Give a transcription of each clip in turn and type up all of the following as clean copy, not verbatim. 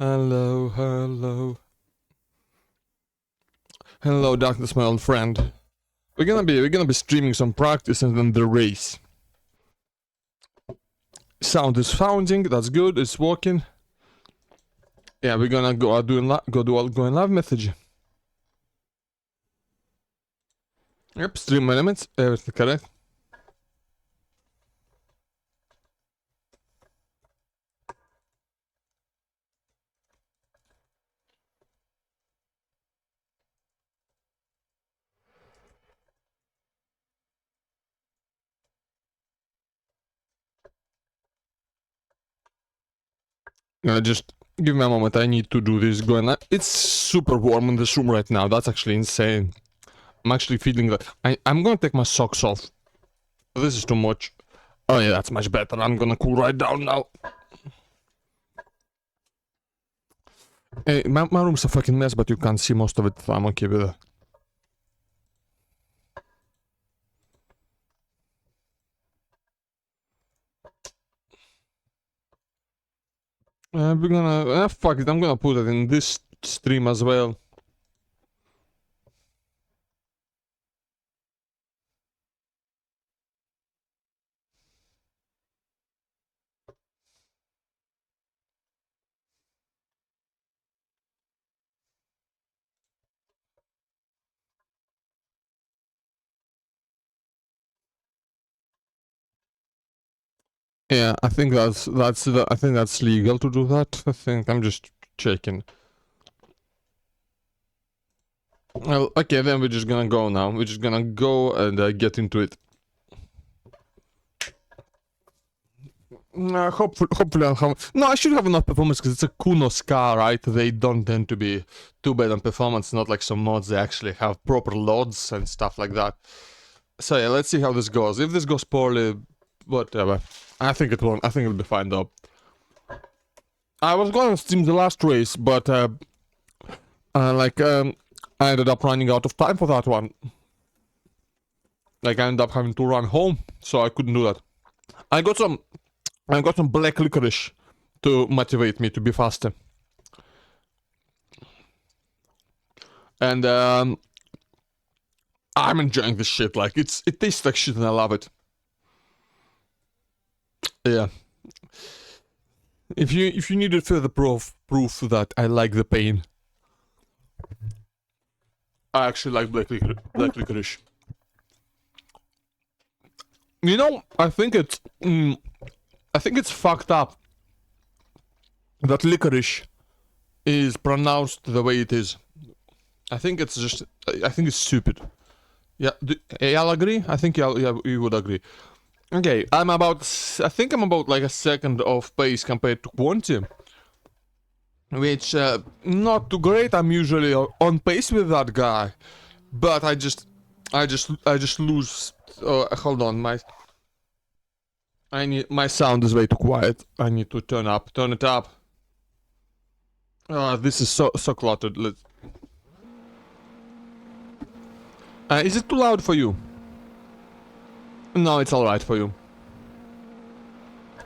Hello, hello. Hello, darkness, my old friend. We're gonna be streaming some practice and then the race. Sound is founding, that's good, it's working. Yeah, we're gonna go doing live message. Yep, stream elements, everything correct. Just give me a moment, I need to do this going on. It's super warm in this room right now, that's actually insane. I'm actually feeling that I'm gonna take my socks off. This is too much. Oh yeah, that's much better. I'm gonna cool right down now. Hey, my room's a fucking mess, but you can't see most of it. I'm okay with it. We're gonna... fuck it, I'm gonna put it in this stream as well. Yeah, I think that's legal to do that. I think I'm just checking. Well, okay, then we're just gonna go now. We're just gonna go and get into it. Hopefully I'll have... No, I should have enough performance because it's a Kunos car, right? They don't tend to be too bad on performance, not like some mods, they actually have proper loads and stuff like that. So yeah, let's see how this goes. If this goes poorly, whatever. I think it won't. I think it'll be fine though. I was gonna stream the last race, but I ended up running out of time for that one. Like I ended up having to run home, so I couldn't do that. I got some black licorice to motivate me to be faster. And I'm enjoying this shit. Like it tastes like shit and I love it. Yeah. If you needed further proof that I like the pain, I actually like black licorice. You know, I think it's fucked up that licorice is pronounced the way it is. I think it's stupid. Yeah, y'all agree? I think you would agree. Okay, I think I'm about like a second off pace compared to Quanti, which not too great. I'm usually on pace with that guy, but I just lose. Hold on, my sound is way too quiet. I need to turn it up. This is so cluttered. Is it too loud for you? No, it's alright for you.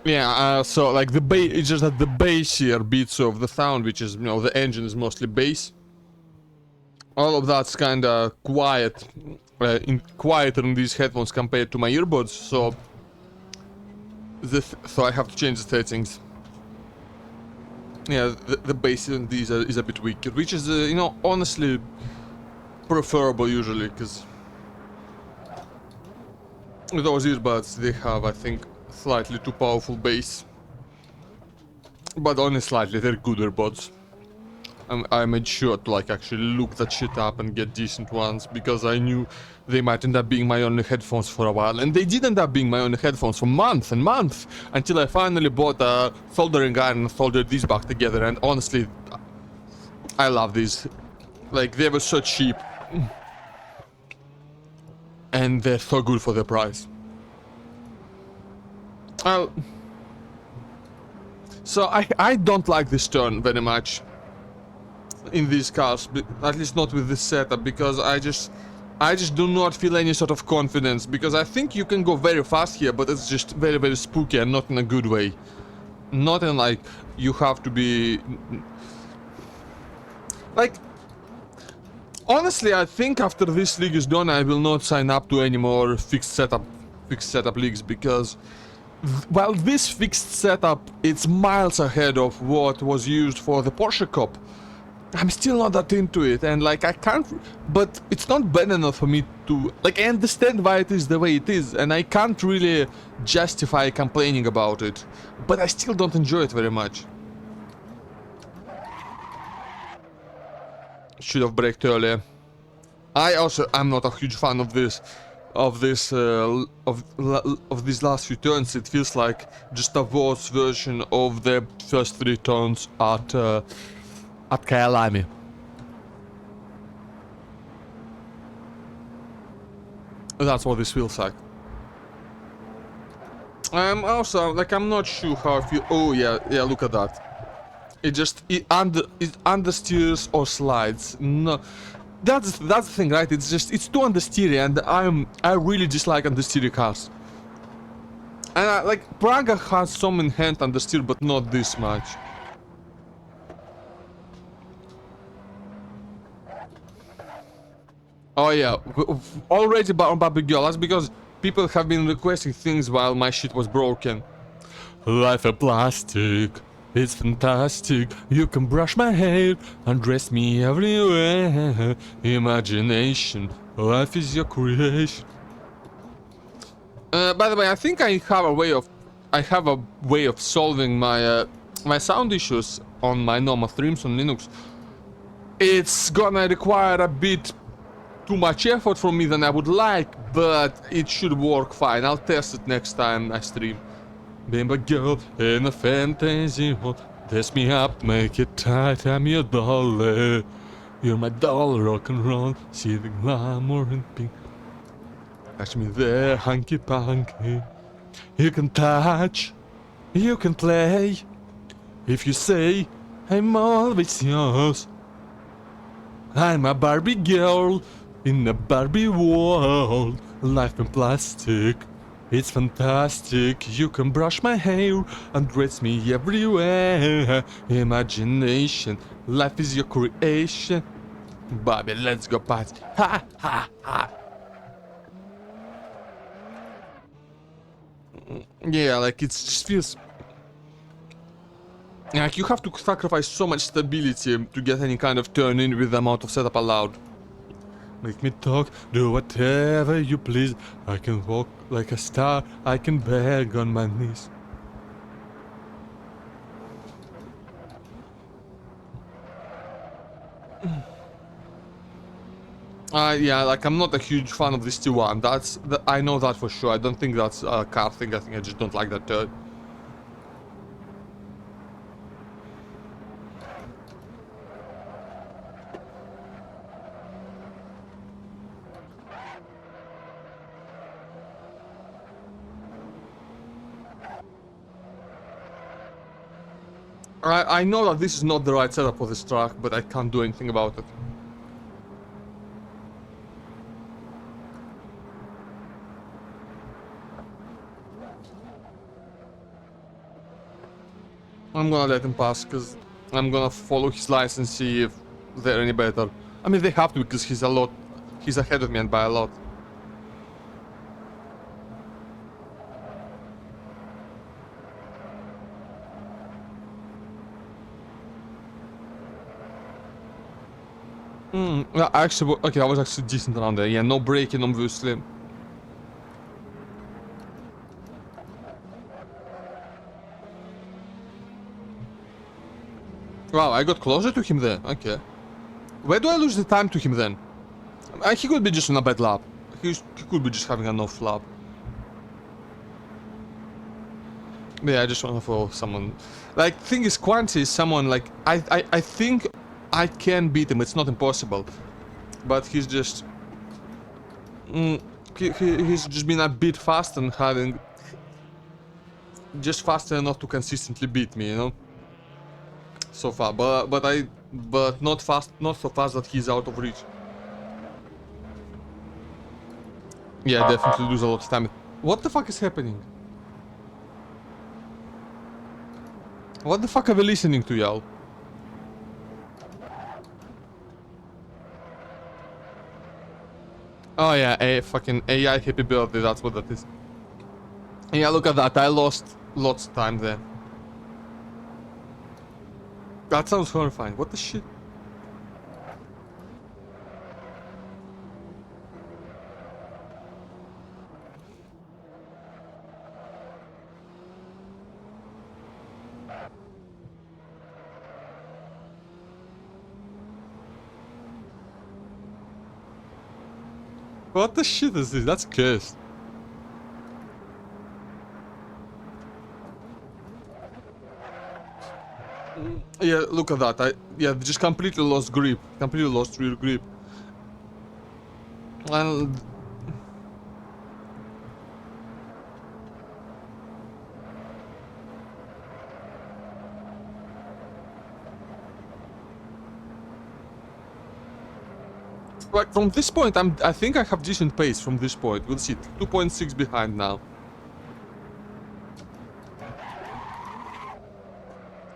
Yeah, so like the bass, it's just that the bass here beats of the sound, which is, you know, the engine is mostly bass. All of that's kinda quiet, quieter in these headphones compared to my earbuds, so I have to change the settings. Yeah, the bass in these is a bit weaker, which is, you know, honestly preferable usually, because those earbuds, they have, I think, slightly too powerful bass. But only slightly, they're good earbuds. I made sure to like actually look that shit up and get decent ones, because I knew they might end up being my only headphones for a while. And they did end up being my only headphones for months and months, until I finally bought a soldering iron and soldered these back together. And honestly, I love these. Like, they were so cheap. And they're so good for the price. So I don't like this turn very much in these cars, at least not with this setup, because I just do not feel any sort of confidence, because I think you can go very fast here, but it's just very, very spooky and not in a good way. Not in like you have to be like. Honestly, I think after this league is done, I will not sign up to any more fixed setup leagues because while this fixed setup it's miles ahead of what was used for the Porsche Cup, I'm still not that into it, and like I can't. But it's not bad enough for me to like. I understand why it is the way it is, and I can't really justify complaining about it. But I still don't enjoy it very much. Should have braked earlier. I'm not a huge fan of these last few turns. It feels like just a worse version of the first 3 turns at Kyalami. That's what this feels like. Also like I'm not sure how I feel. Oh yeah, look at that. It understeers or slides. No, that's the thing, right? It's too understeery, and I really dislike understeery cars. And like Praga has some enhanced understeer, but not this much. Oh yeah, already on Baby Girl. That's because people have been requesting things while my shit was broken. Life of plastic. It's fantastic. You can brush my hair, undress me everywhere. Imagination, life is your creation. By the way, I think I have a way of solving my my sound issues on my normal streams on Linux. It's gonna require a bit too much effort from me than I would like, but it should work fine. I'll test it next time I stream. Being a girl in a fantasy world, dress me up, make it tight, I'm your doll. You're my doll, rock and roll, see the glamour and pink. Touch me there, hunky punky. You can touch, you can play. If you say, I'm always yours. I'm a Barbie girl in a Barbie world. Life in plastic. It's fantastic. You can brush my hair and dress me everywhere. Imagination, life is your creation. Bobby, let's go party. Ha ha ha. Yeah, like it just feels like you have to sacrifice so much stability to get any kind of turn in with the amount of setup allowed. Make me talk, do whatever you please. I can walk like a star, I can beg on my knees. Yeah, like I'm not a huge fan of this T1. I know that for sure. I don't think that's a car thing. I think I just don't like that turn. I know that this is not the right setup for this track, but I can't do anything about it. I'm gonna let him pass, because I'm gonna follow his lines and see if they're any better. I mean, they have to, because he's ahead of me and by a lot. Yeah, actually, okay, I was actually decent around there. Yeah, no braking, obviously. Wow, I got closer to him there. Okay. Where do I lose the time to him then? He could be just on a bad lap. He could be just having an off lap. Yeah, I just want to follow someone. Like, thing is, Quanti is someone like I think I can beat him. It's not impossible, but he's just he's just been a bit fast and having just faster enough to consistently beat me, you know. So far, but not so fast that he's out of reach. Yeah, definitely lose a lot of time. What the fuck is happening? What the fuck are we listening to, y'all? Oh yeah, a fucking AI happy birthday, that's what that is. Yeah, look at that, I lost lots of time there. That sounds horrifying, what the shit? What the shit is this? That's cursed. Yeah, look at that. Yeah, just completely lost grip. Completely lost rear grip. And like from this point, I think I have decent pace from this point. We'll see. 2.6 behind now.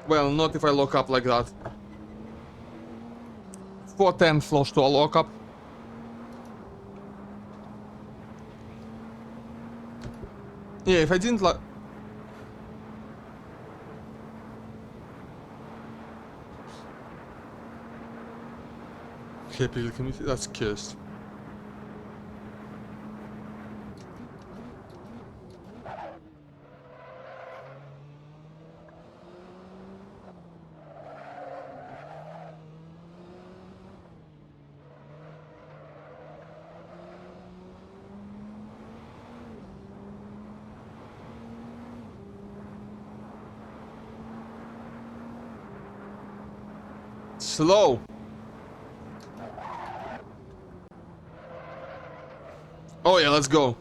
Well, not if I lock up like that. 410 flush to a lock up. Yeah, if I didn't like. Happy community, that's cursed. Slow. Oh yeah, let's go.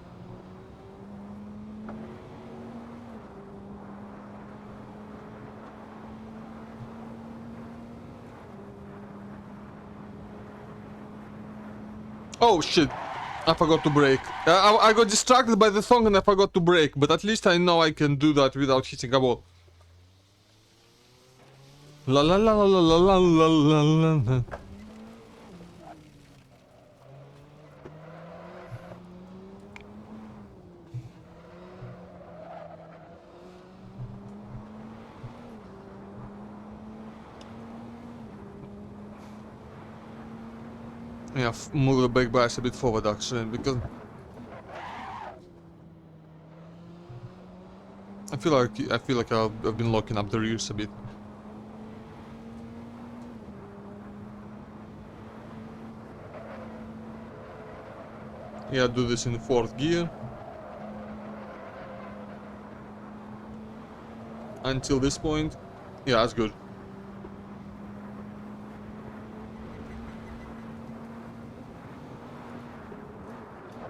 Oh shit. I forgot to brake. I got distracted by the song and I forgot to brake, but at least I know I can do that without hitting a wall. La la la la la la la la la la. Yeah, move the brake bias a bit forward actually, because I feel like I've been locking up the rears a bit. Yeah, do this in 4th gear. Until this point. Yeah, that's good.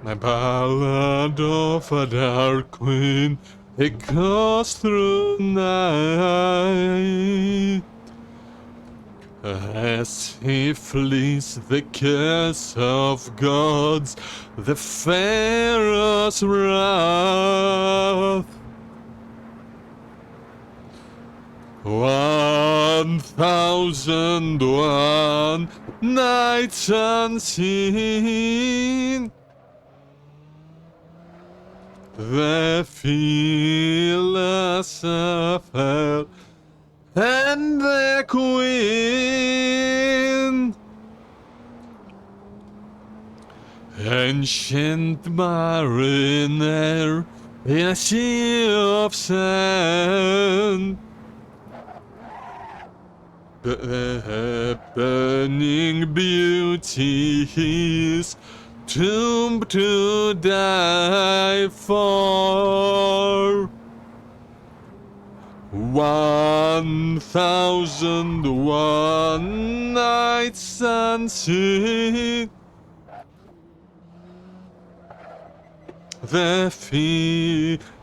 My ballad of a dark queen echoes through night as he flees the curse of gods, the Pharaoh's wrath. 1001 nights unseen. The philosopher and the queen, ancient mariner in a sea of sand. Burning beauty is tomb to die for. 1001 nights unseen. The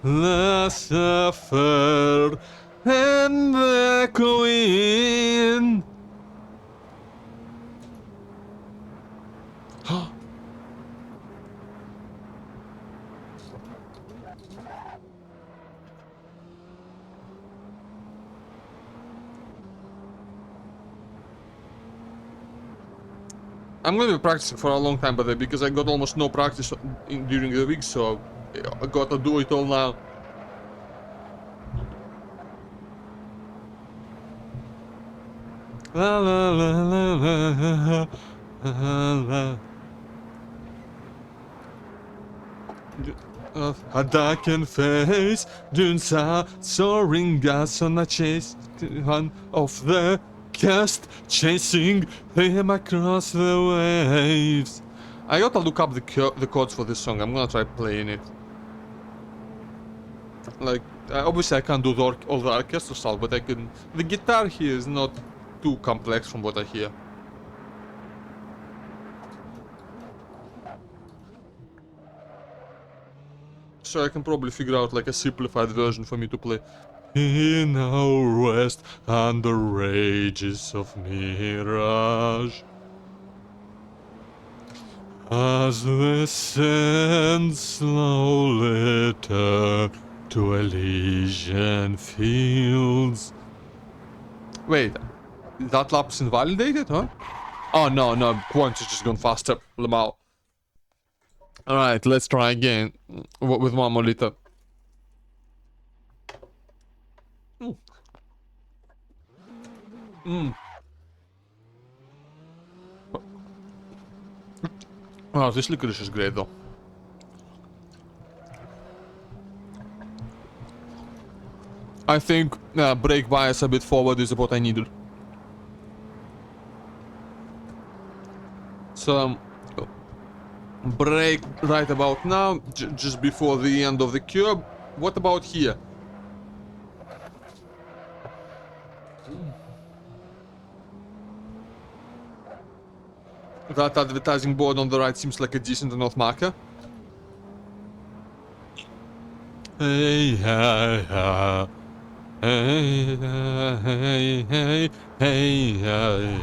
philosopher and the queen. I'm gonna be practicing for a long time, but because I got almost no practice during the week, so I gotta do it all now. La la la la la la la. A darkened face, dunes are soaring gas on a chase one of the cast, chasing him across the waves. I gotta look up the chords for this song. I'm gonna try playing it. Like, obviously I can't do all the orchestra stuff, but I can. The guitar here is not too complex from what I hear. So I can probably figure out like a simplified version for me to play. In our rest and the rages of mirage, as the sands slowly turn to Elysian fields. Wait, that lap's invalidated, huh? Oh no, points has just gone faster, Lamau. Alright, let's try again with one more liter. Oh, this licorice is great though. I think brake bias a bit forward is what I needed. So, brake right about now, just before the end of the curb. What about here? That advertising board on the right seems like a decent enough marker. Hey, hey, hey. Hey, hey, hey, hey, hey, hey.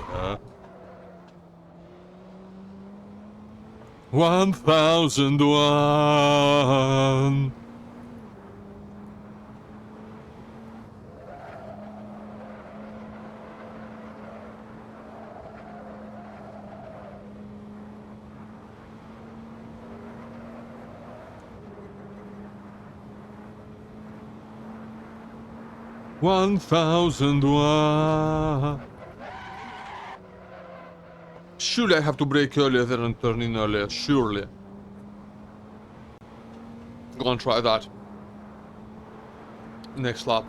1001. Surely I have to brake earlier than and turn in earlier. Surely. Go and try that. Next lap.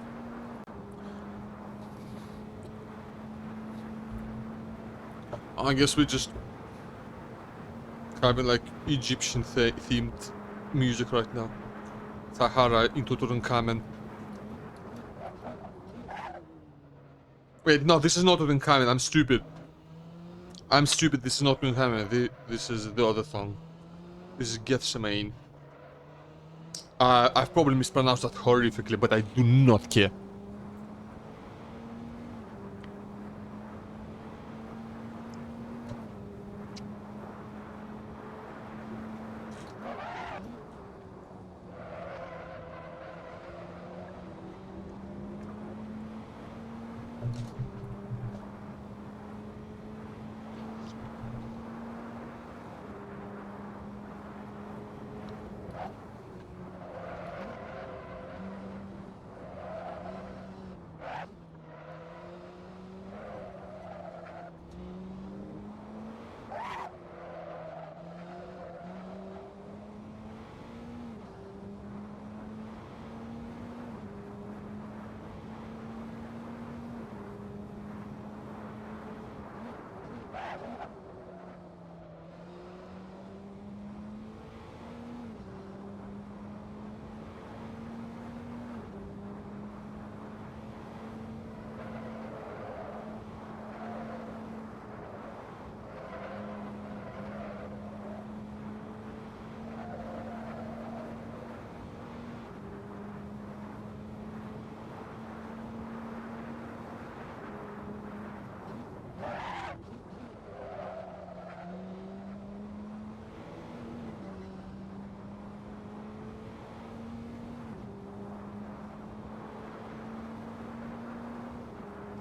I guess we just having like Egyptian themed music right now. Sahara into Tutankhamen. Wait, no, this is not Tutankhamen. I'm stupid. This is not Tutankhamen. This is the other song. This is Gethsemane. I've probably mispronounced that horrifically, but I do not care.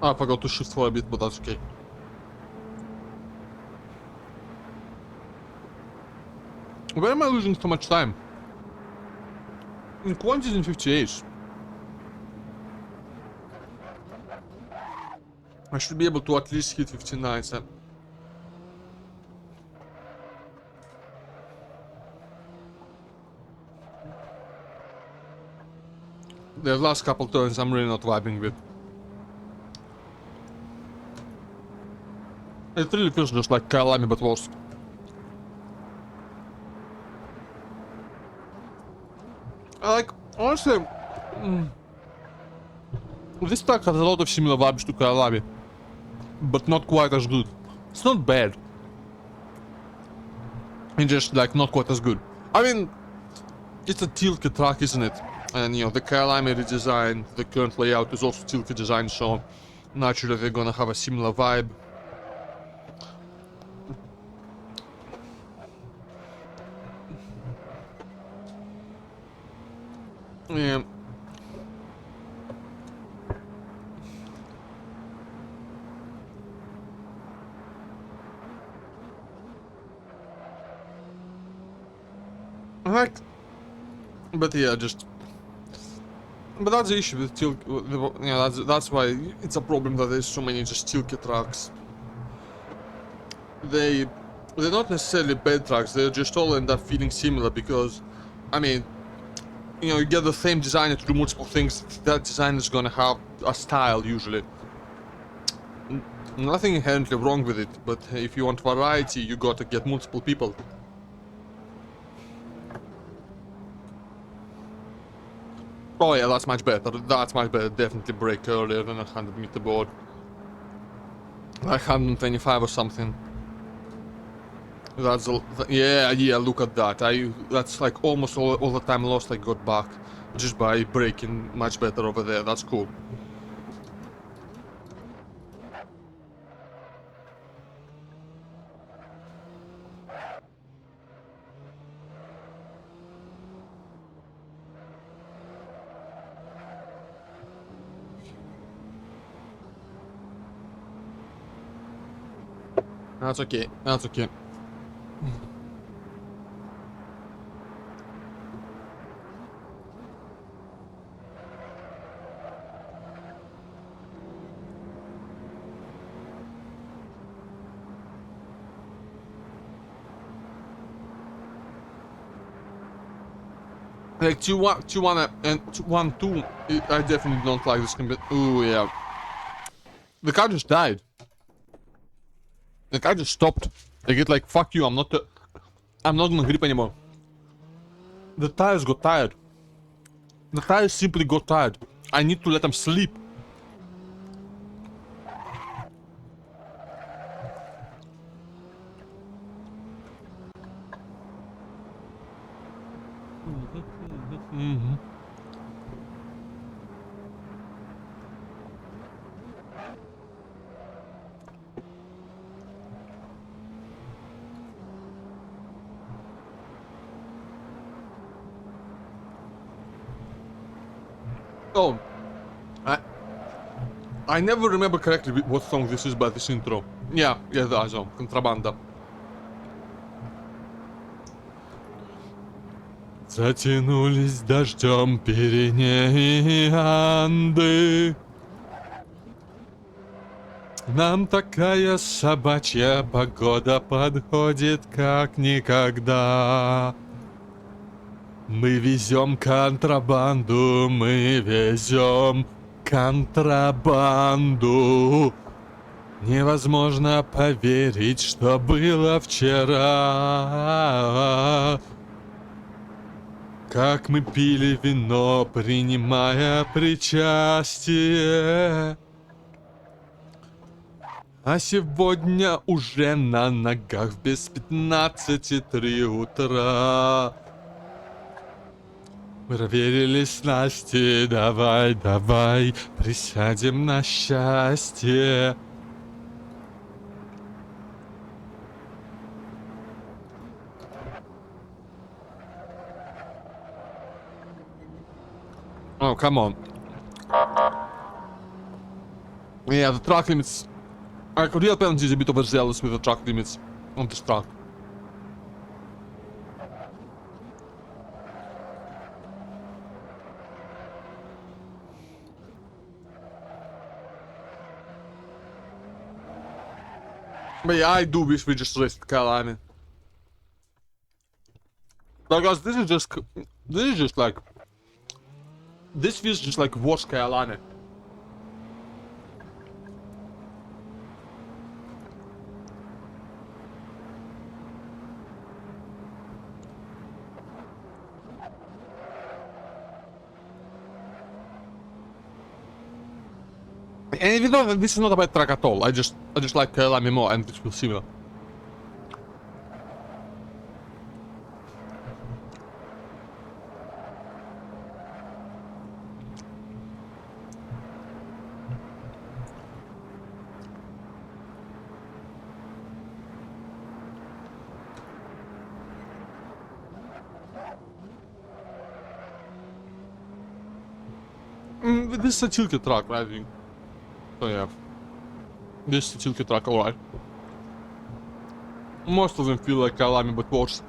I forgot to shift for a bit, but that's okay. Why am I losing so much time? In quantities in 58. I should be able to at least hit 59. So. The last couple turns I'm really not vibing with. It really feels just like Kyalami but worse. Honestly, this track has a lot of similar vibes to Kyalami, but not quite as good. It's not bad. It's just like not quite as good. I mean, it's a Tilke track, isn't it? And you know, the Kyalami redesign, the current layout is also Tilke design, so naturally they're gonna have a similar vibe. Yeah. Like, but yeah, just. But that's the issue with Tilke. Yeah, that's why it's a problem that there's so many just Tilke tracks. They're not necessarily bad tracks. They just all end up feeling similar because, I mean, you know, you get the same designer to do multiple things. That designer is gonna have a style usually. Nothing inherently wrong with it, but if you want variety, you gotta get multiple people. Oh yeah, that's much better. That's much better. Definitely break earlier than a 100-meter board. Like 125 or something. That's yeah, look at that. That's like almost all the time lost I got back just by breaking much better over there. That's cool. That's okay. That's okay. Like 2-1 and 1-2, I definitely don't like this combination. Ooh yeah. The car just died. The car just stopped. Like it like fuck you. I'm not gonna grip anymore. The tires got tired. The tires simply got tired. I need to let them sleep. Oh, I never remember correctly what song this is by this intro. Yeah, да, so, контрабанда. Затянулись дождем Пиренеи Анды. Нам такая собачья погода подходит как никогда. Мы везем контрабанду, мы везем контрабанду. Невозможно поверить, что было вчера. Как мы пили вино, принимая причастие. А сегодня уже на ногах без 15:03 утра. Проверили снасти, давай, давай, присядем на счастье. Oh, come on. Yeah, the track limits. Real penalty is a bit overzealous with the track limits on this track. But yeah, I do wish we just raced Kalani. Because this is just like, this feels just like worse Kalani. And even though this is not a bad track at all, I just like Kalani more, and it feels similar. This is a Tilke track, I think. So yeah. This is a Tilke track, alright. Most of them feel like Kalami, but worse.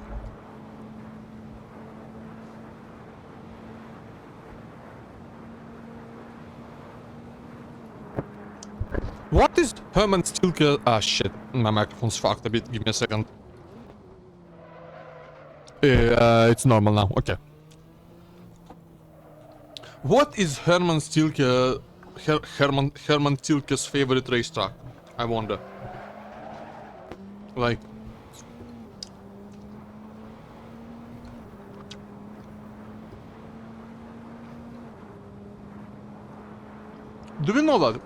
What is Herman Tilke? Ah shit, my microphone's fucked a bit, give me a second. It's normal now, okay. What is Herman Tilke, Herman Tilke's favorite racetrack? I wonder. Like... Do we know that?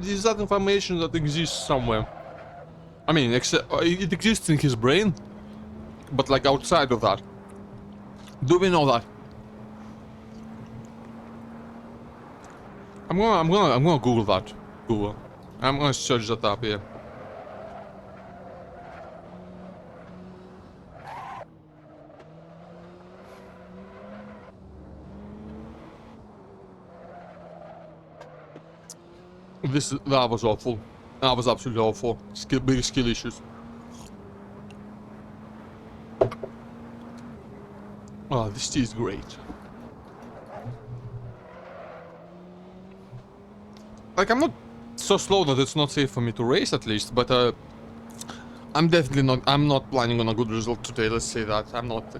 Is that information that exists somewhere? I mean, it exists in his brain, but like outside of that. Do we know that? I'm gonna Google that. Google. I'm gonna search that up here. That was awful. That was absolutely awful. Big skill issues. Oh, this tea is great. Like, I'm not so slow that it's not safe for me to race, at least, but I'm not planning on a good result today, let's say that. I'm not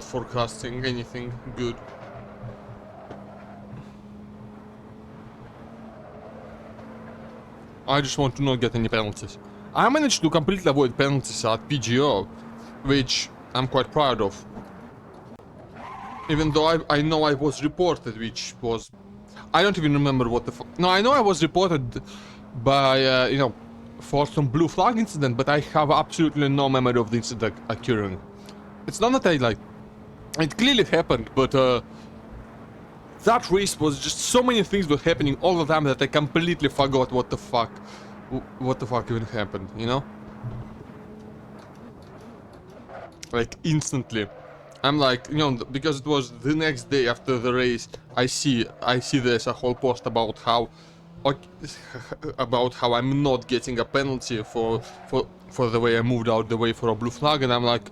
forecasting anything good. I just want to not get any penalties. I managed to completely avoid penalties at PGO, which I'm quite proud of. Even though I know I was reported, which was... I don't even remember what the No, I know I was reported by, you know, for some blue flag incident, but I have absolutely no memory of the incident occurring. It's not that I, like... It clearly happened, but, that race was just so many things were happening all the time that I completely forgot what the fuck even happened, you know? Like, instantly. I'm like, you know, because it was the next day after the race, I see there's a whole post about how I'm not getting a penalty for the way I moved out the way for a blue flag, and I'm like,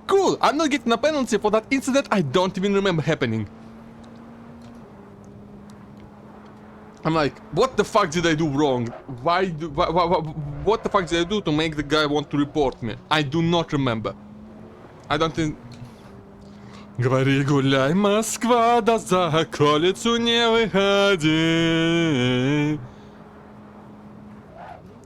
cool, I'm not getting a penalty for that incident I don't even remember happening. I'm like, what the fuck did I do wrong? What the fuck did I do to make the guy want to report me? I do not remember. I don't think... Говори, гуляй, Москва, да за околицу не выходи.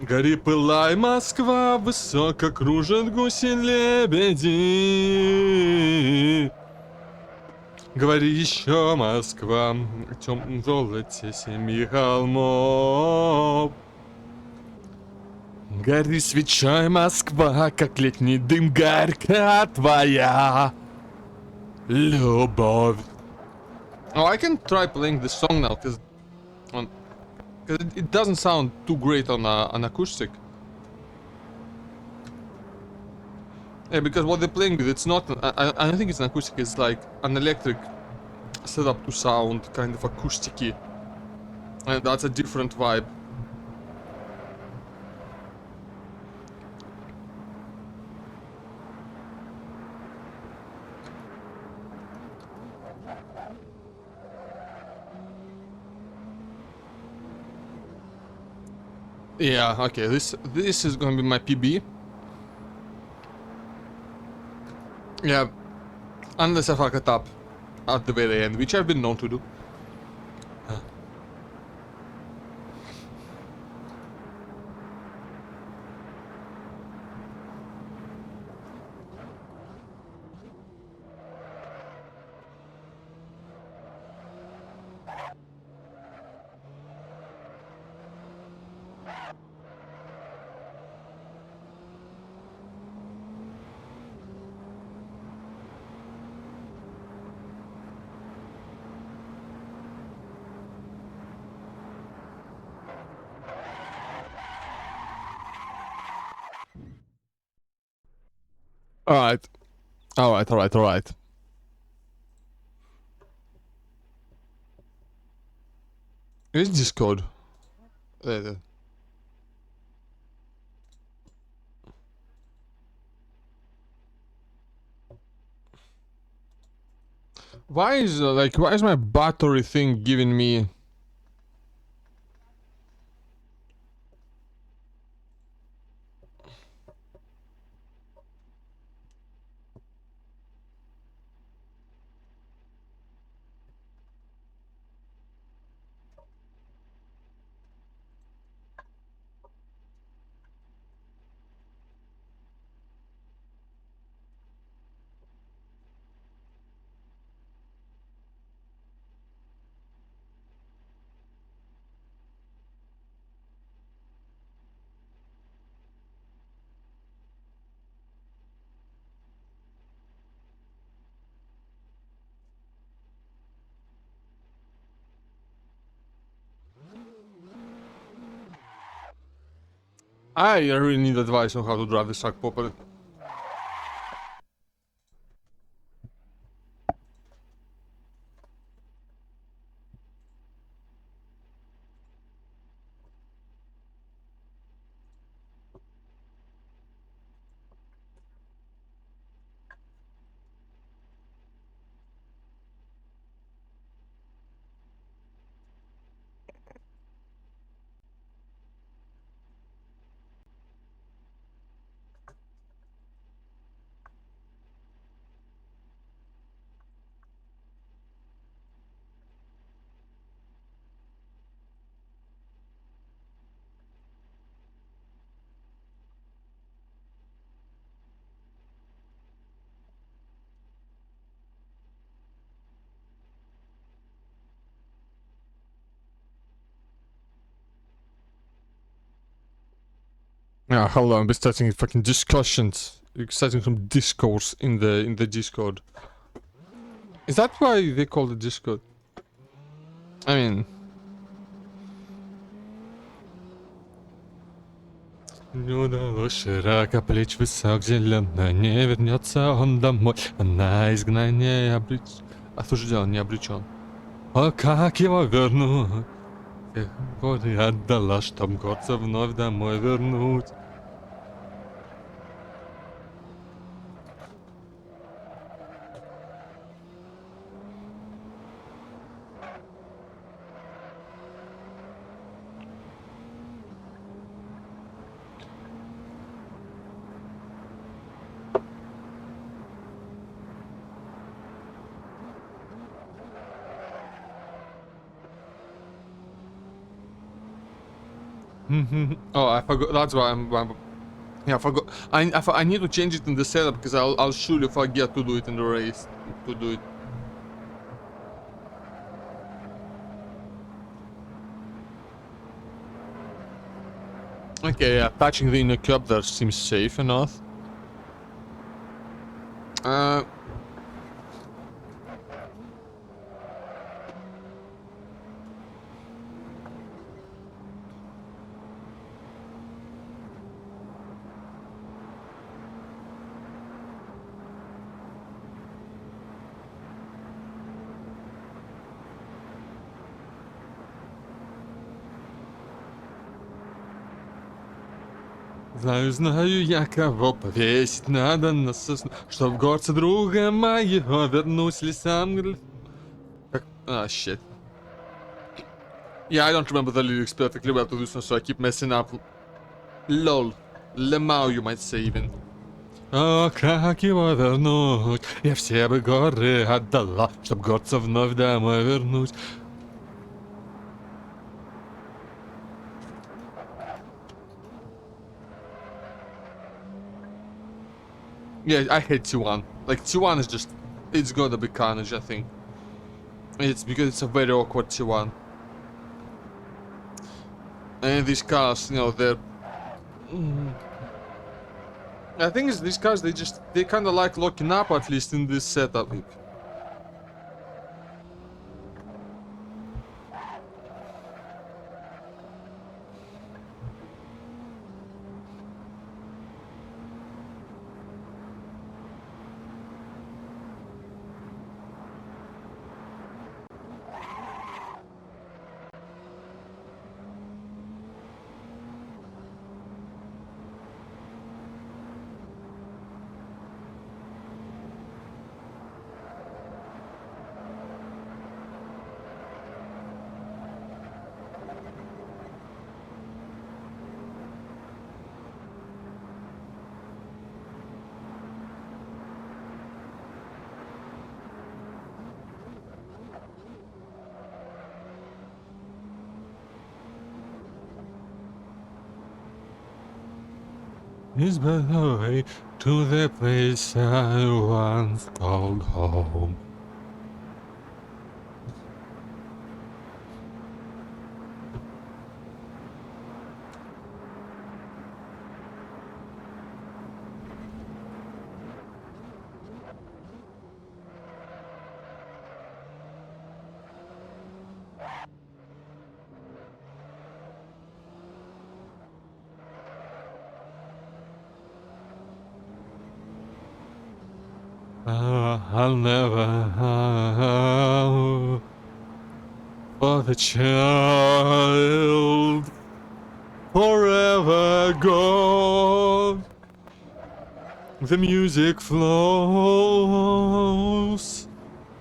Гори, пылай, Москва, высоко кружат гуси-лебеди. Говори еще, Москва, в темном золоте семи холмов. Гори свечой, Москва, как летний дым, горька твоя любовь. Oh, I can try playing this song now, because it doesn't sound too great on an acoustic. Yeah, because what they're playing with, it's not... I don't think it's an acoustic, it's like an electric setup to sound kind of acousticy. And that's a different vibe. Yeah, okay, this is gonna be my PB. Yeah, unless I fuck it up at the very end, which I've been known to do. Alright. Alright. Where's Discord? There. Why is my battery thing giving me... I really need advice on how to drive this truck properly. Yeah, hold on, we're starting fucking discussions. We're starting some discourse in the Discord. Is that why they call it Discord? I mean... Не удалось широко плеч высок зелено, не вернется он домой, на изгнание осужден, не обречен. А как его вернуть? Годы отдала, чтоб горца вновь домой вернуть. Oh, I forgot. That's why yeah, I forgot. I need to change it in the setup because I'll surely forget to do it in the race. To do it. Okay, yeah, touching the inner curb there seems safe enough. Знаю я, кого повесить надо на сосну, чтоб горца друга моего вернуть лесам. Как... А, щит. Yeah, I don't remember the lyrics perfectly well to this one, so I keep messing up. Lol. Lemao, you might say even. О, как его вернуть? Я все бы горы отдала, чтоб горца вновь домой вернуть. Yeah, I hate T1. Like, T1 is just... It's gonna be carnage, I think. It's because it's a very awkward T1. And these cars, you know, they're... I think it's these cars, they kinda like locking up, at least in this setup. Is my way to the place I once called home. I'll never have for the child forever gone. The music flows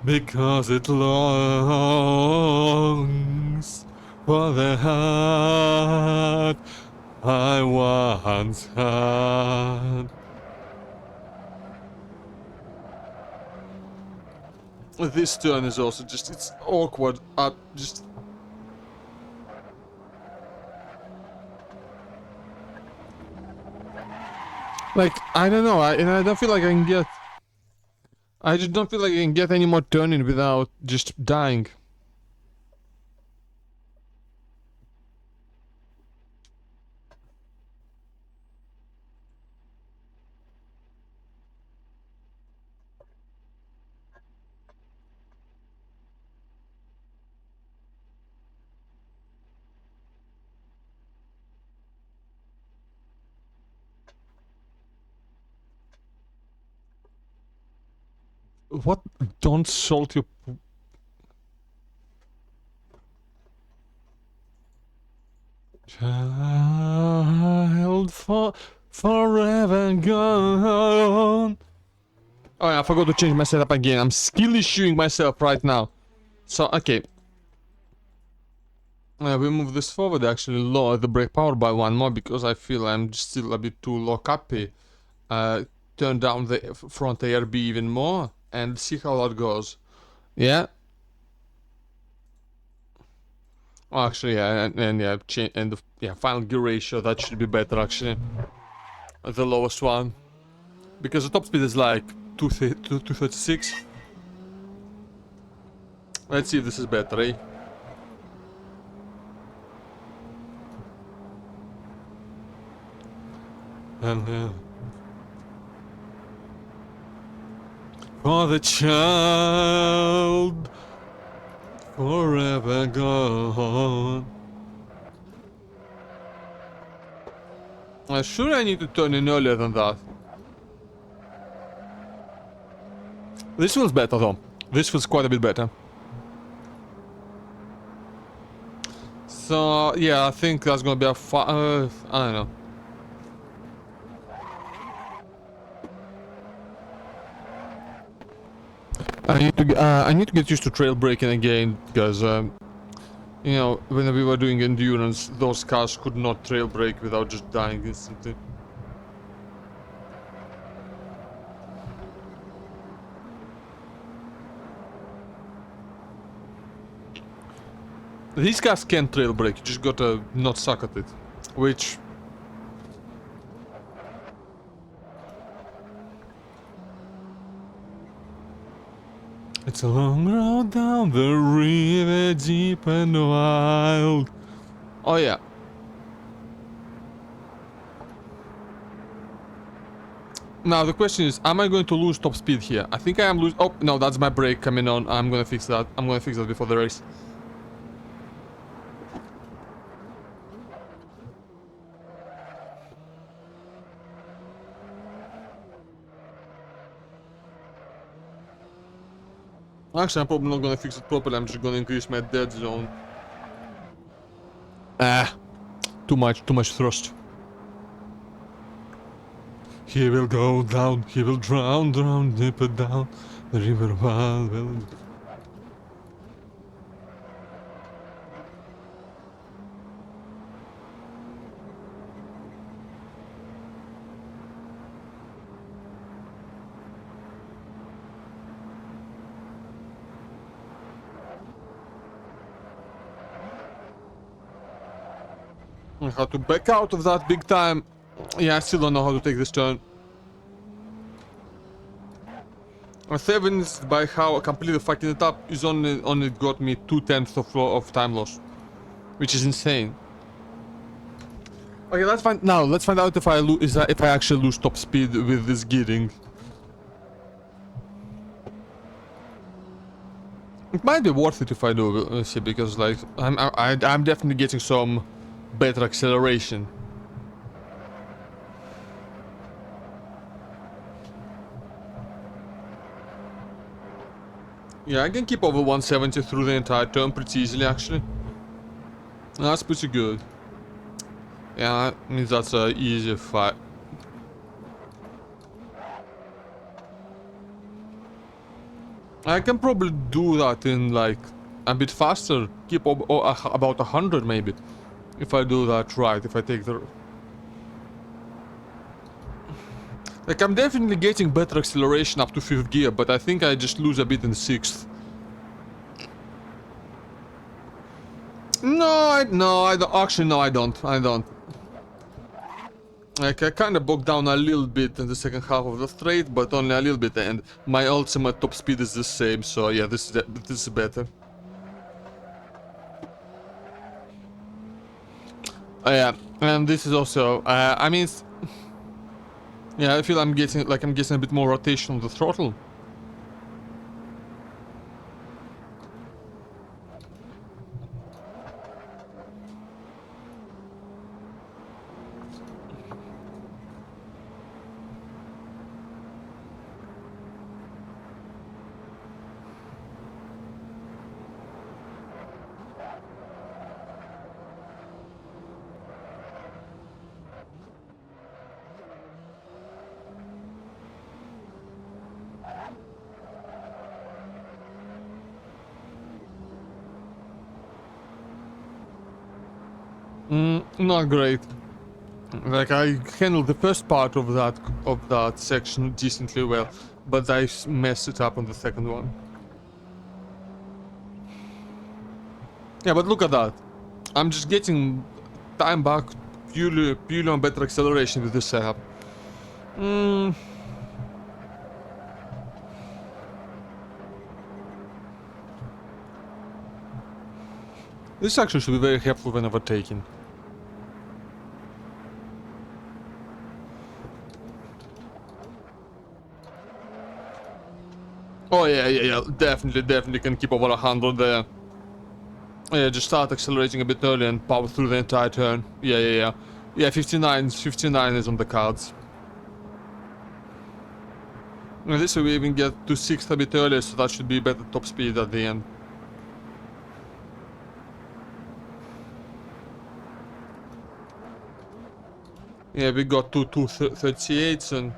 because it longs for the heart I once had. This turn is also just, it's awkward, just... Like, I don't know, I don't feel like I can get... I just don't feel like I can get any more turning without just dying. What? Don't salt your... Child forever gone. Oh yeah, I forgot to change my setup again. I'm skill issuing myself right now. So, okay. We move this forward, actually lower the brake power by one more because I feel I'm still a bit too low cappy. Turn down the front ARB even more and see how that goes. Yeah. Oh, actually, yeah, and yeah, yeah, final gear ratio, that should be better actually. The lowest one. Because the top speed is like 236. Let's see if this is better, eh? And for the child forever gone. Sure, I need to turn in earlier than that. This feels better though. This feels quite a bit better. So yeah, I think that's gonna be a I don't know. I need to get used to trail braking again because You know, when we were doing endurance, those cars could not trail brake without just dying instantly. These cars can trail brake, you just gotta not suck at it. Which... It's a long road down the river, deep and wild. Oh yeah. Now the question is, am I going to lose top speed here? I think I am losing... Oh, no, that's my brake coming on. I'm gonna fix that. I'm gonna fix that before the race. Actually, I'm probably not gonna fix it properly. I'm just gonna increase my dead zone. Ah, too much thrust. He will go down, he will drown, deeper down, the river wild will... I had to back out of that big time. Yeah, I still don't know how to take this turn. A 7 is by how I completely fucking it up is only got me 2/10 of time loss, which is insane. Okay, let's find out if if I actually lose top speed with this gearing. It might be worth it if I do, see, because like I'm definitely getting some better acceleration. Yeah, I can keep over 170 through the entire turn pretty easily, actually. That's pretty good. Yeah, that means that's an easy fight. I can probably do that in like a bit faster. Keep about 100 maybe. If I do that right, if I take the... Like, I'm definitely getting better acceleration up to 5th gear, but I think I just lose a bit in 6th. No, I don't. Actually, no, I don't. Like, I kind of bogged down a little bit in the second half of the straight, but only a little bit, and my ultimate top speed is the same, so yeah, this is better. Yeah, and this is also, I mean, yeah, I feel I'm getting a bit more rotation on the throttle. Not great. Like, I handled the first part of that section decently well, but I messed it up on the second one. Yeah, but look at that. I'm just getting time back purely on better acceleration with this setup. This actually should be very helpful when overtaking. Oh yeah, definitely can keep over 100 there. Yeah, just start accelerating a bit early and power through the entire turn. Yeah. Yeah, 59 is on the cards. And this way we even get to 6th a bit earlier, so that should be better top speed at the end. Yeah, we got 238s and...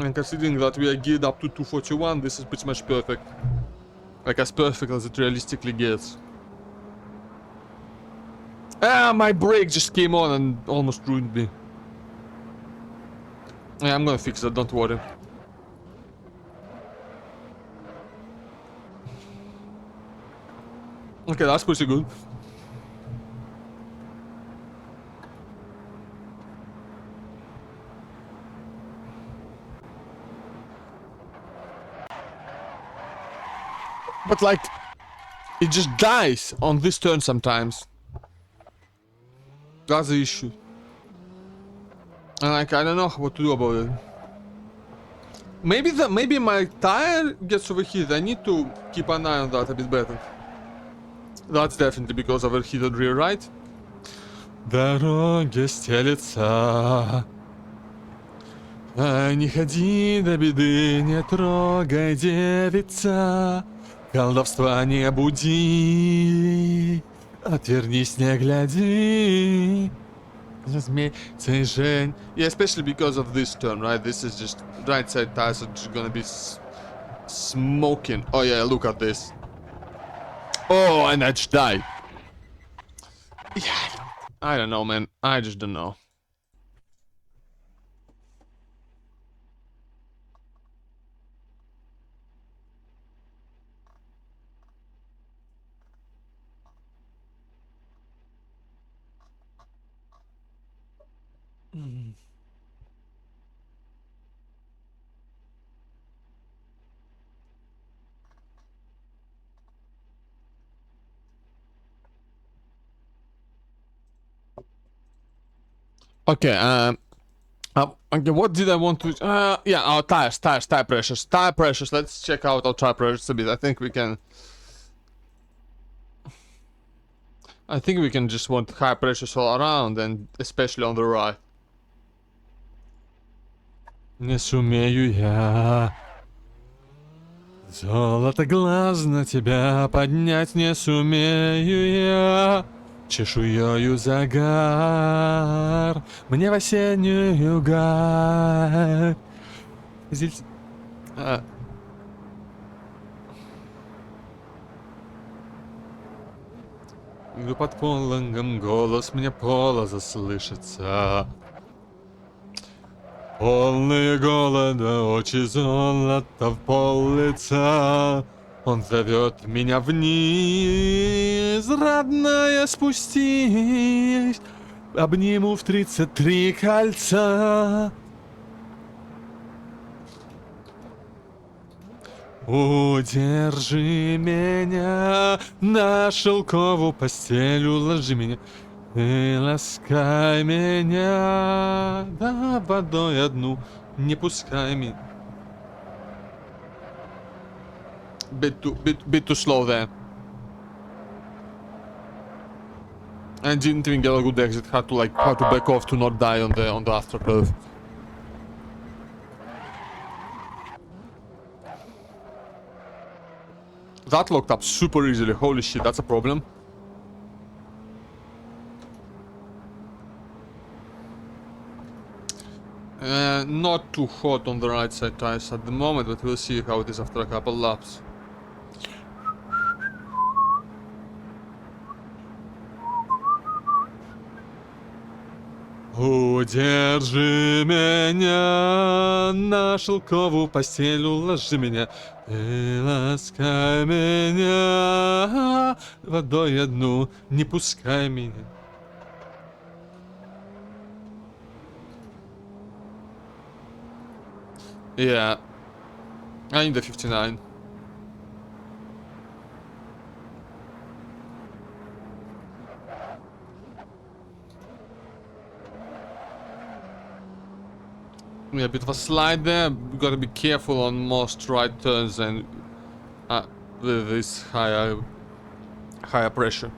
And considering that we are geared up to 241, this is pretty much perfect. Like as perfect as it realistically gets. Ah, my brake just came on and almost ruined me. Yeah, I'm gonna fix it, don't worry. Okay, that's pretty good. But like, it just dies on this turn sometimes. That's the issue. And like, I don't know what to do about it. Maybe my tire gets overheated. I need to keep an eye on that a bit better. That's definitely because of overheated rear, right? Дороги стелется. Не ходи до беды, не трогай, девица. Колдовства не буди. Отвернись, не гляди. Yeah, especially because of this turn, right? This is just right side tires are just gonna be smoking. Oh yeah, look at this. Oh, and I just died. Yeah, I don't know, man. I just don't know. Okay, okay, what did I want to... yeah, our tire pressures. Let's check out our tire pressures a bit. I think we can just want high pressures all around, and especially on the right. Не сумею я золото глаз на тебя поднять, не сумею я чешуёю загар мне в осеннюю гарь. Здесь... Иду под пологом, голос мне полоза слышится. Полные голода, очи золота в пол лица. Он зовет меня вниз, родная, спустись. Обниму в 33 кольца. Удержи меня, на шелковую постель уложи меня. И ласкай меня, да водой одну, не пускай меня. Bit too slow there. I didn't even get a good exit. Had to back off to not die on the after curve. That locked up super easily. Holy shit, that's a problem. Not too hot on the right side tires at the moment, but we'll see how it is after a couple laps. Удержи меня, на шелковую постель уложи меня, и ласкай меня, водой одну, не пускай меня. Yeah, I need the 59. Yeah, a bit of a slide there. We gotta be careful on most right turns and with this higher pressure.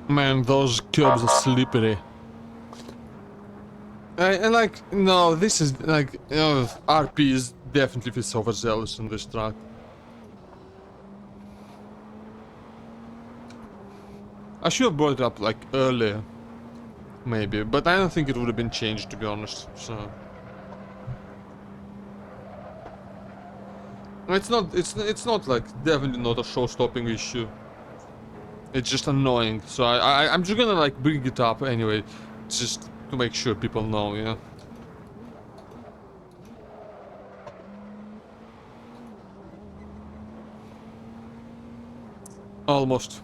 Man, those curbs are slippery. And like, no, this is like, RP is definitely fits overzealous in this track. I should have brought it up like earlier, maybe, but I don't think it would have been changed, to be honest. So it's not like definitely not a show-stopping issue. It's just annoying. So I'm just gonna like bring it up anyway, just to make sure people know, you know. Almost.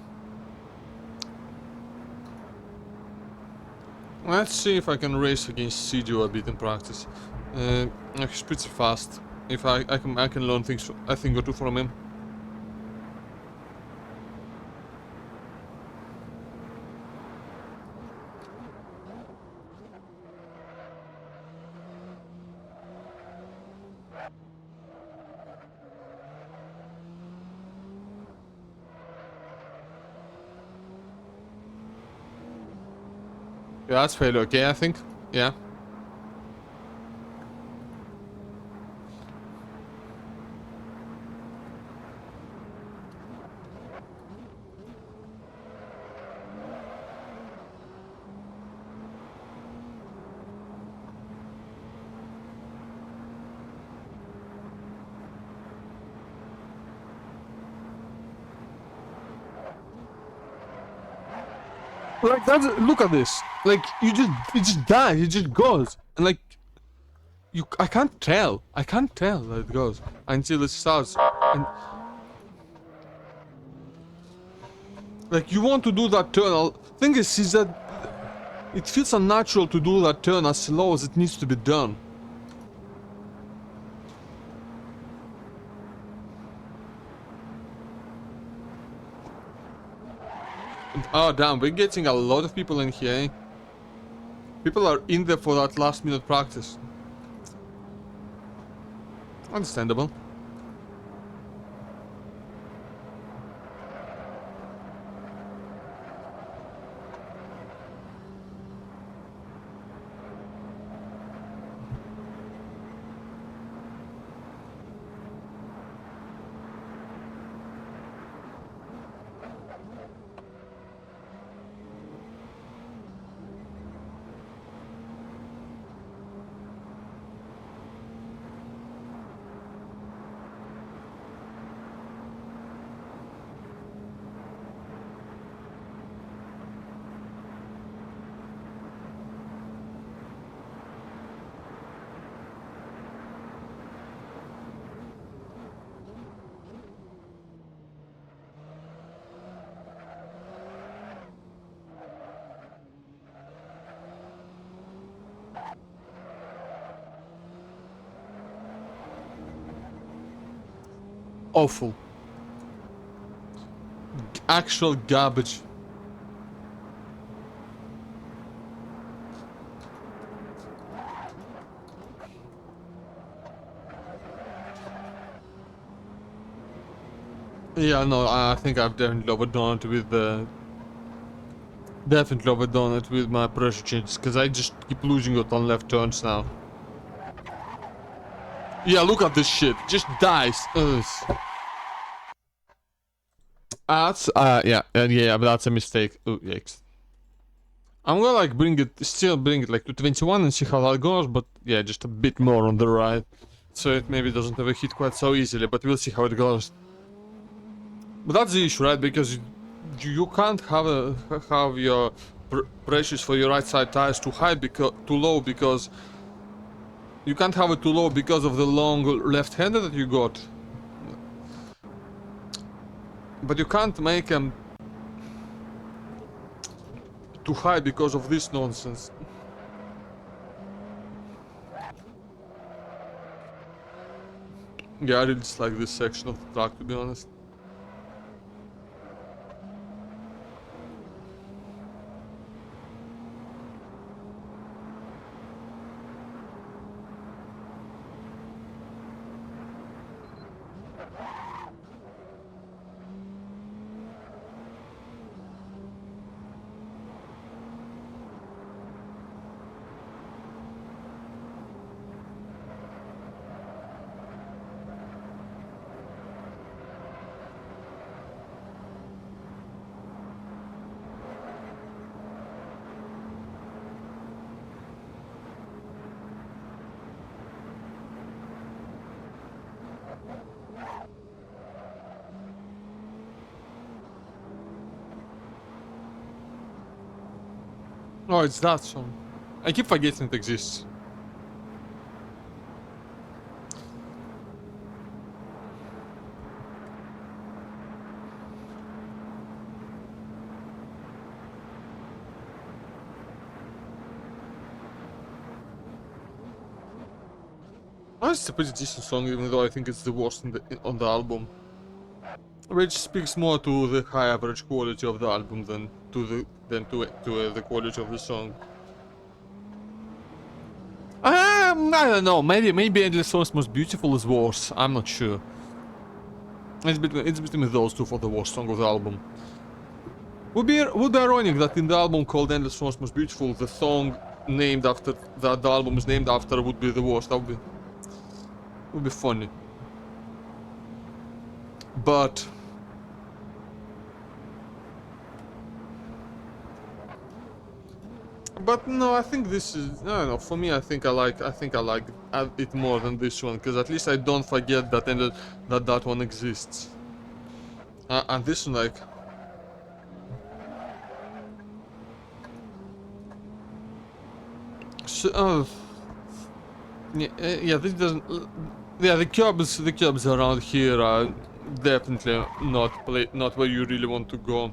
Let's see if I can race against Sidio a bit in practice. He's pretty fast. If I can learn things, I think, or two from him. Yeah, that's fairly okay, I think. Yeah. Like that's look at this. Like it just dies. It just goes, and like I can't tell. I can't tell that it goes until it starts. And like you want to do that turn. Thing is that it feels unnatural to do that turn as slow as it needs to be done. And, oh damn, we're getting a lot of people in here. Eh? People are in there for that last minute practice. Understandable. Awful. Actual garbage. Yeah, no, I think I've definitely overdone it with the... Definitely overdone it with my pressure changes, because I just keep losing it on left turns now. Yeah, look at this shit. Just dies. Ugh. That's, yeah, but that's a mistake. Oh, yikes. I'm gonna like still bring it like to 21 and see how that goes, but yeah, just a bit more on the right. So it maybe doesn't have a hit quite so easily, but we'll see how it goes. But that's the issue, right? Because you can't have your pressures for your right side tires too high, because too low, because you can't have it too low because of the long left-hander that you got. But you can't make them too high because of this nonsense. Yeah, I really dislike this section of the track, to be honest. Oh, it's that song. I keep forgetting it exists. Oh, it's a pretty decent song, even though I think it's the worst on the album. Which speaks more to the high average quality of the album than to the quality of the song. I don't know. Maybe Endless Song's Most Beautiful is worse. I'm not sure. It's between those two for the worst song of the album. Would be ironic that in the album called Endless Song's Most Beautiful, the song named after that the album is named after would be the worst. That would be funny. But no, I think this is, I don't know, for me I think I like it more than this one, because at least I don't forget that one exists. And this one, like, so, yeah, this doesn't, yeah, the curbs around here are definitely not where you really want to go.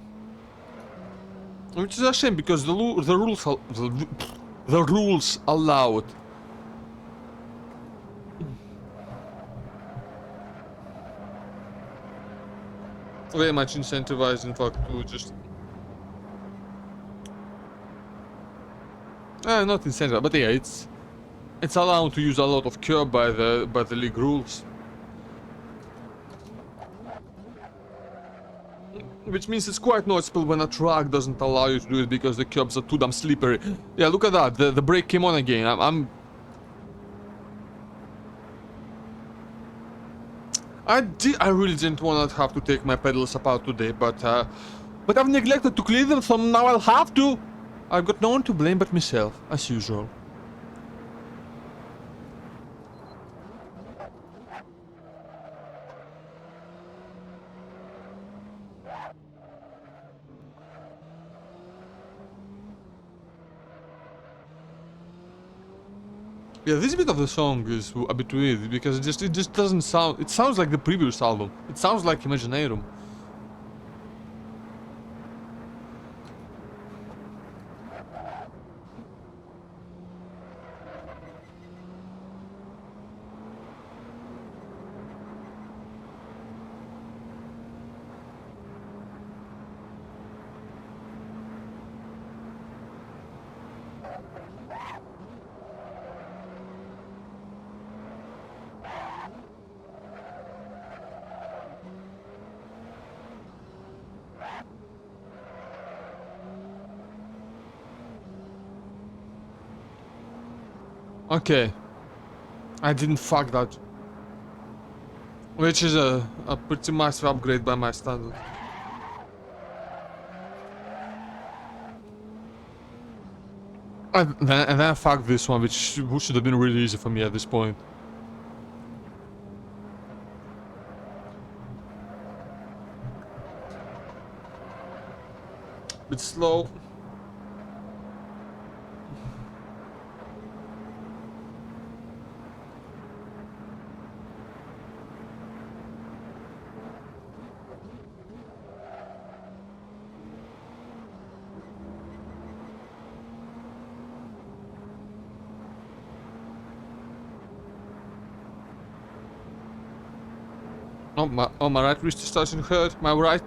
Which is a shame, because the rules allow it. Very much incentivized, in fact, to just not incentivized, but yeah, it's allowed to use a lot of curb by the league rules. Which means it's quite noticeable when a track doesn't allow you to do it because the curbs are too damn slippery. Yeah, look at that. The brake came on again. I really didn't want to have to take my pedals apart today, but I've neglected to clean them, so now I'll have to. I've got no one to blame but myself, as usual. Yeah, this bit of the song is a bit weird because it just doesn't sound. It sounds like the previous album. It sounds like Imaginarium. Okay. I didn't fuck that. Which is a pretty massive upgrade by my standards. And then fuck this one, which should have been really easy for me at this point. Bit slow. Oh, my right wrist is starting to hurt. My right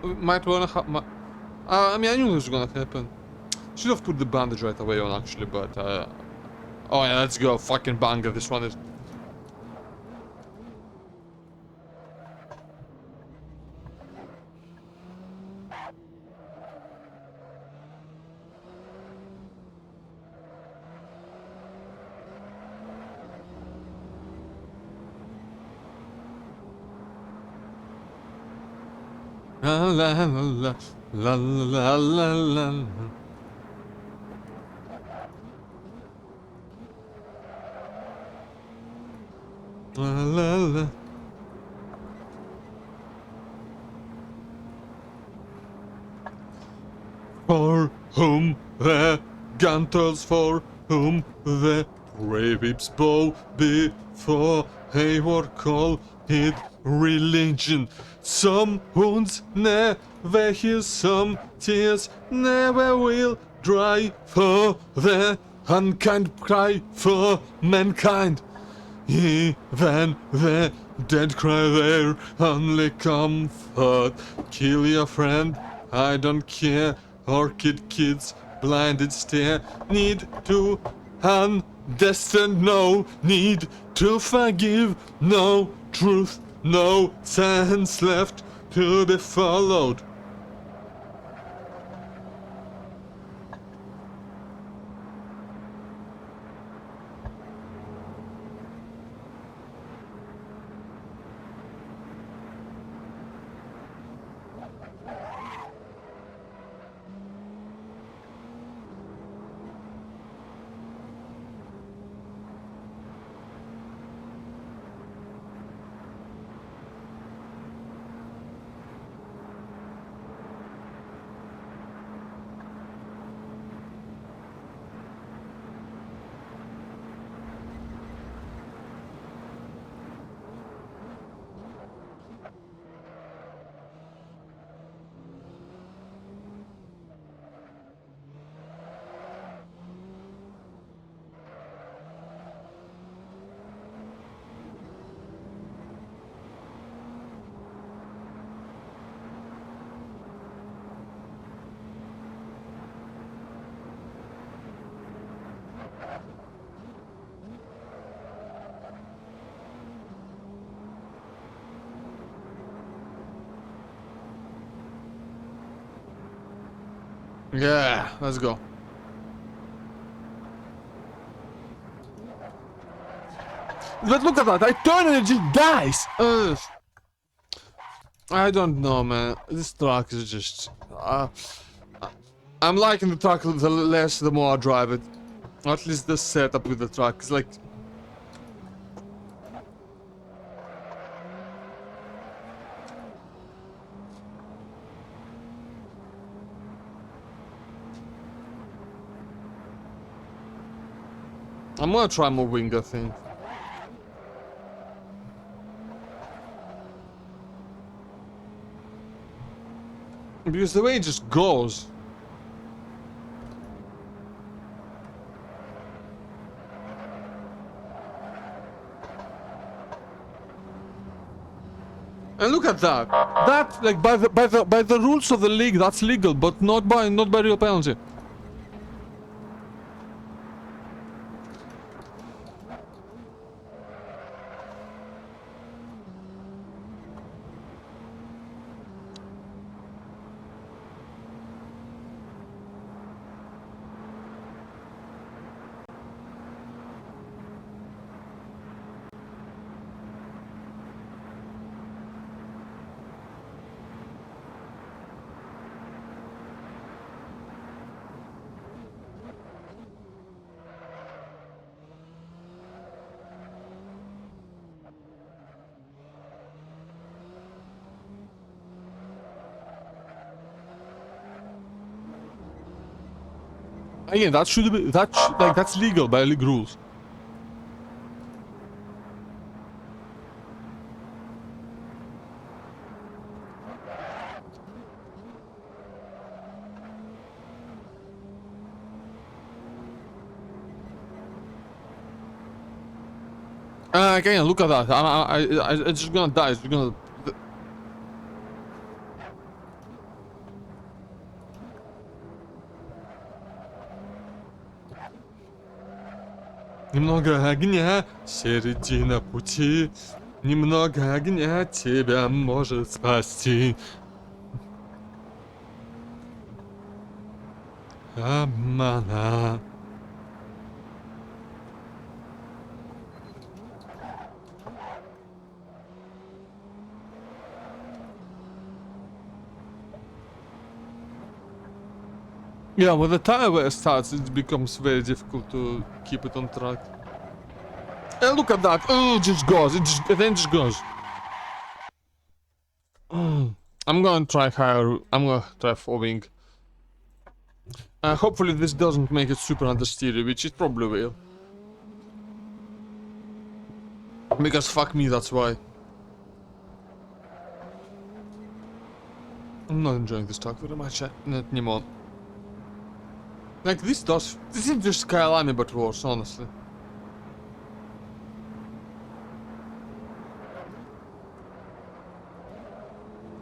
might wanna I mean, I knew this was gonna happen. Should have put the bandage right away on, actually, but oh yeah, let's go. Fucking banger. This one is. La la la la la la la la. La la la. For whom the gun tolls for whom the rabbits bow before a war call it religion. Some wounds never heal, some tears never will dry, for the unkind cry for mankind. Even the dead cry their only comfort. Kill your friend, I don't care. Orchid kids, blinded stare. Need to understand, no need to forgive. No truth, no sense left to be followed. Yeah, let's go. But look at that, I turn and it just dies! I don't know, man. This truck is just... I'm liking the truck the less the more I drive it. At least the setup with the truck is like... I'm gonna try more wing, I think. Because the way it just goes. And look at that. That, like, by the rules of the league, that's legal, but not by real penalty. Again, that should be that's legal by league rules. Again, look at that. It's just gonna die. It's just gonna. Немного огня, середина пути. Немного огня тебя может спасти. Обмана. Yeah, when the tire starts, it becomes very difficult to keep it on track. And look at that! Oh, it just goes. It then just goes. I'm gonna try higher. I'm gonna try 4 wing. Hopefully this doesn't make it super understeery, which it probably will. Because fuck me, that's why. I'm not enjoying this talk very much, not anymore. Like, this is just Skylami but worse, honestly.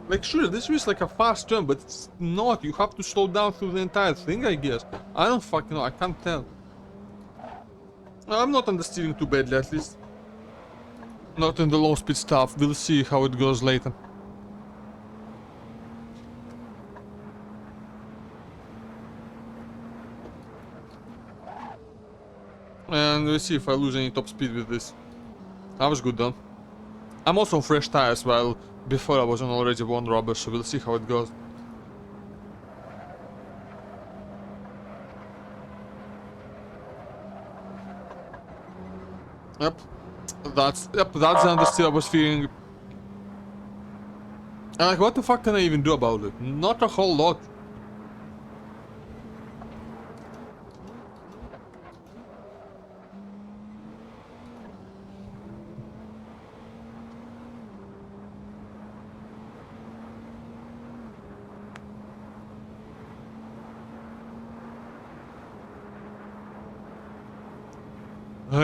Like, sure, this is like a fast turn, but it's not. You have to slow down through the entire thing, I guess. I don't fucking know, I can't tell. I'm not understeering too badly, at least. Not in the low speed stuff. We'll see how it goes later. And we'll see if I lose any top speed with this. I was good though. I'm also on fresh tires, while before I was on already one rubber, so we'll see how it goes. Yep, that's the understeer I was feeling. And like, what the fuck can I even do about it? Not a whole lot.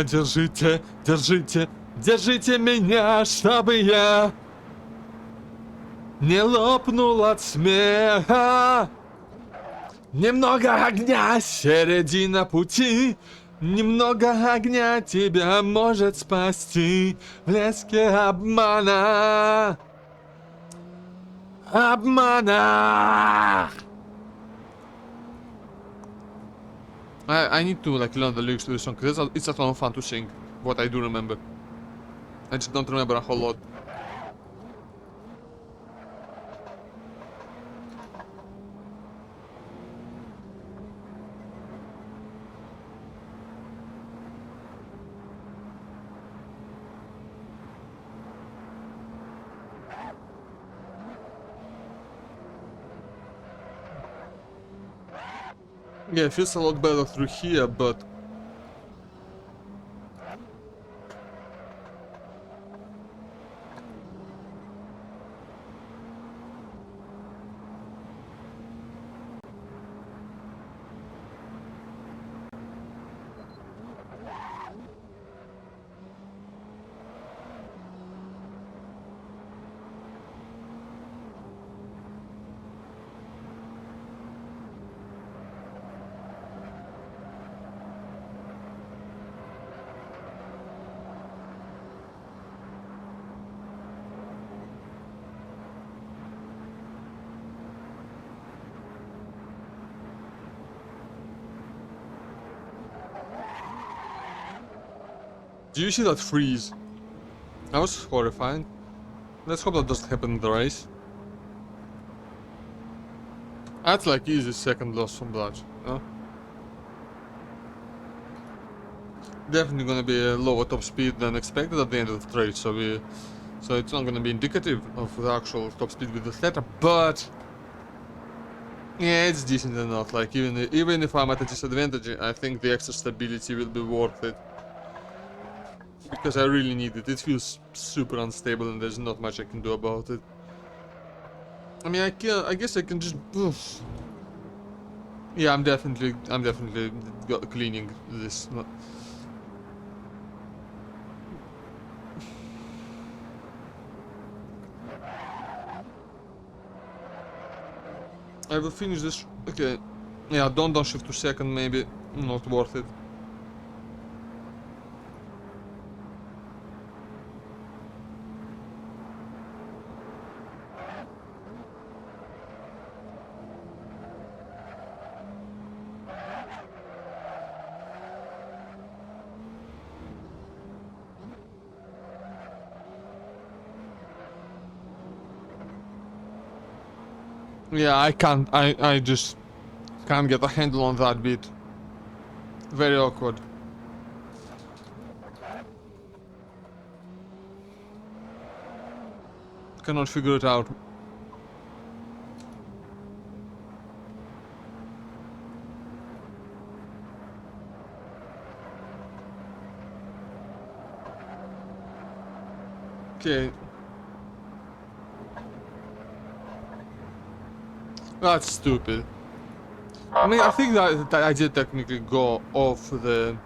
Держите, держите, держите меня, чтобы я не лопнул от смеха. Немного огня, середина пути. Немного огня тебя может спасти в леске обмана. Обмана! I need to like learn the lyrics to this song because it's a lot of fun to sing. What I do remember, I just don't remember a whole lot. Yeah, it feels a lot better through here, but do you see that freeze? That was horrifying. Let's hope that doesn't happen in the race. That's like easy second loss from blood, huh? Definitely gonna be a lower top speed than expected at the end of the trade, so it's not gonna be indicative of the actual top speed with the theta, but yeah, it's decent enough. Like even if I'm at a disadvantage, I think the extra stability will be worth it. Because I really need it. It feels super unstable and there's not much I can do about it. I mean, I guess I can just... Oof. Yeah, I'm definitely cleaning this. I will finish this. Okay. Yeah, don't shift to second, maybe. Not worth it. Yeah, I just can't get a handle on that bit. Very awkward. Cannot figure it out. Okay. That's stupid. I mean, I think that I did technically go off the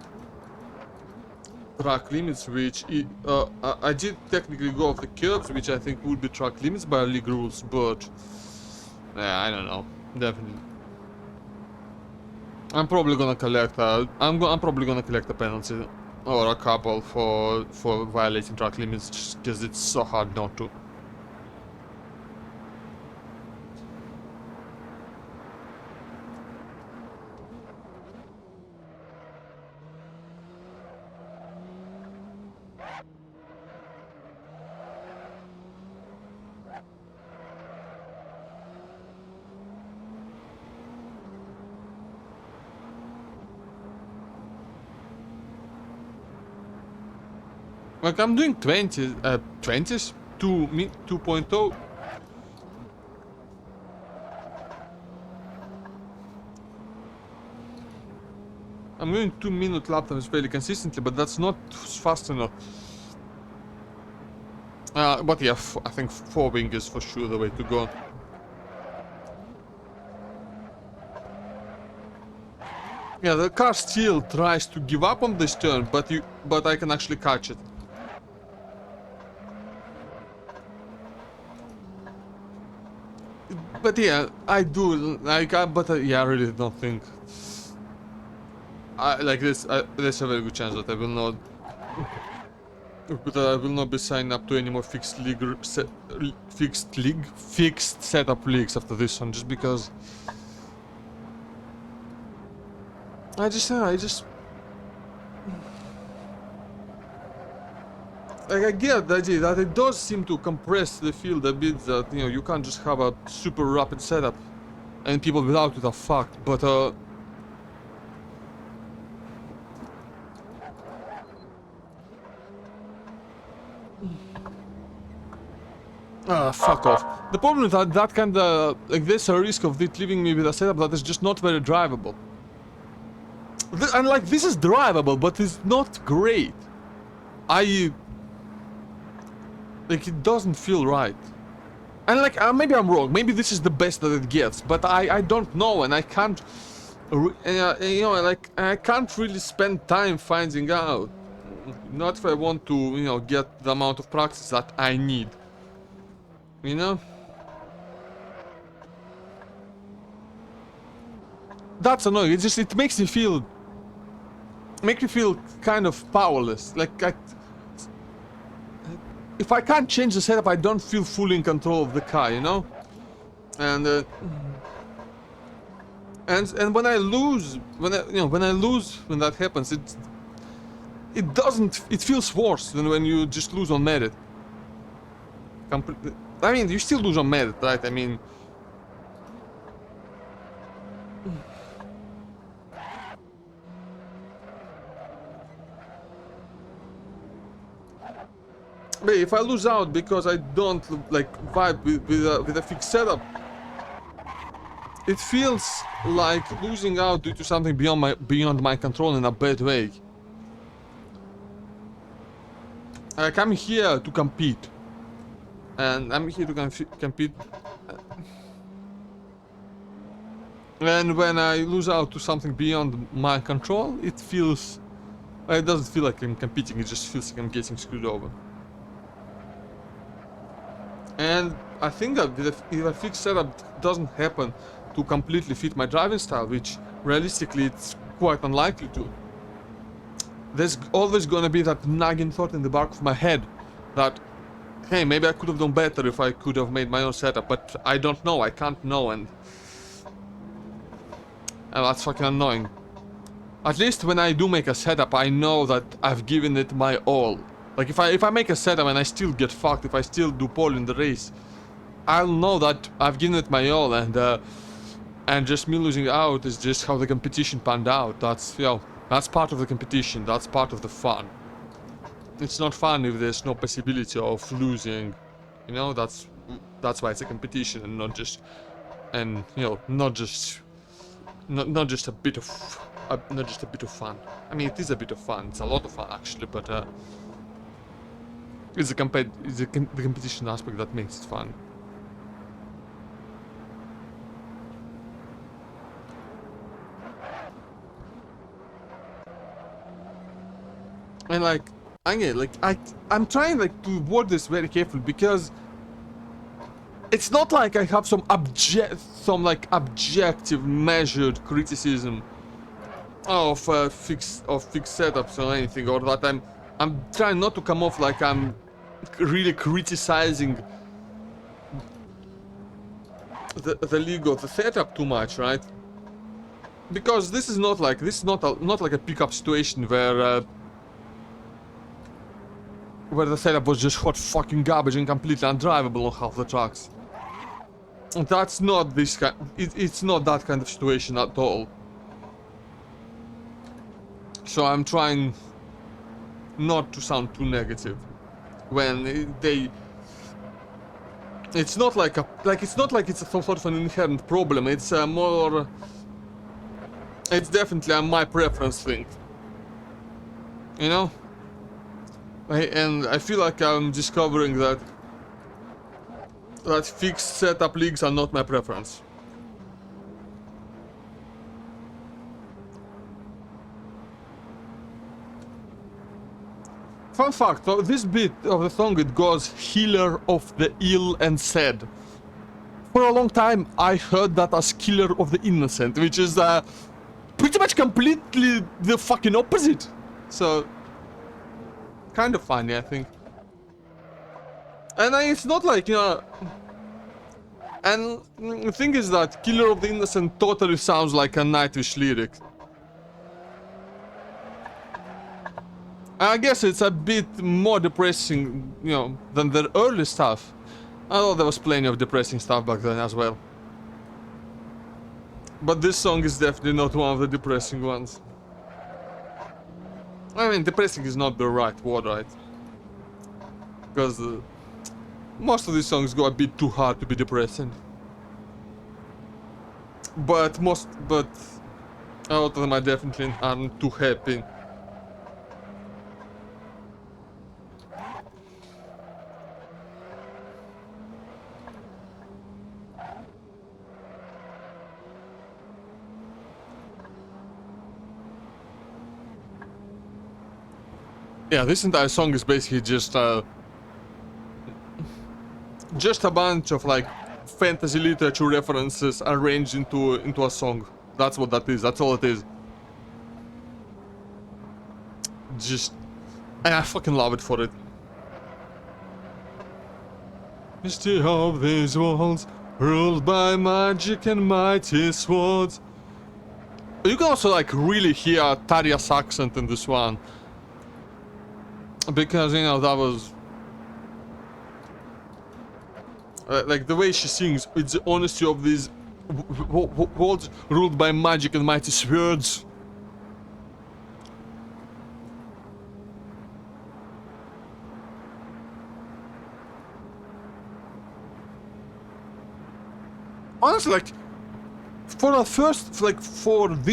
track limits, which I did technically go off the curbs, which I think would be track limits by league rules, but yeah, I don't know. Definitely, I'm probably gonna collect I'm probably gonna collect a penalty or a couple for violating track limits, just because it's so hard not to. Like I'm doing 20s, 2.0. I'm doing 2-minute lap times fairly consistently, but that's not fast enough. But yeah, I think 4 wing is for sure the way to go. Yeah, the car still tries to give up on this turn, but I can actually catch it. But yeah, I do like, yeah, I really don't think. Like this. There's a very good chance that I will not. But I will not be signing up to any more fixed setup leagues after this one, just because. I just. Like, I get the idea that it does seem to compress the field a bit, that, you know, you can't just have a super rapid setup and people without it are fucked, but fuck off. The problem is that kinda, like, there's a risk of it leaving me with a setup that is just not very drivable. And like, this is drivable, but it's not great. Like, it doesn't feel right. And like, maybe I'm wrong, maybe this is the best that it gets, but I don't know, and I can't, you know, like, I can't really spend time finding out. Not if I want to, you know, get the amount of practice that I need. You know? That's annoying, it makes me feel kind of powerless. Like, if I can't change the setup, I don't feel fully in control of the car, you know? And and when I lose, when that happens, it feels worse than when you just lose on merit. I mean, you still lose on merit, right? I mean, but if I lose out because I don't like vibe with a fixed setup, it feels like losing out due to something beyond my control in a bad way. Like, I'm here to compete, and I'm here to compete. And when I lose out to something beyond my control, it doesn't feel like I'm competing. It just feels like I'm getting screwed over. And I think that if a fixed setup doesn't happen to completely fit my driving style, which realistically it's quite unlikely to, there's always gonna be that nagging thought in the back of my head that, hey, maybe I could have done better if I could have made my own setup, but I don't know, I can't know, and that's fucking annoying. At least when I do make a setup, I know that I've given it my all. Like, if I make a setup and I still get fucked, if I still do poorly in the race, I'll know that I've given it my all, and just me losing out is just how the competition panned out. That's, you know, that's part of the competition, that's part of the fun. It's not fun if there's no possibility of losing, you know, that's why it's a competition and not just, and, you know, not just a bit of, not just a bit of fun. I mean, it is a bit of fun, it's a lot of fun actually, but It's the competition aspect that makes it fun. And like, again, like I'm trying like to word this very carefully because it's not like I have some objective measured criticism of fixed setups or anything, or that I'm trying not to come off like I'm really criticizing the league or the setup too much, right? Because this is not like not like a pickup situation where the setup was just hot fucking garbage and completely undrivable on half the tracks. That's not this kind. It's not that kind of situation at all. So I'm trying not to sound too negative when they. It's not like it's not like it's some sort of an inherent problem. It's more. It's definitely a my preference thing. You know. And I feel like I'm discovering that fixed setup leagues are not my preference. Fun fact, this bit of the song it goes healer of the ill and sad. For a long time I heard that as killer of the innocent, which is pretty much completely the fucking opposite. So kind of funny, I think. And it's not like, you know. And the thing is that killer of the innocent totally sounds like a Nightwish lyric. I guess it's a bit more depressing, you know, than the early stuff. Although there was plenty of depressing stuff back then as well. But this song is definitely not one of the depressing ones. I mean, depressing is not the right word, right? Because most of these songs go a bit too hard to be depressing. But a lot of them are definitely aren't too happy. Yeah, this entire song is basically just a bunch of like fantasy literature references arranged into a song. That's what that is. That's all it is. Just, and I fucking love it for it. History of these worlds, ruled by magic and mighty swords. You can also like really hear Tarja's accent in this one. Because, you know, that was... like, the way she sings, it's the honesty of these worlds ruled by magic and mighty swords. Honestly, like, for the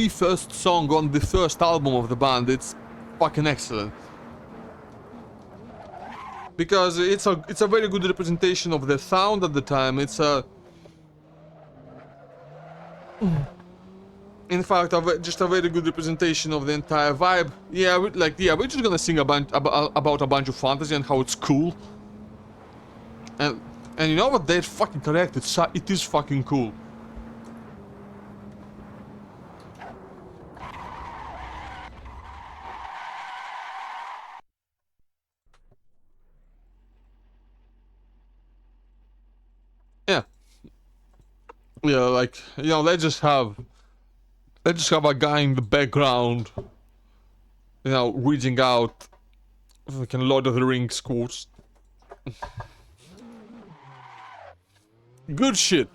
first song on the first album of the band, it's fucking excellent. Because it's a very good representation of the sound at the time. It's in fact just a very good representation of the entire vibe. Yeah, we're just gonna sing about a bunch of fantasy and how it's cool. And you know what? They're fucking correct. It is fucking cool. Yeah. Yeah, like, you know, let's just have a guy in the background, you know, reading out fucking Lord of the Rings quotes. Good shit.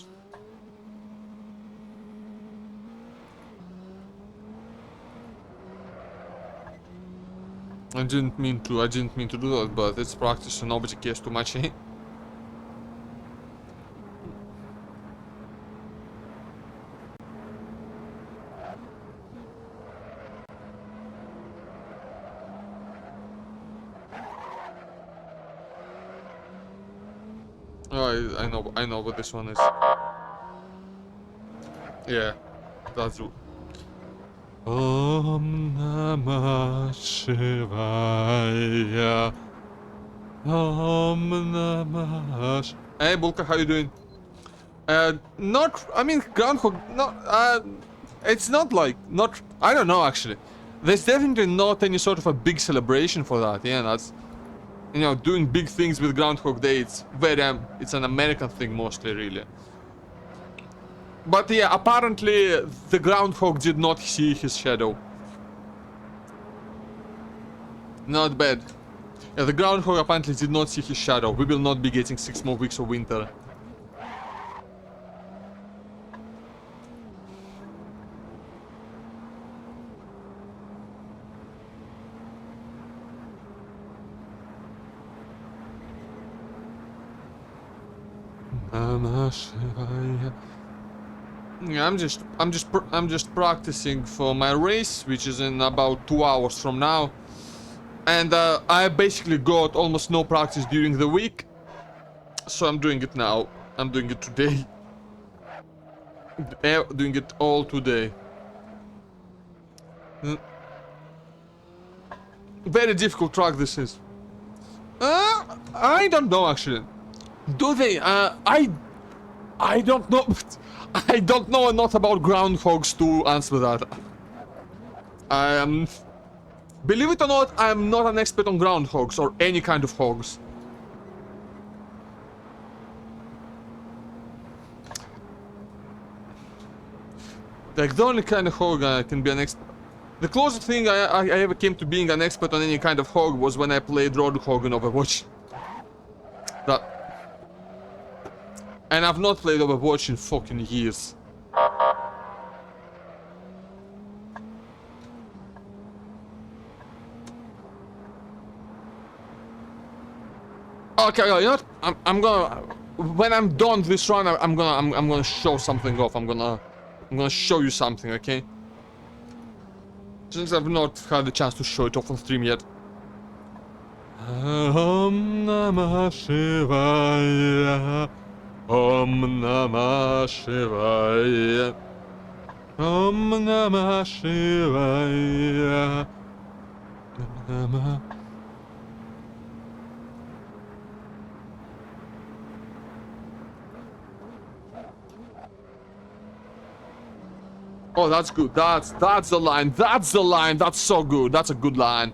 I didn't mean to do that, but it's practice, so nobody cares too much, eh? Oh, I know what this one is. Yeah, that's it. Om Namah Shivaya. Om Namah Hey, Bulka, how you doing? Not, I mean, Groundhog, not, it's not like, not, I don't know actually. There's definitely not any sort of a big celebration for that, yeah, that's, you know, doing big things with Groundhog Day, it's very, it's an American thing mostly, really. But yeah, apparently the Groundhog did not see his shadow. Not bad. Yeah, the Groundhog apparently did not see his shadow. We will not be getting 6 more weeks of winter. Yeah, I'm just practicing for my race, which is in about 2 hours from now. And I basically got almost no practice during the week. So I'm doing it now. I'm doing it today. Doing it all today. Very difficult track this is. I don't know actually. Do they? I don't know. I don't know enough about groundhogs to answer that. Believe it or not, I'm not an expert on groundhogs or any kind of hogs. Like the only kind of hog I can be an expert. The closest thing I ever came to being an expert on any kind of hog was when I played Roadhog in Overwatch. That. And I've not played Overwatch in fucking years. Okay, you know what? I'm gonna, when I'm done this run, I'm gonna show something off. I'm gonna show you something, okay? Since I've not had the chance to show it off on stream yet. Om Namah Shivaya. Om Namah Shivaya. Om Namah Shivaya. Om Namah. Oh, that's good. That's the line. That's the line. That's so good. That's a good line.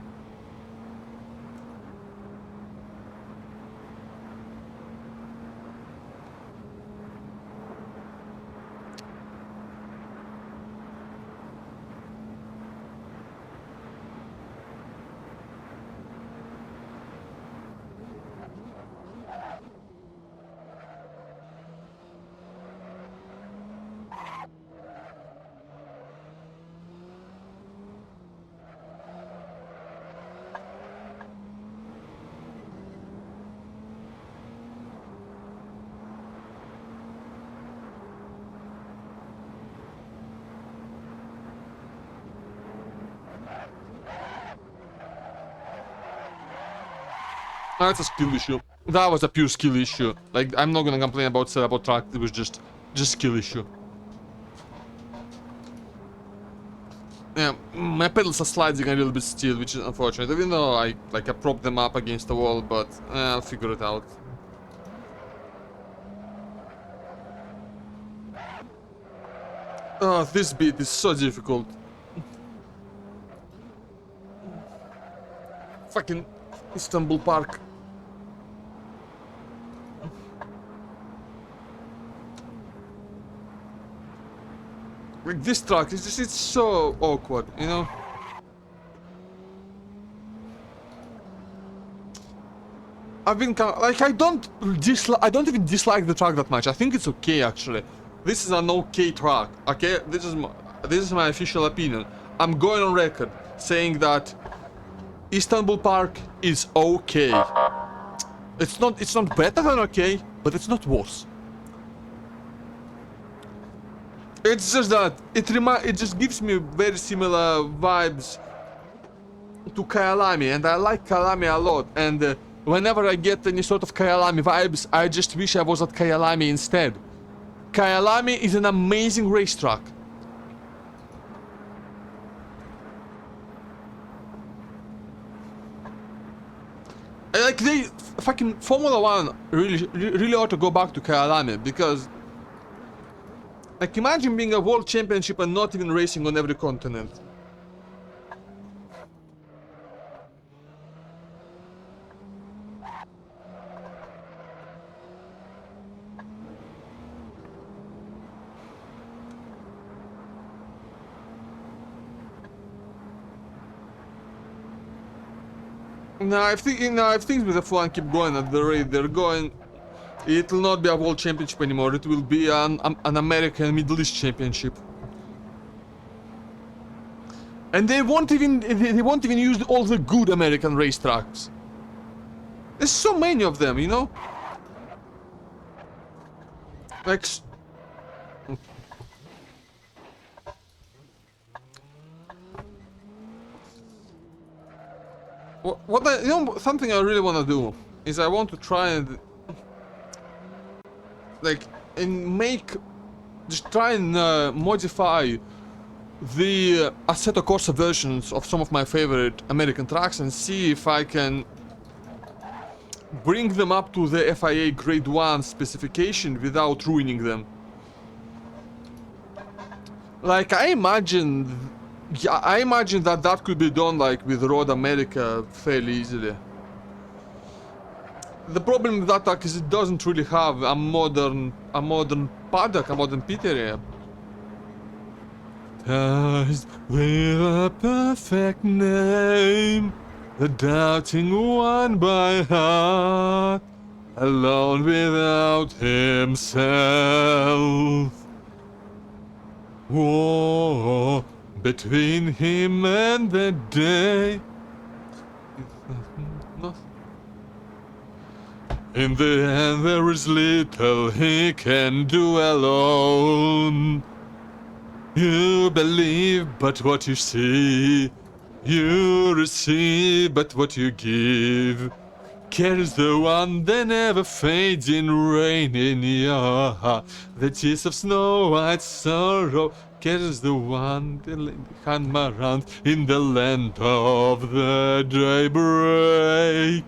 That's a skill issue. That was a pure skill issue. Like, I'm not gonna complain about setup track. It was just skill issue. Yeah, my pedals are sliding a little bit still, which is unfortunate. Even though I propped them up against the wall, but I'll figure it out. Oh, this beat is so difficult. Fucking Istanbul Park. Like, this track is just, it's so awkward, you know? I've been kind of, like, I don't even dislike the track that much. I think it's okay, actually. This is an okay track, okay? This is my official opinion. I'm going on record saying that Istanbul Park is okay. It's not better than okay, but it's not worse. It's just that it just gives me very similar vibes to Kyalami, and I like Kyalami a lot. And Whenever I get any sort of Kyalami vibes, I just wish I was at Kyalami instead. Kyalami is an amazing racetrack. Like, they fucking Formula 1 really ought to go back to Kyalami, because like, imagine being a world championship and not even racing on every continent. Now, if things with F1 keep going at the rate they're going, it will not be a world championship anymore. It will be an American Middle East championship, and they won't even use all the good American racetracks. There's so many of them, you know. Like. Something I really want to do is I want to try and modify the Assetto Corsa versions of some of my favorite American tracks and see if I can bring them up to the FIA Grade 1 specification without ruining them. Like, I imagine that could be done like with Road America fairly easily. The problem with that track is it doesn't really have a modern paddock, a modern pit area. Ties with a perfect name, the doubting one by heart, alone without himself. Whoa. Between him and the day, in the end there is little he can do alone. You believe but what you see, you receive but what you give. Cares the one that never fades in rain in your heart, the tears of snow white sorrow. Cares the one that hand around in the land of the daybreak.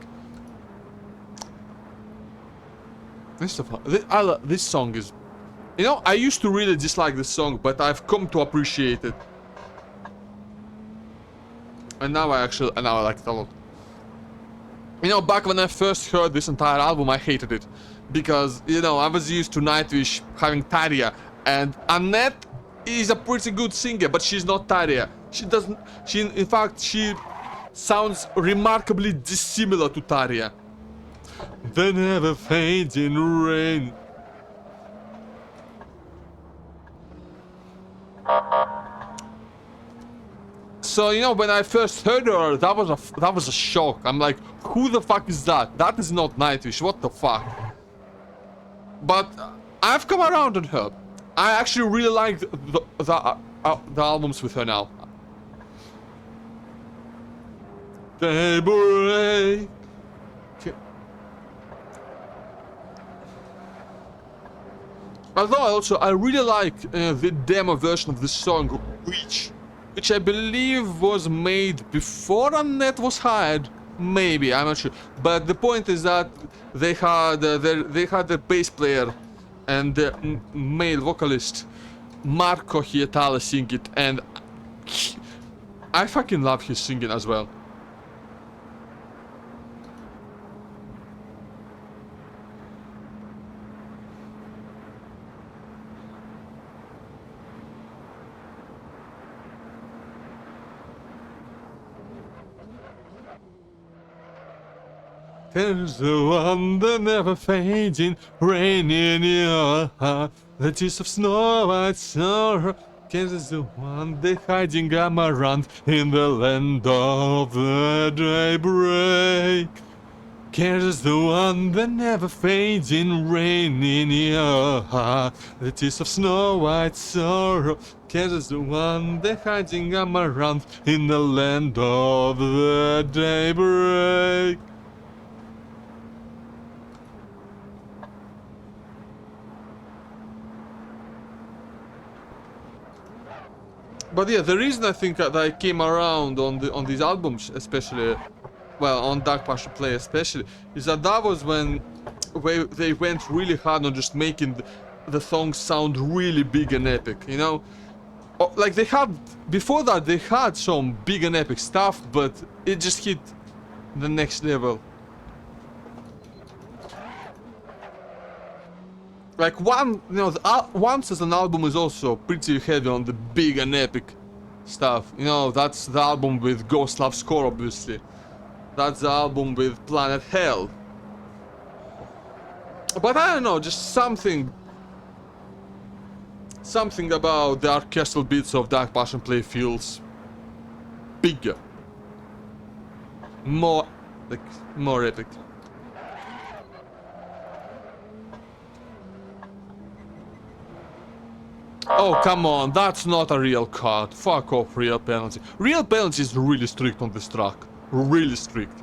This song is, you know, I used to really dislike this song, but I've come to appreciate it, and now I like it a lot. You know, back when I first heard this entire album, I hated it because, you know, I was used to Nightwish having Tarja, and Annette is a pretty good singer, but she's not Tarja. In fact, she sounds remarkably dissimilar to Tarja. The never fades in rain. So, you know, when I first heard her, that was a shock. I'm like, who the fuck is that? That is not Nightwish. What the fuck? But I've come around on her. I actually really like the albums with her now. Daybreak. Although I really like the demo version of this song, which I believe was made before Annette was hired. Maybe, I'm not sure. But the point is that they had their bass player and the male vocalist Marco Hietala sing it, and I fucking love his singing as well. There's the one that never fades in rain in your heart, the tears of snow white sorrow. There's the one that hiding amaranth in the land of the daybreak. There's the one that never fades in rain in your heart, the tears of snow white sorrow. There's the one that hiding amaranth in the land of the daybreak. But yeah, the reason I think that I came around on these albums, especially, well, on Dark Passion Play especially, is that was when they went really hard on just making the songs sound really big and epic, you know? Like they had, before that they had some big and epic stuff, but it just hit the next level. Like Once as an album is also pretty heavy on the big and epic stuff. You know, that's the album with Ghost Love Score, obviously. That's the album with Planet Hell. But I don't know, just something about the orchestral beats of Dark Passion Play feels bigger. More epic. Oh, come on, that's not a real card. Fuck off, real penalty. Real penalty is really strict on this track. Really strict.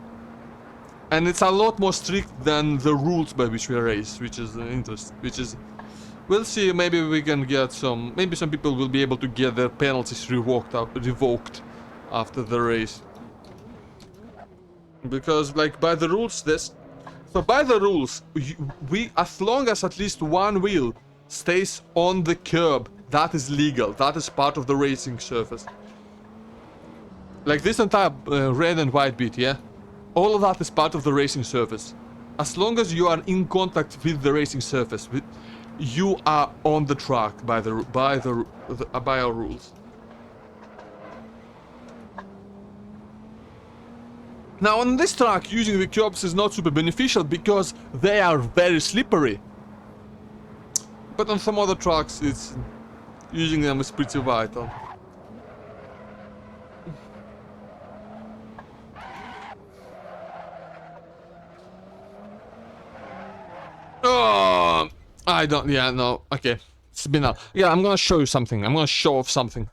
And it's a lot more strict than the rules by which we race, which is interesting. We'll see, maybe we can get some... Maybe some people will be able to get their penalties revoked after the race. Because, like, by the rules, by the rules, as long as at least one wheel stays on the curb, that is legal. That is part of the racing surface. Like this entire red and white bit, yeah? All of that is part of the racing surface. As long as you are in contact with the racing surface, you are on the track by our rules. Now on this track, using the curbs is not super beneficial because they are very slippery. But on some other tracks, using them is pretty vital. Oh, I don't. Yeah, no. Okay, it's been out. Yeah, I'm gonna show you something. I'm gonna show off something.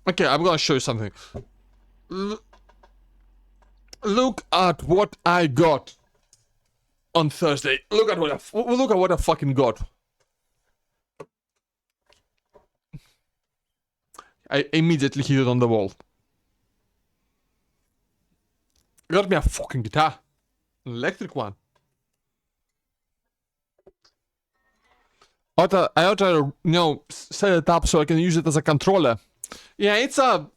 Okay, I'm gonna show you something. Look at what I got on Thursday. Look at what I fucking got. I immediately hit it on the wall. Got me a fucking guitar. An electric one. I ought to, you know, set it up so I can use it as a controller. Yeah, it's a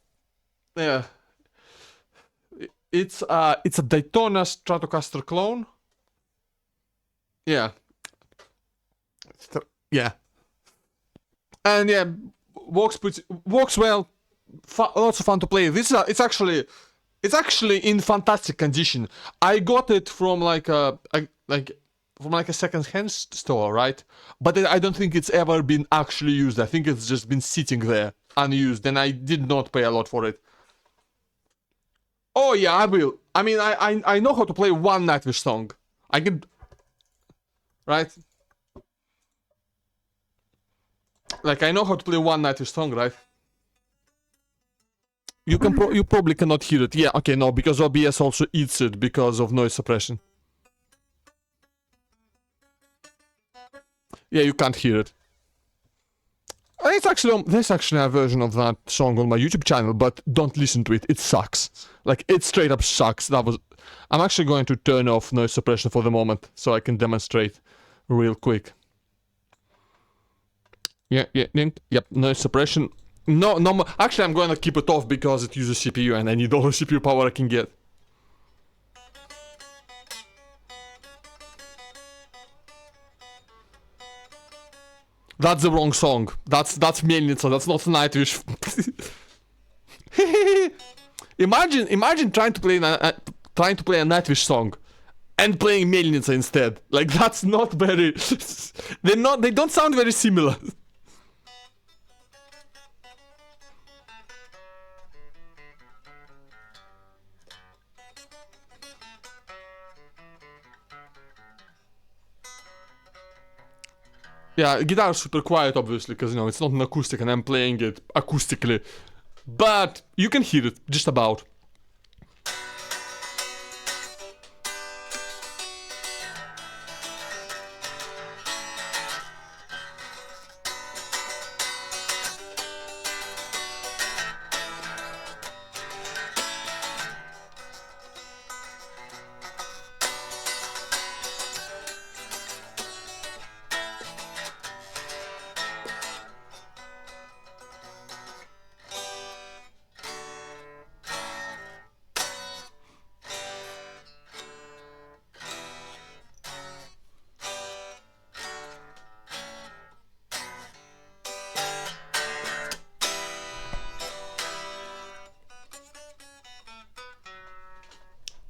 Daytona Stratocaster clone. Yeah. Yeah. And yeah, works well. Lots of fun to play. It's actually in fantastic condition. I got it from like a second-hand store, right? But I don't think it's ever been actually used. I think it's just been sitting there unused, and I did not pay a lot for it. Oh yeah, I will. I mean, I know how to play one Nightwish song. I can, right? Like I know how to play one Nightwish song, right? You probably cannot hear it. Yeah, okay, no, because OBS also eats it because of noise suppression. Yeah, you can't hear it. There's actually a version of that song on my YouTube channel, but don't listen to it. It sucks. Like, it straight up sucks. I'm actually going to turn off noise suppression for the moment, so I can demonstrate real quick. Yeah, yep, noise suppression. No, actually I'm going to keep it off because it uses CPU and I need all the CPU power I can get. That's the wrong song. That's Mielnica, that's not Nightwish. Imagine trying to play a Nightwish song and playing Melnica instead. Like, that's not very... They don't sound very similar. Yeah, guitar is super quiet, obviously, because, you know, it's not an acoustic and I'm playing it acoustically. But you can hear it, just about.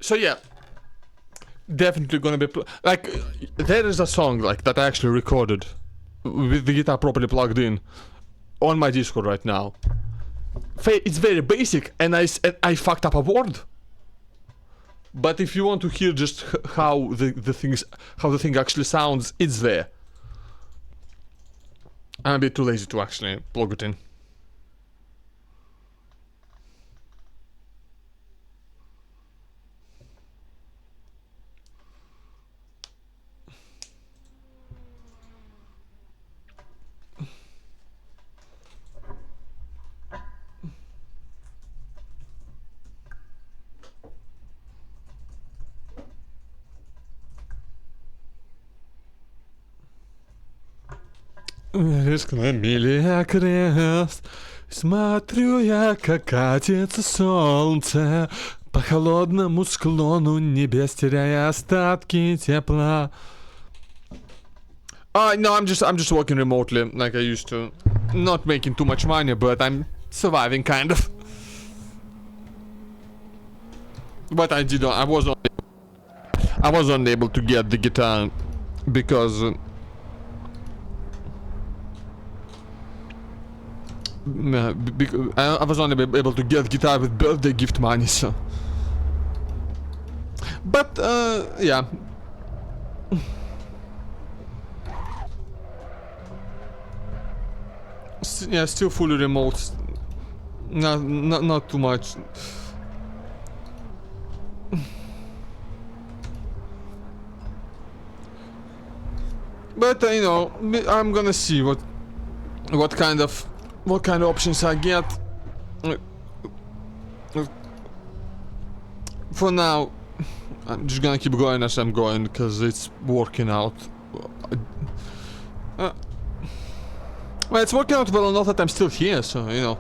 So yeah, definitely gonna be like, there is a song like that I actually recorded with the guitar properly plugged in on my Discord right now. It's very basic, and I fucked up a word. But if you want to hear just how the thing actually sounds, it's there. I'm a bit too lazy to actually plug it in. Рискну мили крест, смотрю я, как катится солнце по холодному склону небес, теряя остатки тепла. No, I'm just working remotely like I used to. Not making too much money, but I'm surviving kind of. But I wasn't able to get the guitar because I was only able to get guitar with birthday gift money, so. But yeah. Yeah, still fully remote. Not too much. But you know, I'm gonna see what kind of options I get. For now, I'm just gonna keep going as I'm going because it's working out. Well, it's working out well enough that I'm still here, so you know.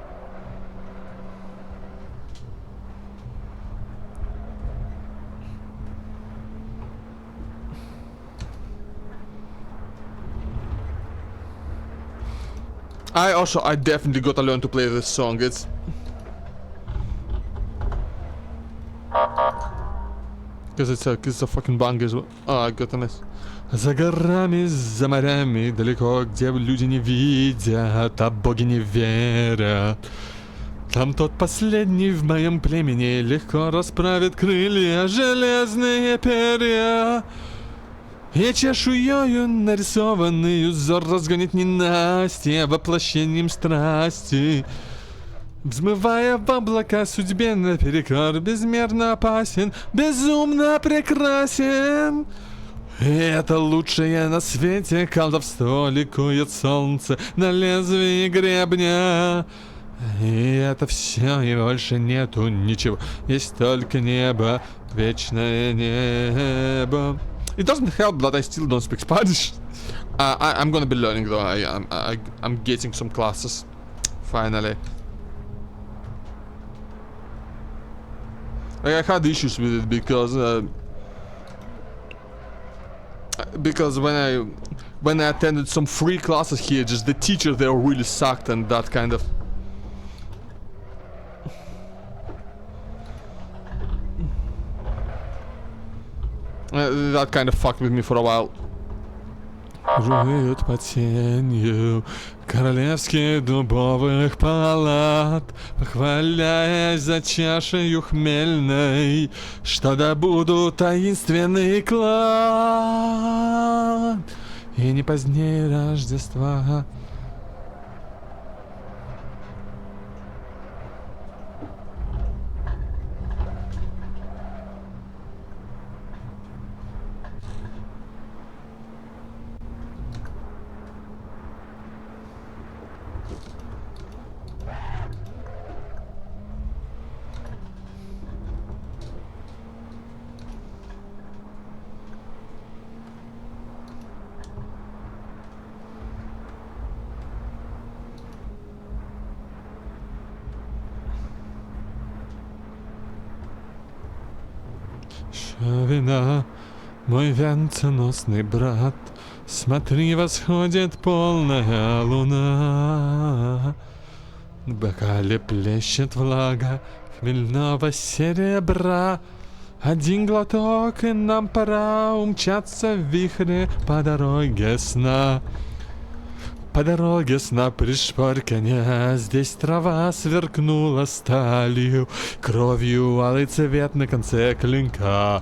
I definitely gotta learn to play this song. It's because it's a fucking banger as well. Oh, I got a nice. За горами, за морями, далеко, где люди не видят, а боги не верят. Там тот последний в моем племени легко расправит крылья, железные перья. И чешуёю нарисованный узор разгонит ненастье воплощением страсти. Взмывая в облака судьбе наперекор, безмерно опасен, безумно прекрасен. И это лучшее на свете колдовство, ликует солнце на лезвии гребня. И это все, и больше нету ничего, есть только небо, вечное небо. It doesn't help that I still don't speak Spanish. I'm gonna be learning though. I'm getting some classes finally. Like, I had issues with it because when I attended some free classes here, just the teacher there really sucked, and that kind of. That kind of fucked with me for a while. Жуют под сенью королевских дубовых палат, похваляясь за чашею хмельной, что добуду таинственный клад, и не позднее Рождества. Вина, мой венценосный брат, смотри, восходит полная луна. В бокале плещет влага хмельного серебра. Один глоток, и нам пора умчаться в вихре по дороге сна. По дороге сна пришпорь коня, здесь трава сверкнула сталью, кровью алый цвет на конце клинка.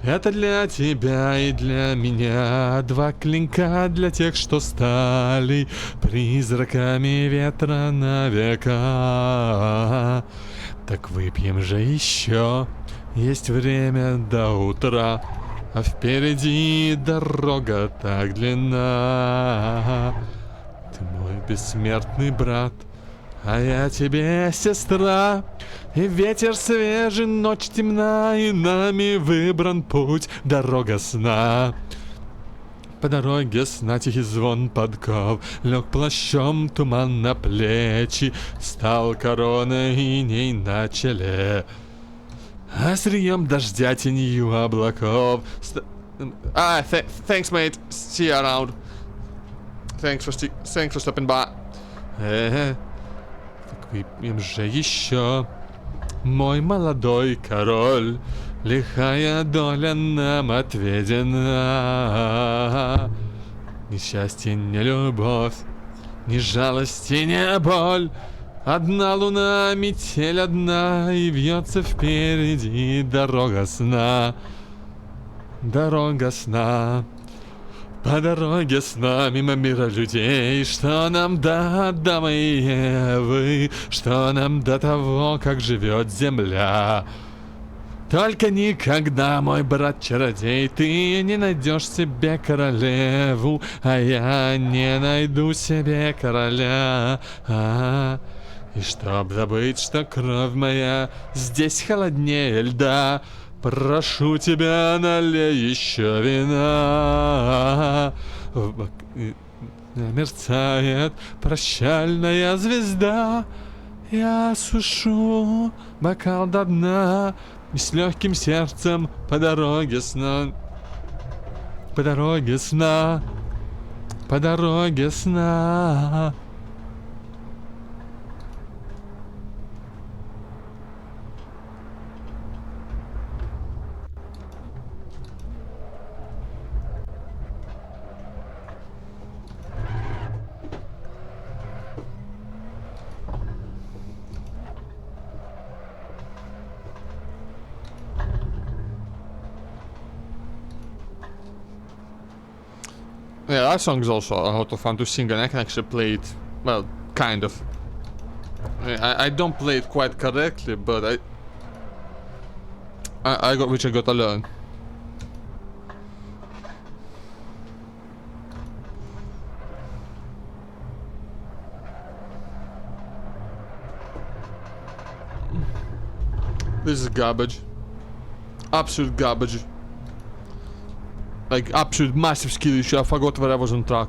Это для тебя и для меня, два клинка для тех, что стали призраками ветра на века. Так выпьем же еще, есть время до утра. А впереди дорога так длинна. Ты мой бессмертный брат, а я тебе сестра. И ветер свежий, ночь темна, и нами выбран путь, дорога сна. По дороге сна тихий звон подков, лег плащом туман на плечи, стал короной иней на челе. Острием дождя тенью облаков. Thanks, mate. See you around. Thanks for stopping by. Так выпьем же еще, мой молодой король. Лихая доля нам отведена. Ни счастье, ни любовь, ни жалость и ни боль. Одна луна, метель одна, и вьется впереди дорога сна. Дорога сна. По дороге сна мимо мира людей. Что нам до Адама и Евы, что нам до того, как живет земля. Только никогда, мой брат-чародей, ты не найдешь себе королеву, а я не найду себе короля. И чтоб забыть, что кровь моя здесь холоднее льда, прошу тебя, налей еще вина. Мерцает прощальная звезда, я сушу бокал до дна, и с легким сердцем по дороге сна. По дороге сна. По дороге сна. Yeah, that song is also a lot of fun to sing, and I can actually play it, well, kind of. I don't play it quite correctly, but I got to learn. This is garbage. Absolute garbage. Like, absolute massive skill issue. I forgot where I was on track.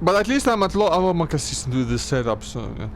But at least I'm a lot more consistent with this setup, so yeah.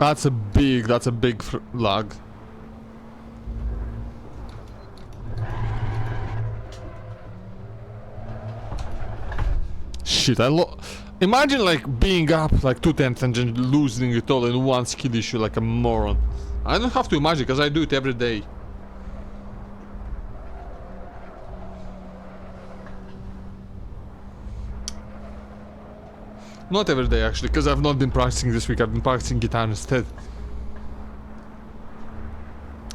That's a big lag. Shit, imagine like being up like 2 tenths and just losing it all in one skill issue like a moron. I don't have to imagine because I do it every day. Not every day actually, because I've not been practicing this week. I've been practicing guitar instead.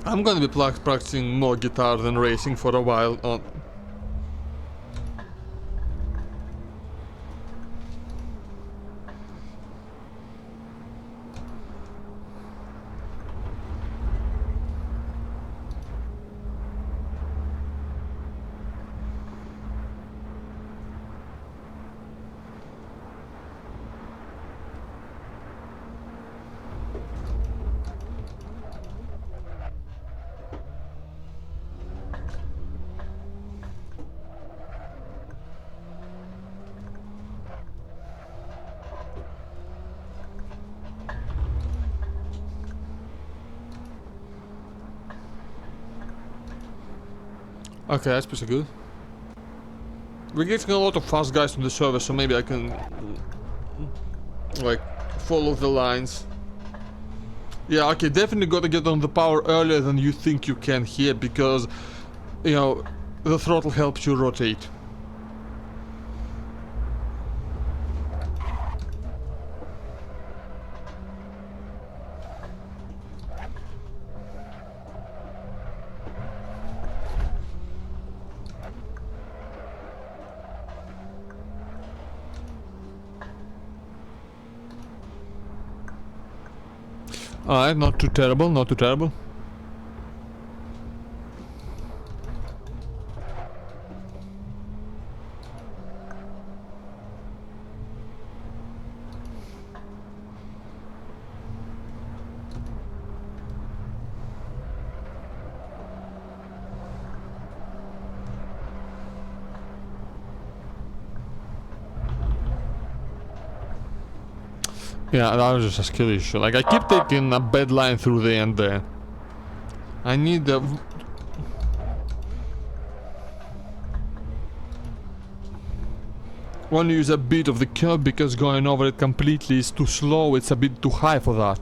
I'm gonna be practicing more guitar than racing for a while. Okay, that's pretty good. We're getting a lot of fast guys on the server, so maybe I can like follow the lines. Yeah, okay, definitely gotta get on the power earlier than you think you can here, because you know the throttle helps you rotate. Alright, not too terrible, not too terrible. Yeah, that was just a skill issue. Like, I keep taking a bad line through the end there. I need the... want to use a bit of the curve because going over it completely is too slow. It's a bit too high for that.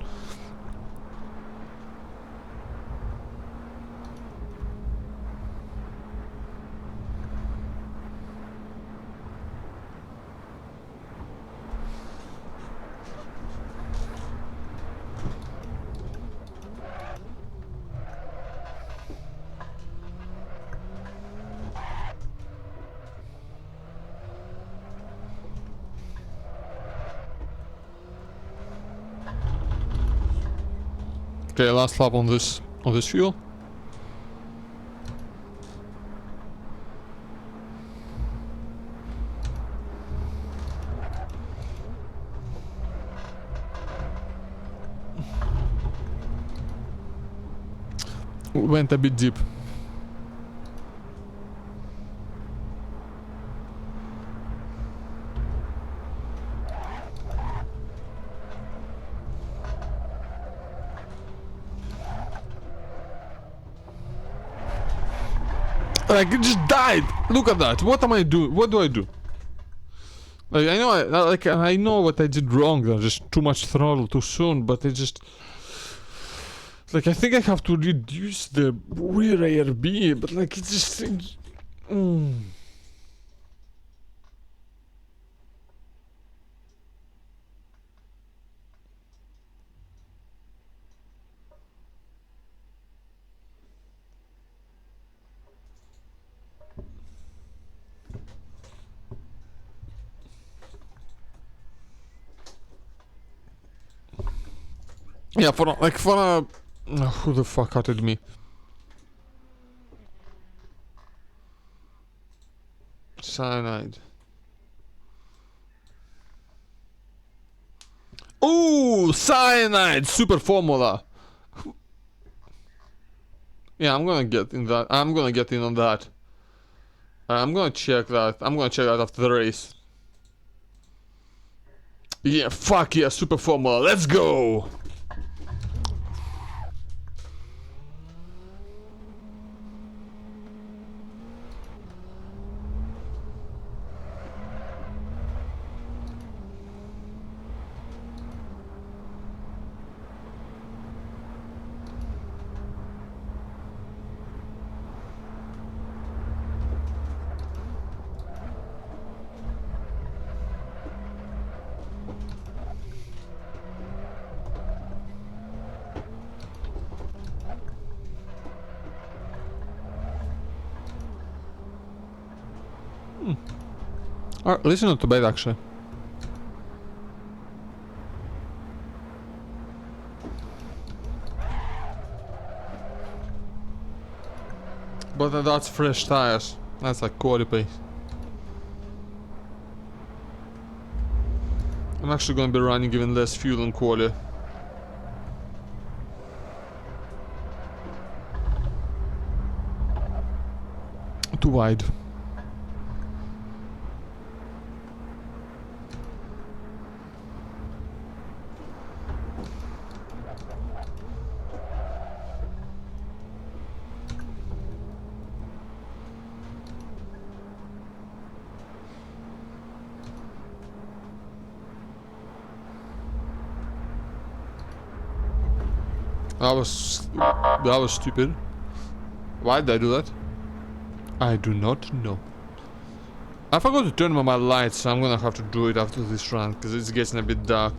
Okay, last lap on this fuel. Went a bit deep. Like, it just died. Look at that. What am I doing? What do I do? Like, I know what I did wrong. There's just too much throttle too soon, but it just... Like, I think I have to reduce the rear ARB, but like, it's just... Yeah, who the fuck hurted me? Cyanide. Ooh, cyanide! Super formula! Yeah, I'm gonna get in that. I'm gonna get in on that. I'm gonna check that. I'm gonna check that after the race. Yeah, fuck yeah, super formula. Let's go! Alright, this is not too bad actually. But that's fresh tires. That's like quality. I'm actually gonna be running even less fuel and quality. Too wide. That was stupid. Why did I do that? I do not know. I forgot to turn on my lights, so I'm gonna have to do it after this run, because it's getting a bit dark.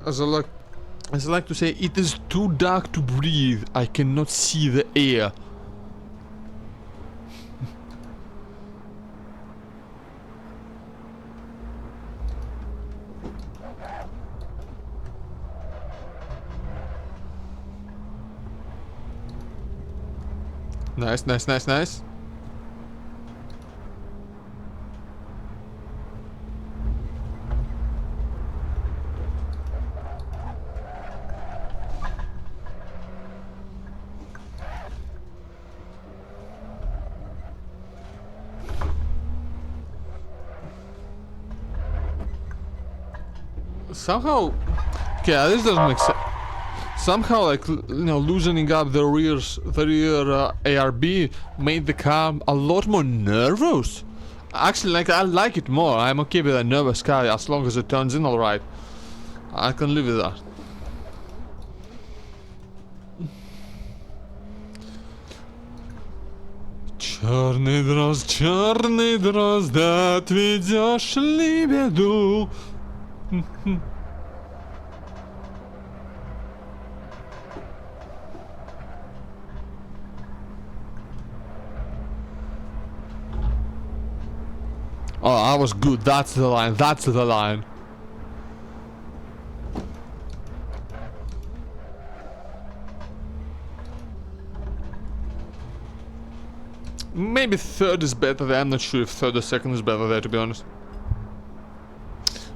As I like to say, it is too dark to breathe. I cannot see the air. Nice, nice, nice, nice. Somehow, okay, this doesn't make sense. Somehow, like, you know, loosening up the rear ARB made the car a lot more nervous. Actually, like, I like it more. I'm okay with a nervous car as long as it turns in alright. I can live with that. Черный дрозд, да отведешь ли беду? Oh, that was good. That's the line. That's the line. Maybe third is better there. I'm not sure if third or second is better there, to be honest.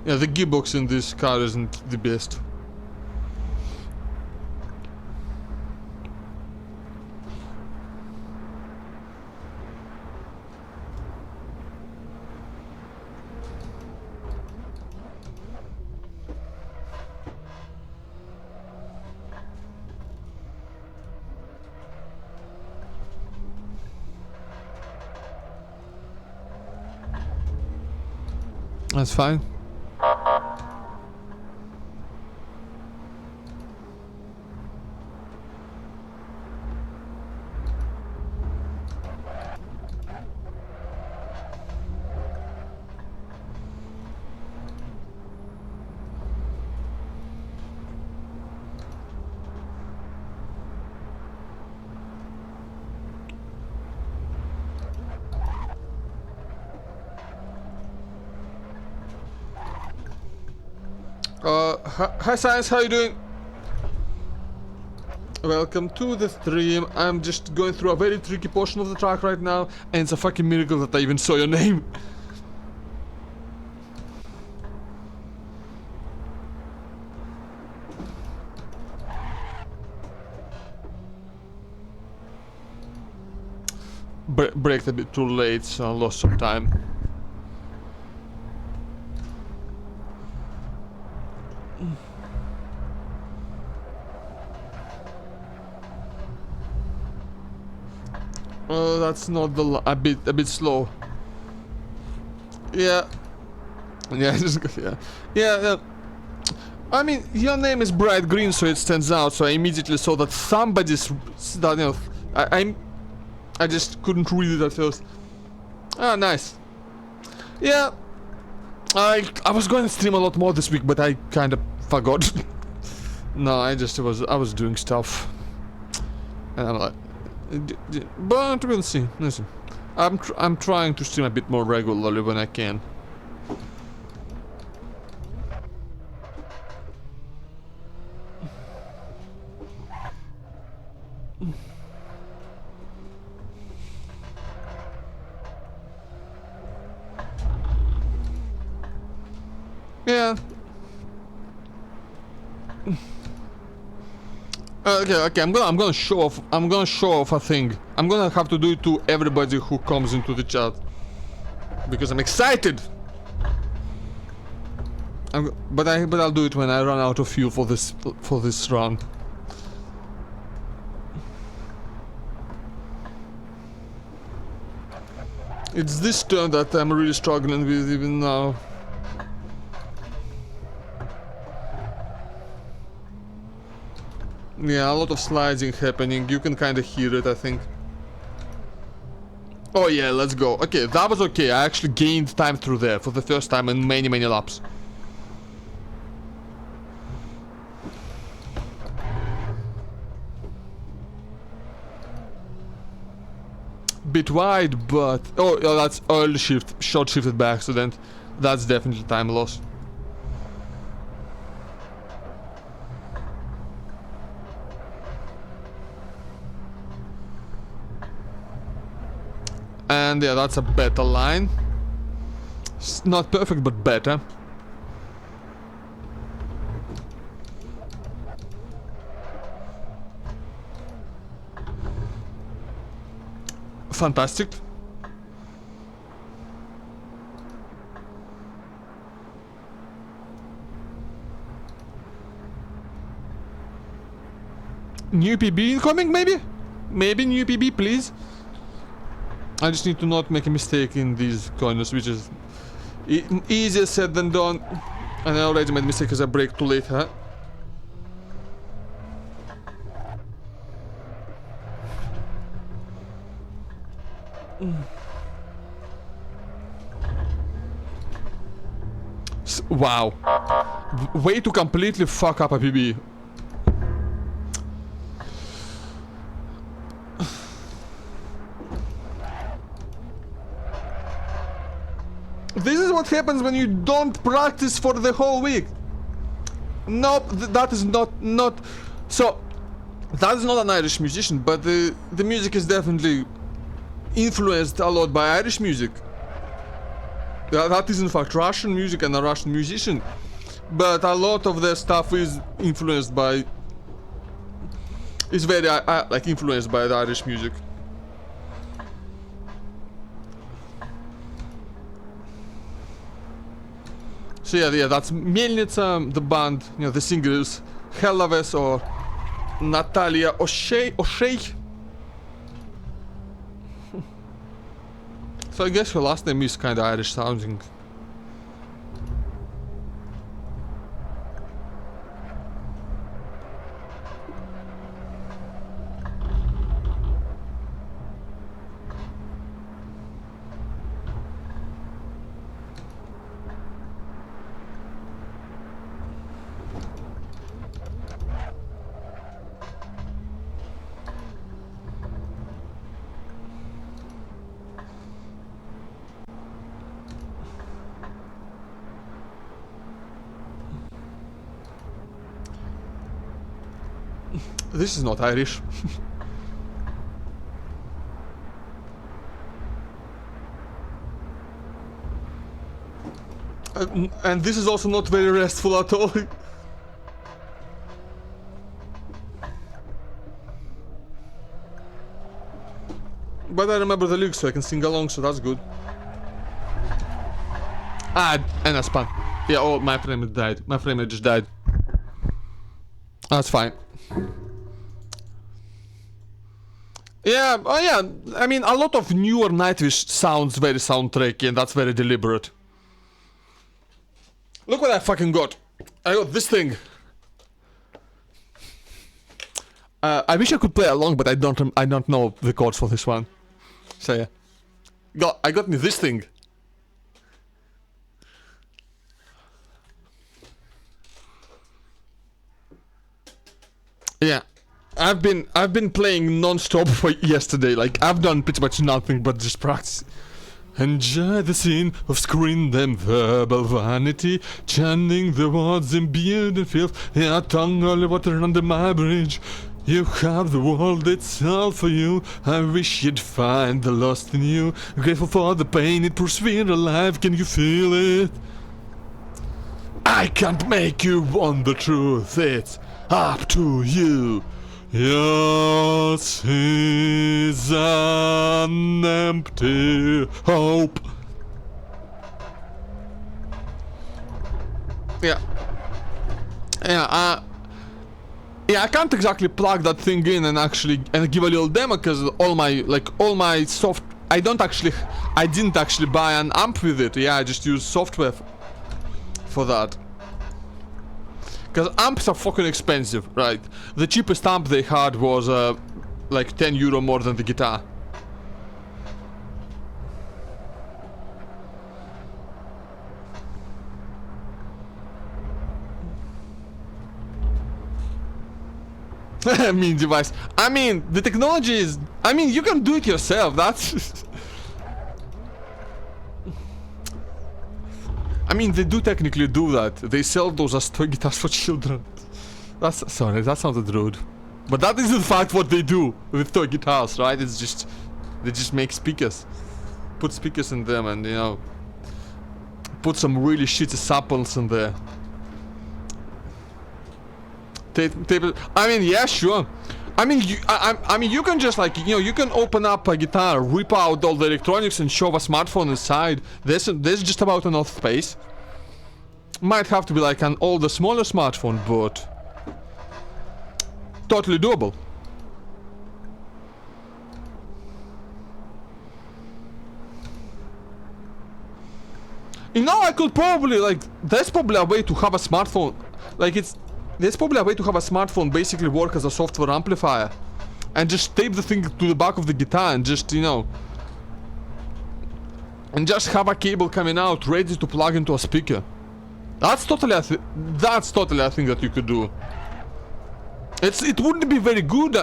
Yeah, the gearbox in this car isn't the best. That's fine. Hi Science, how you doing? Welcome to the stream. I'm just going through a very tricky portion of the track right now, and it's a fucking miracle that I even saw your name. Braked a bit too late, so I lost some time. Oh, that's not the a bit slow. Yeah. Yeah, just yeah. I mean, your name is bright green, so it stands out. So I immediately saw that somebody's. That, you know, I just couldn't read it at first. Ah, nice. Yeah. I was going to stream a lot more this week, but I kind of forgot. No, I was doing stuff, and I'm like, but we'll see. Listen, I'm trying to stream a bit more regularly when I can. Yeah. Okay. I'm gonna show off. I'm gonna show off a thing. I'm gonna have to do it to everybody who comes into the chat because I'm excited. But I'll do it when I run out of fuel for this run. It's this turn that I'm really struggling with even now. Yeah, a lot of sliding happening. You can kind of hear it, I think. Oh yeah, let's go. Okay, that was okay. I actually gained time through there for the first time in many laps. Bit wide, but... Oh, that's early shift. Short shifted by accident. That's definitely time loss. And yeah, that's a better line. It's not perfect, but better. Fantastic. New PB incoming, maybe? Maybe new PB, please. I just need to not make a mistake in these corners, which is easier said than done. And I already made a mistake because I brake too late, huh? Wow. Way to completely fuck up a PB. This is what happens when you don't practice for the whole week. Nope, that is not... So, that is not an Irish musician, but the music is definitely influenced a lot by Irish music. That is in fact Russian music and a Russian musician. But a lot of their stuff is influenced by... is very, like, influenced by the Irish music. So yeah, that's Mielnica, the band, you know, the singers Helaves or Natalia O'Shea. So I guess her last name is kinda Irish sounding. This is not Irish. And this is also not very restful at all. But I remember the lyrics so I can sing along, so that's good. Ah, and I spun. Yeah, oh, my frame died. My frame just died. That's fine. Yeah, oh yeah, I mean, a lot of newer Nightwish sounds very soundtracky, and that's very deliberate. Look what I fucking got. I got this thing. I wish I could play along, but I don't know the chords for this one. So yeah. I got me this thing. I've been playing non-stop for yesterday. Like I've done pretty much nothing but just practice. Enjoy the scene of screen them verbal vanity, chanting the words in beautiful, yeah, tongue only water under my bridge. You have the world, it's all for you. I wish you'd find the lost in you. Grateful for the pain, it persevere alive. Can you feel it? I can't make you want the truth. It's up to you. Yours is an empty hope. Yeah. Yeah, I can't exactly plug that thing in and actually give a little demo because all my soft I didn't actually buy an amp with it. Yeah, I just use software for that. Because amps are fucking expensive, right? The cheapest amp they had was like 10 euro more than the guitar. I mean, device. I mean, the technology is. I mean, you can do it yourself. That's. I mean, they do technically do that. They sell those as toy guitars for children. That's sorry, that sounded rude, but that is in fact what they do with toy guitars, right? It's just they just make speakers, put speakers in them, and you know, put some really shitty samples in there. I mean, yeah, sure. I mean, I mean, you can just like, you know, you can open up a guitar, rip out all the electronics, and shove a smartphone inside. There's just about enough space. Might have to be like an older, smaller smartphone, but totally doable. You know, I could probably like. There's probably a way to have a smartphone, like it's. There's probably a way to have a smartphone basically work as a software amplifier and just tape the thing to the back of the guitar and just, you know, and just have a cable coming out ready to plug into a speaker. That's totally a thing that you could do. It wouldn't be a very good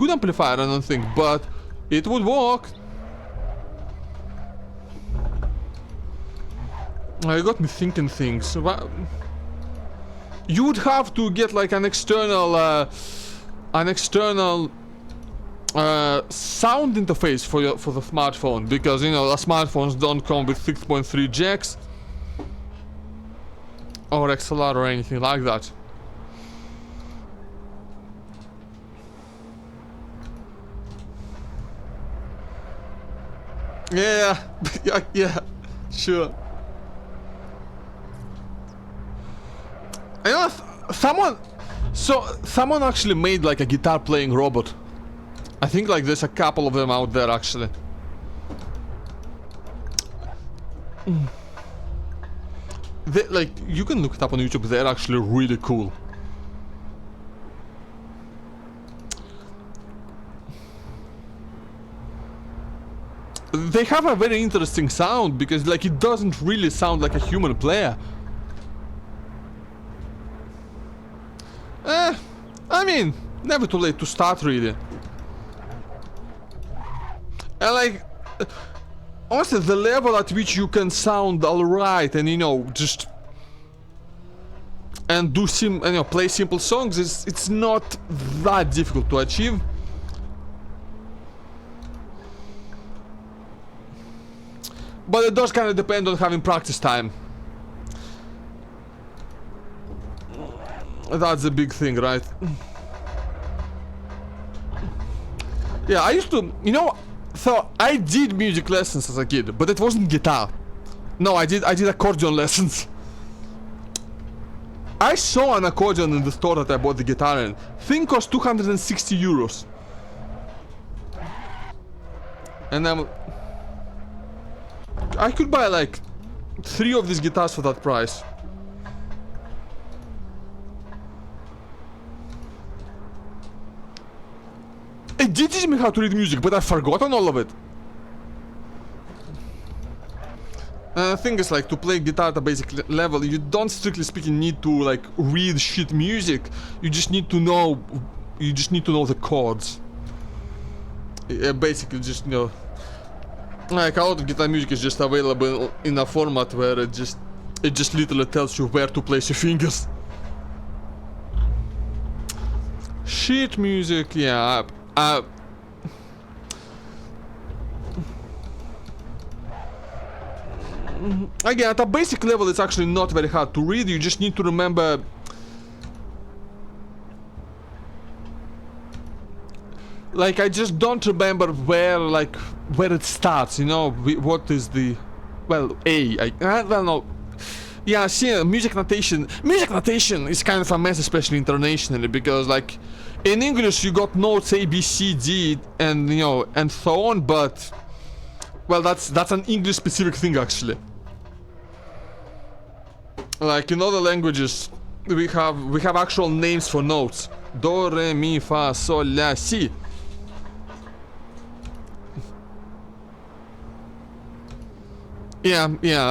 amplifier, I don't think, but it would work. You got me thinking things. You would have to get like an external sound interface for the smartphone, because you know the smartphones don't come with 6.3 jacks or XLR or anything like that. Yeah, yeah, sure. I know someone actually made like a guitar playing robot. I think like there's a couple of them out there actually. They, like, you can look it up on YouTube, they're actually really cool. They have a very interesting sound because like it doesn't really sound like a human player. I mean, never too late to start really. And like, honestly, the level at which you can sound alright and you know, just and do play simple songs it's not that difficult to achieve. But it does kind of depend on having practice time. That's a big thing, right? Yeah, I used to, you know, so I did music lessons as a kid, but it wasn't guitar. No, I did accordion lessons. I saw an accordion in the store that I bought the guitar in. Thing cost 260 euros. And I could buy like 3 of these guitars for that price. It did teach me how to read music, but I've forgotten all of it. And the thing is, like, to play guitar at a basic level, you don't strictly speaking need to like read shit music. You just need to know, you just need to know the chords. Basically, just like a lot of guitar music is just available in a format where it just literally tells you where to place your fingers. Sheet music, yeah. Again, at a basic level, it's actually not very hard to read. You just need to remember. Like, I just don't remember where it starts. What is the, well, I don't know. Yeah, see, music notation. Music notation is kind of a mess, especially internationally, because like in English you got notes A, B, C, D, and and so on. But well, that's an English-specific thing actually. Like in other languages, we have actual names for notes: do, re, mi, fa, sol, la, si. Yeah,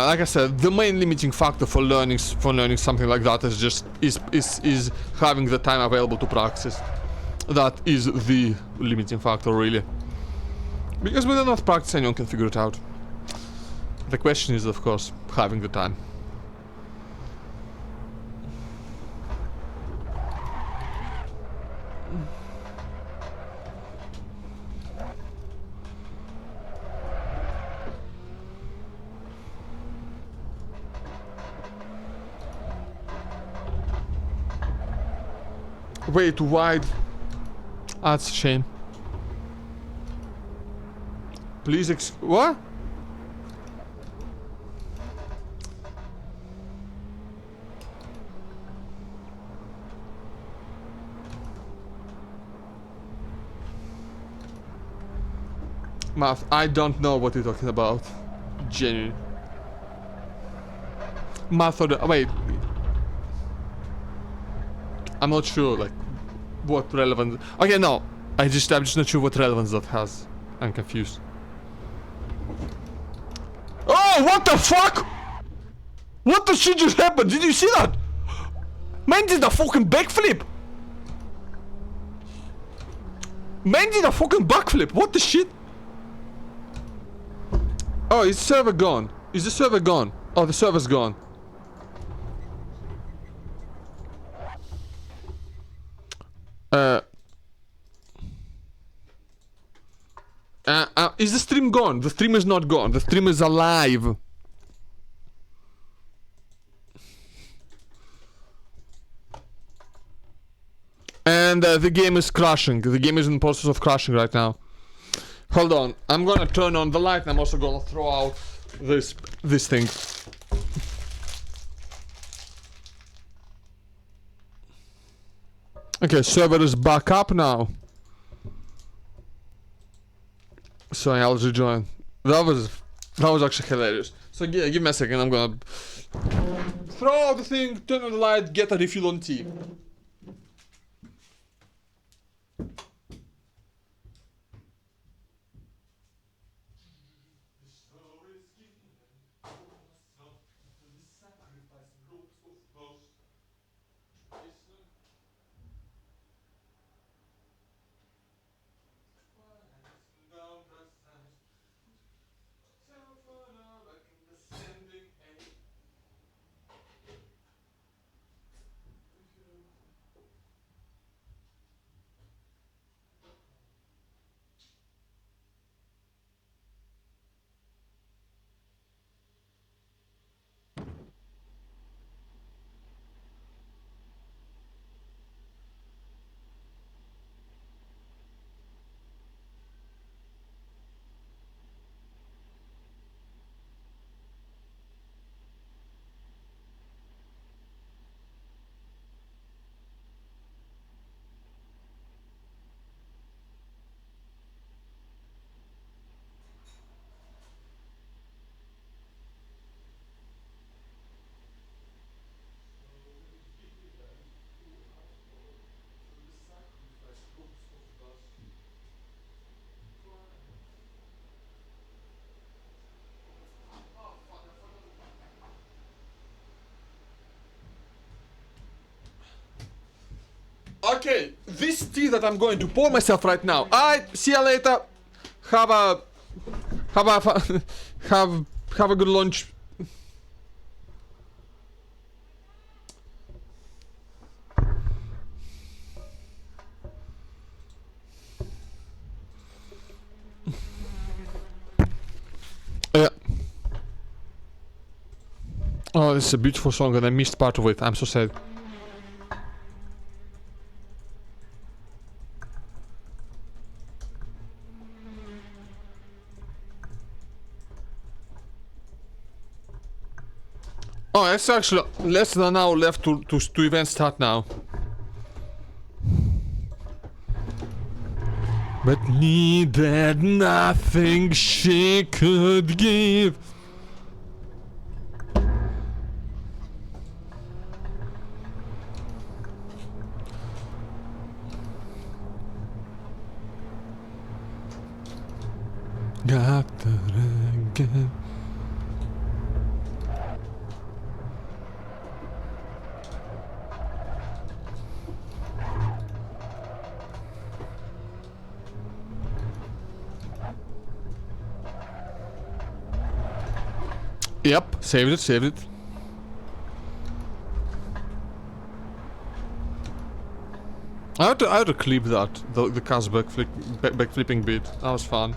like I said, the main limiting factor for learning something like that is having the time available to practice. That is the limiting factor, really. Because with enough practice, anyone can figure it out. The question is, of course, having the time. Way too wide. That's a shame. Please what? Math, I don't know what you're talking about. Genuine. Math or wait. I'm not sure, like, what relevance. Okay, no. I'm just not sure what relevance that has. I'm confused. Oh, what the fuck? What the shit just happened? Did you see that? Man did a fucking backflip. Man did a fucking backflip. What the shit? Oh, is the server gone? Is the server gone? Oh, the server's gone. Is the stream gone? The stream is not gone. The stream is alive. And the game is crashing. The game is in the process of crashing right now. Hold on. I'm gonna turn on the light and I'm also gonna throw out this thing. Okay, server is back up now. So I'll rejoin. That was actually hilarious. So yeah, give me a second. I'm gonna throw out the thing, turn on the light, get a refill on tea. Okay, this tea that I'm going to pour myself right now. Alright, see you later. Have a have a good lunch. Yeah. Oh, this is a beautiful song and I missed part of it. I'm so sad. Oh, it's actually less than an hour left to event start now. But needed nothing she could give. Got that again. Yep, saved it. I had to clip that, the cast backflipping bit. That was fun.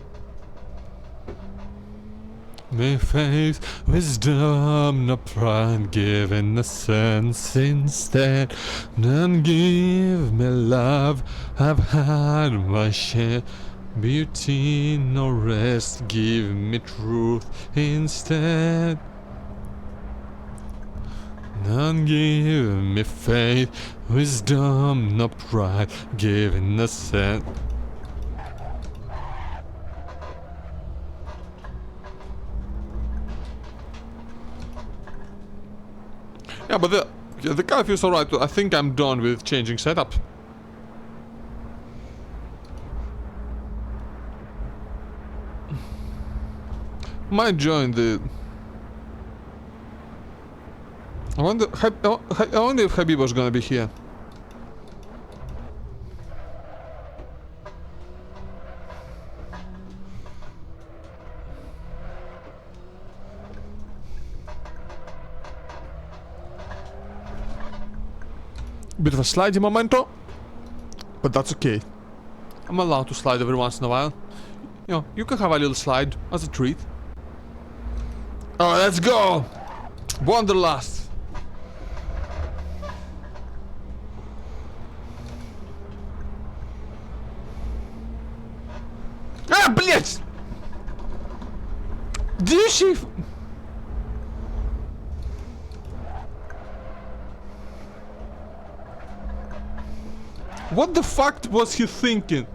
Me faith, wisdom, no pride, give innocence instead. None give me love, I've had my share. Beauty, no rest, give me truth instead. None give me faith, wisdom, no pride, give innocence. Yeah, but the guy feels alright. I think I'm done with changing setup. Might join the... I wonder if Habib was gonna be here. Bit of a slidey momento, but that's okay. I'm allowed to slide every once in a while. You know, you can have a little slide as a treat. Oh, let's go! Wanderlust! Ah, блять! Do you see? What the fuck was he thinking?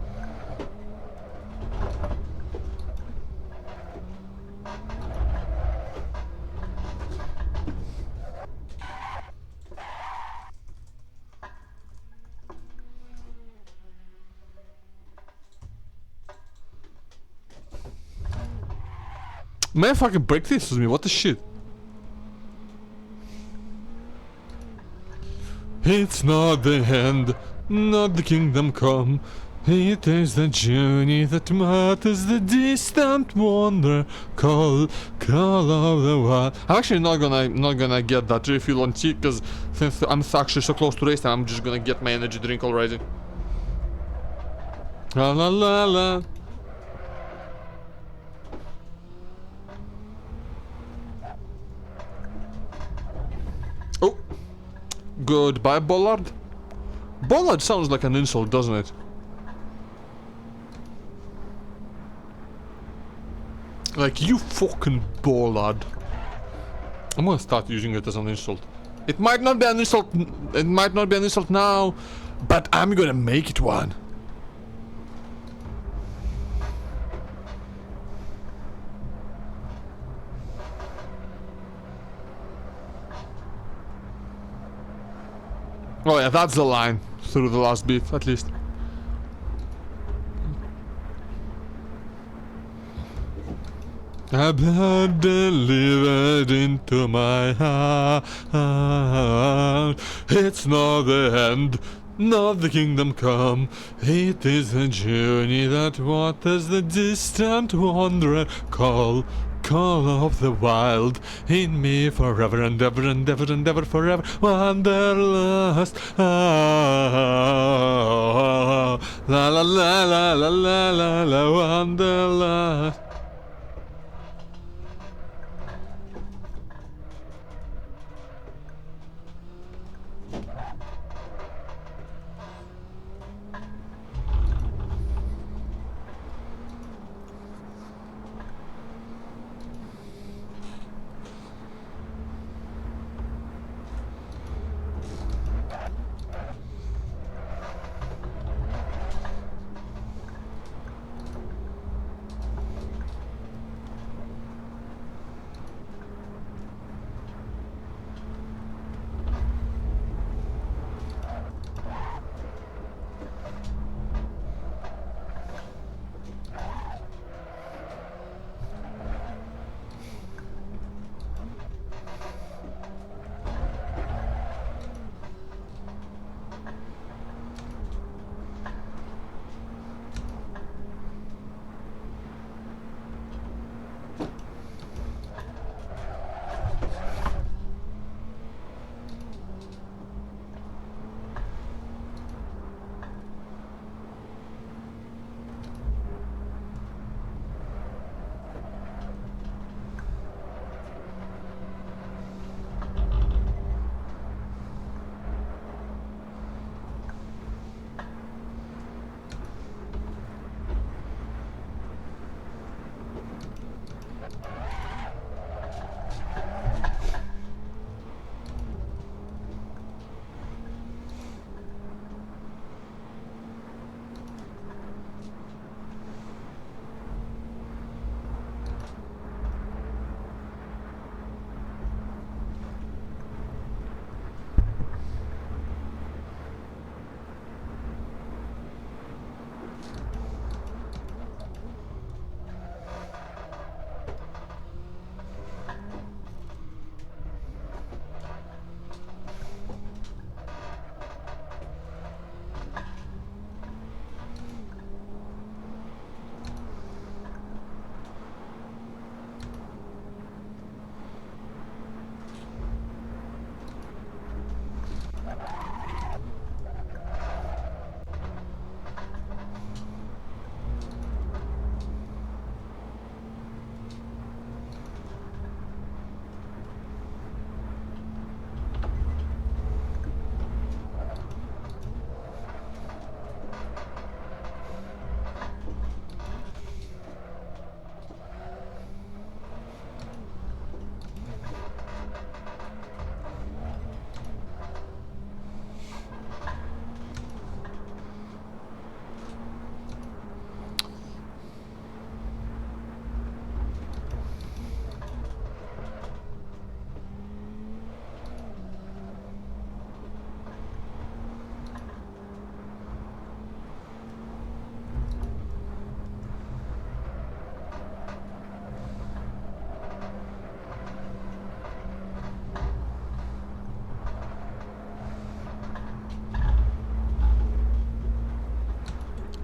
Man, fucking break this with me, what the shit? It's not the end, not the kingdom come. It is the journey that matters, the distant wonder, call of the wild. I'm actually not gonna get that refill on tea, because since I'm actually so close to race time, I'm just gonna get my energy drink already. La la la la. Oh, goodbye, Bollard. Bollard sounds like an insult, doesn't it? Like, you fucking Bollard. I'm gonna start using it as an insult. It might not be an insult. It might not be an insult now, but I'm gonna make it one. Oh yeah, that's the line through the last bit, at least. I've been delivered into my heart. It's not the end, not the kingdom come. It is a journey that waters the distant wanderer. Call, call of the wild, in me forever and ever and ever and ever forever. Wanderlust, ah, la la la la la la la la, wanderlust.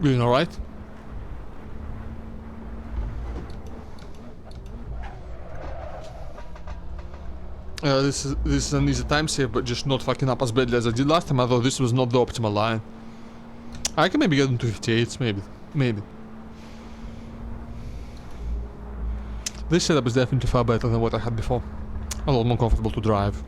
Doing alright? This is an easy time save, but just not fucking up as badly as I did last time, although this was not the optimal line. I can maybe get into 58s, maybe. This setup is definitely far better than what I had before. A lot more comfortable to drive.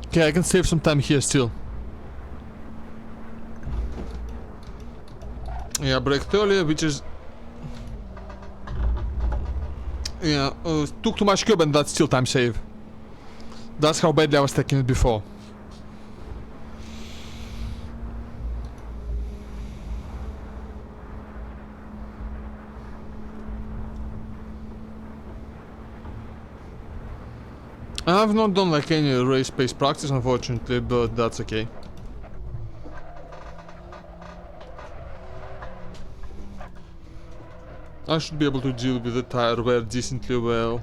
Okay, I can save some time here still. Yeah, braked earlier, which is... Yeah, took too much cube and that's still time save. That's how badly I was taking it before. I've not done like any race-based practice unfortunately, but that's okay. I should be able to deal with the tire wear decently well.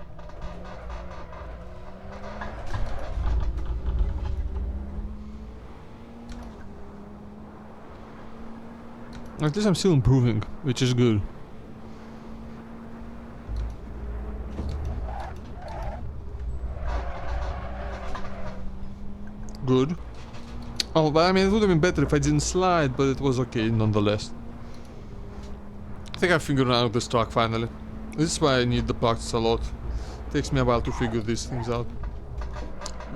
At least I'm still improving, which is good. Good. Oh, but I mean, it would have been better if I didn't slide, but it was okay nonetheless. I think I figured out this track finally. This is why I need the practice a lot. It takes me a while to figure these things out.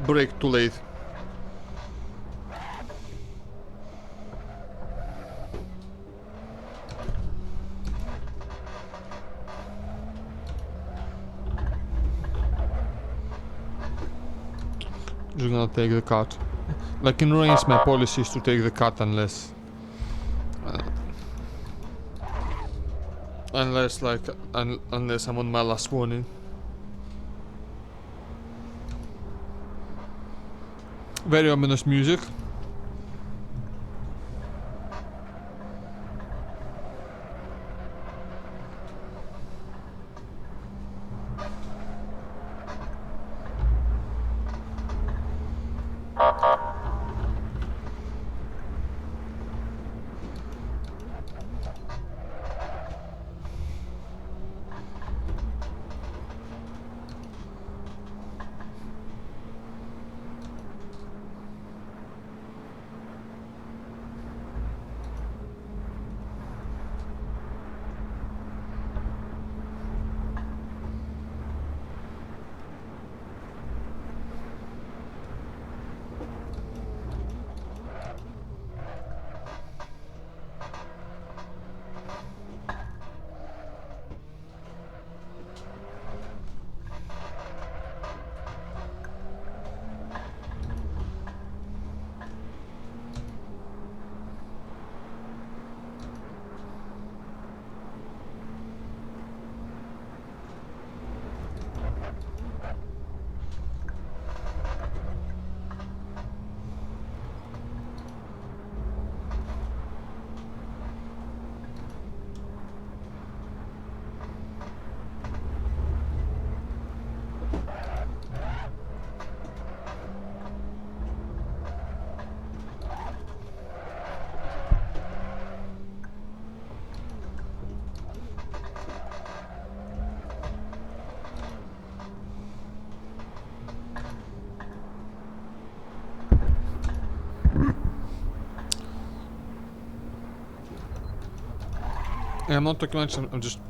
Brake too late. Just gonna take the cut. Like in race, my policy is to take the cut unless... unless I'm on my last warning. Very ominous music. Yeah, I'm not talking much, I'm just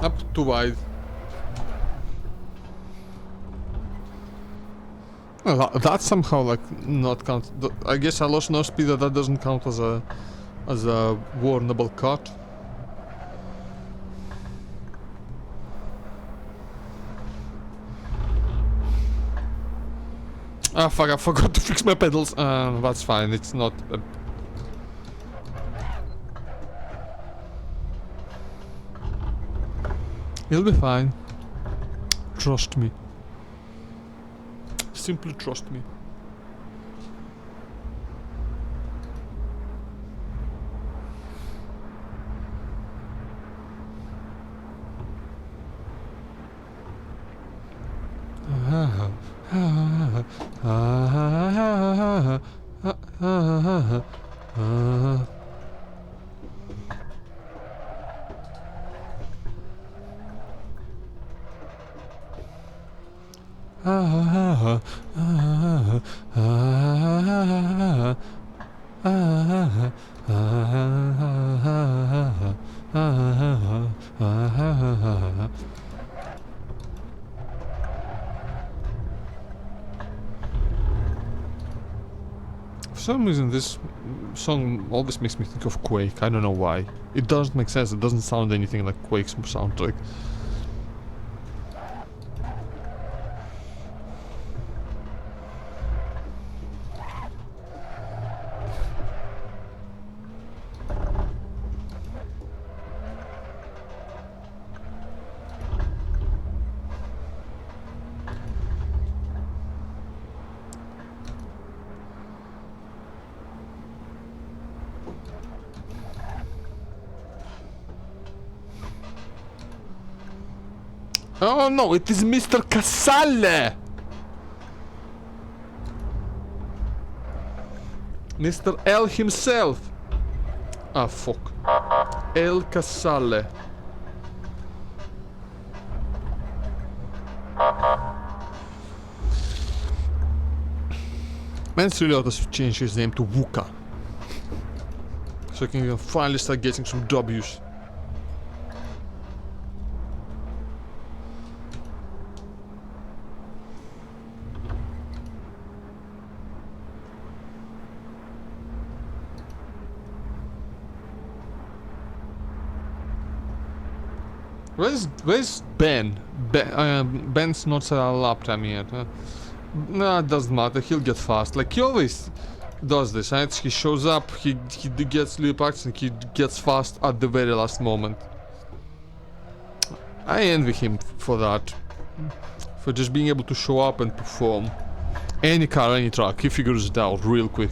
up too wide. Well, that's somehow like not count. I guess I lost no speed, that doesn't count as a warnable cut. Ah fuck, I forgot to fix my pedals. That's fine, it's not... You'll be fine. Trust me. Simply trust me. some reason this song always makes me think of Quake. I don't know why. It doesn't make sense. It doesn't sound anything like Quake's soundtrack. Oh no, it is Mr. Casale! Mr. L himself! Ah, fuck. El Casale. Man's really ought to change his name to Wuka. So I can finally start getting some W's. Where's Ben? Ben's not set a lap time yet. Nah, it doesn't matter. He'll get fast. Like he always does this, right? He shows up, he gets Leo Parks, and he gets fast at the very last moment. I envy him for that. For just being able to show up and perform. Any car, any truck, he figures it out real quick.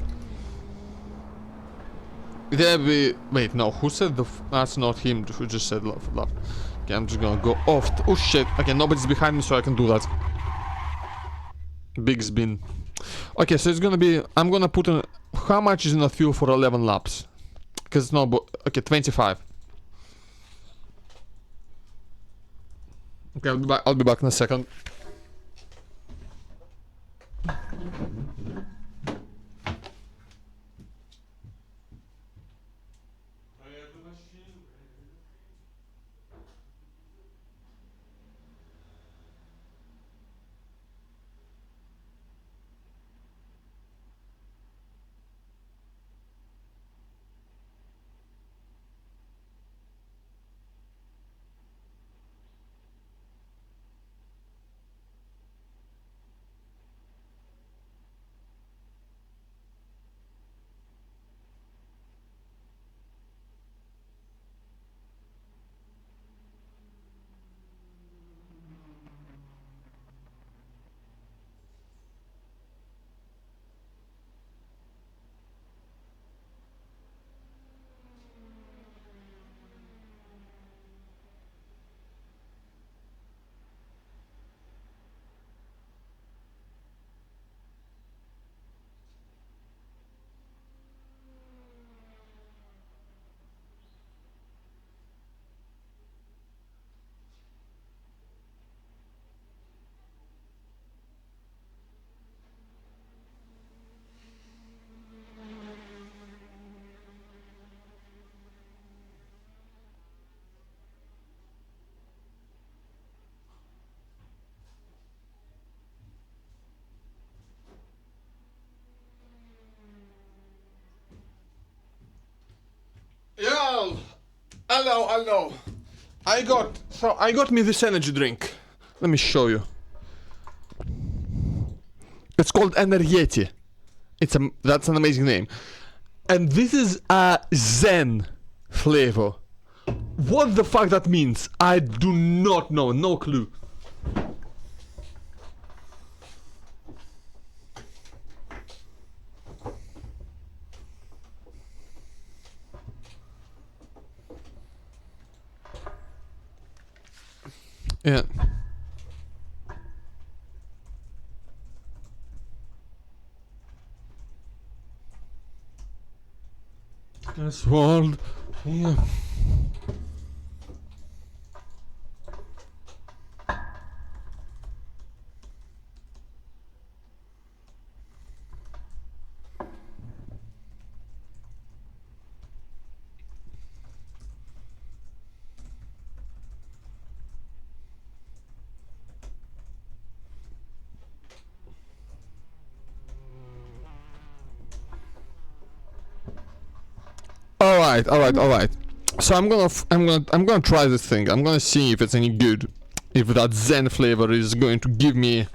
Wait, no, who said that's not him who just said love. Okay, I'm just gonna go off. Oh shit. Okay, nobody's behind me, so I can do that. Big spin. Okay, so it's gonna be... I'm gonna put in... How much is in a fuel for 11 laps? Because it's not... Okay, 25. Okay, I'll be back in a second. Yo! Hello. I got me this energy drink. Let me show you. It's called Energeti. That's an amazing name. And this is a Zen flavor. What the fuck that means? I do not know. No clue. Yeah. This world. Yeah. Alright. So I'm gonna try this thing. I'm gonna see if it's any good. If that Zen flavor is going to give me.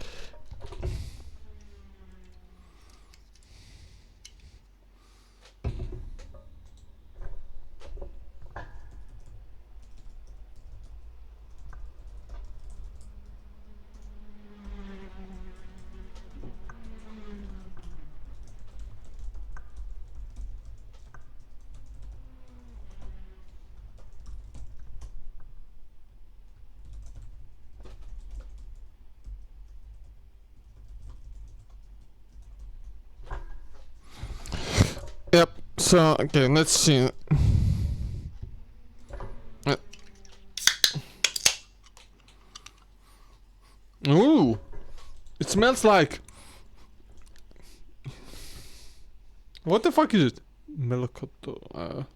Yep. So okay, let's see. Ooh, it smells like. What the fuck is it? Melocoto.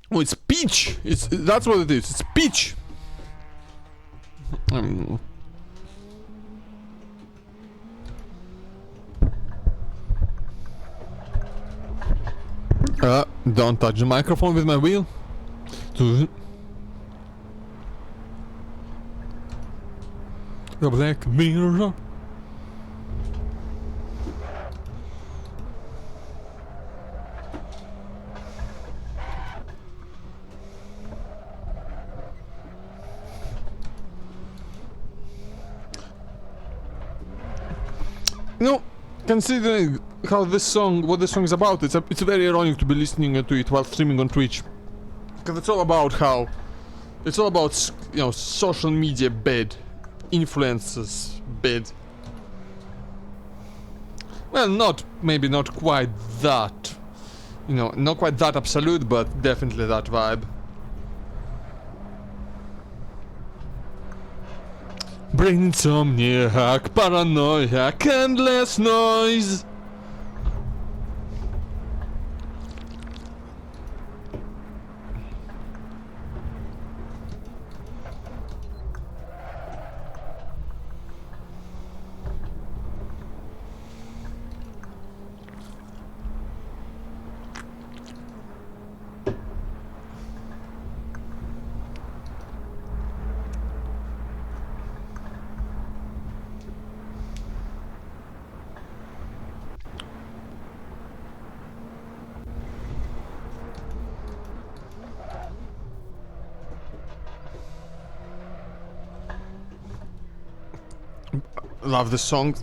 Oh, it's peach. That's what it is. It's peach. Don't touch the microphone with my wheel. The black mirror. You know, considering how what this song is about, it's very ironic to be listening to it while streaming on Twitch, because it's all about you know, social media bad, influences bad. Well, maybe not quite that, you know, not quite that absolute, but definitely that vibe. Brain insomnia, paranoia, endless noise. Love the song.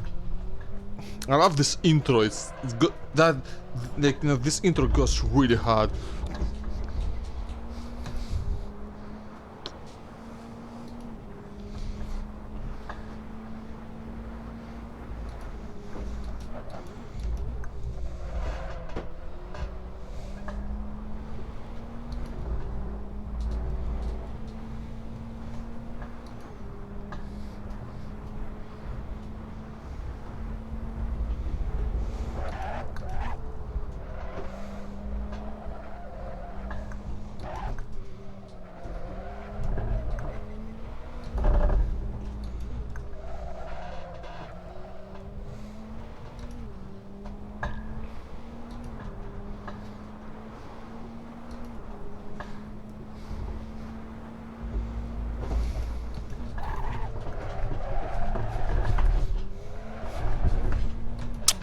I love this intro. It's good. That, like, you know, this intro goes really hard.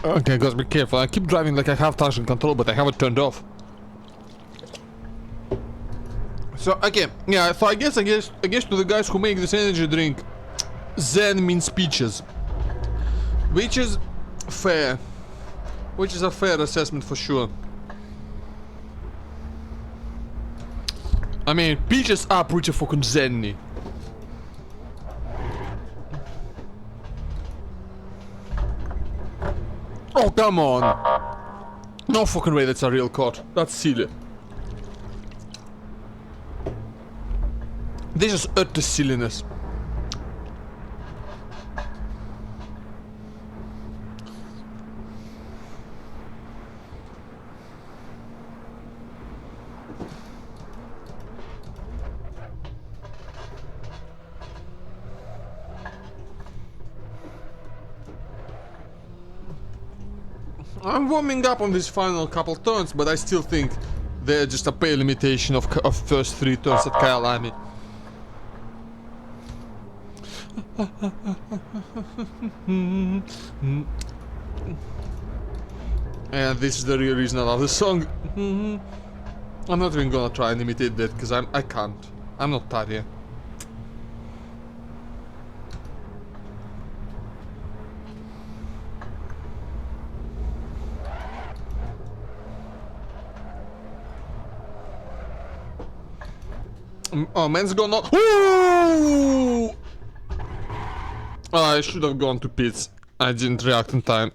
Okay, guys, be careful. I keep driving like I have traction control, but I have it turned off. So okay, yeah. So I guess to the guys who make this energy drink, Zen means peaches, which is fair, which is a fair assessment for sure. I mean, peaches are pretty fucking zenny. Oh, come on. No fucking way that's a real cod. That's silly. This is utter silliness. I'm warming up on these final couple turns, but I still think they're just a pale imitation of first 3 turns at Kyalami. And this is the real reason I love the song. I'm not even gonna try and imitate that, because I can't. I'm not Tarja. Oh, man's gonna... Ooh! Oh, I should have gone to pits. I didn't react in time.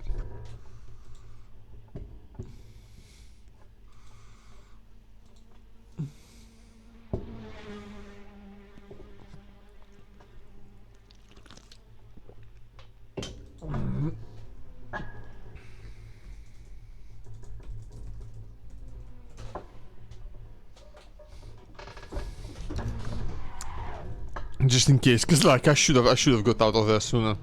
Just in case, because like I should have got out of there sooner.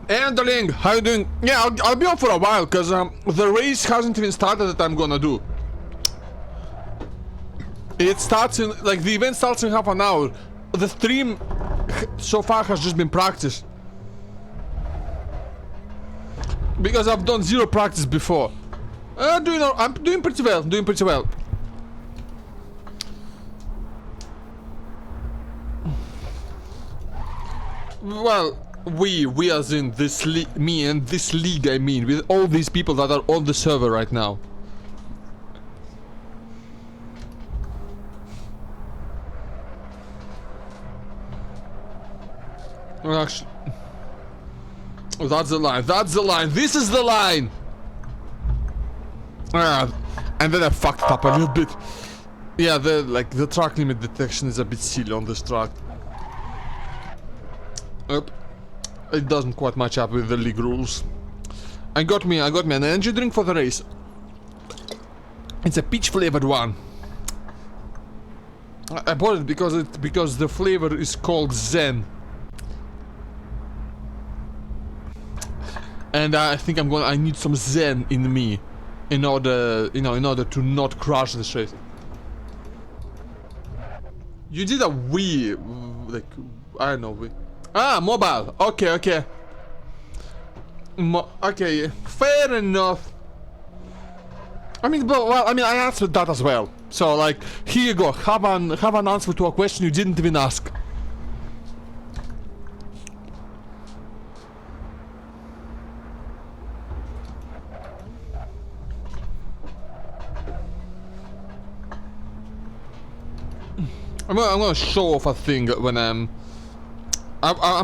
And darling, how you doing? Yeah, I'll be on for a while, because the race hasn't even started that I'm gonna do. It starts in, like, the event starts in half an hour. The stream so far has just been practice. Because I've done 0 practice before. I'm doing pretty well, Well, we as in this me and this league, I mean, with all these people that are on the server right now. Well, actually, oh, that's the line, this is the line! And then I fucked up a little bit. Yeah, the track limit detection is a bit silly on this track. Yep. It doesn't quite match up with the league rules. I got me an energy drink for the race. It's a peach flavored one. I bought it because the flavor is called Zen. And I think I need some Zen in me in order, in order to not crash this race. You did a wee, like, I don't know, wee. Ah, mobile. Okay. Okay, fair enough. I mean, well, I answered that as well. So, like, here you go. Have an answer to a question you didn't even ask. I'm gonna show off a thing when I'm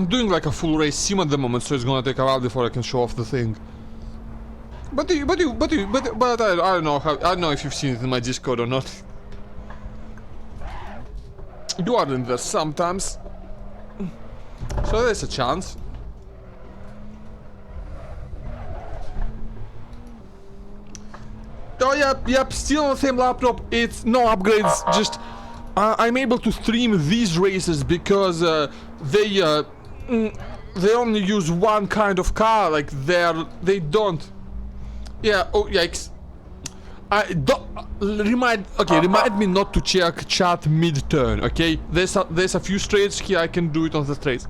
doing like a full race sim at the moment, so it's gonna take a while before I can show off the thing. But I don't know I don't know if you've seen it in my Discord or not. You are in there sometimes, so there's a chance. Oh yep, still on the same laptop. It's no upgrades, just I'm able to stream these races because they only use one kind of car. Like they don't. Yeah. Oh yikes! Remind me not to check chat mid-turn. Okay. There's a few straights here. I can do it on the straights.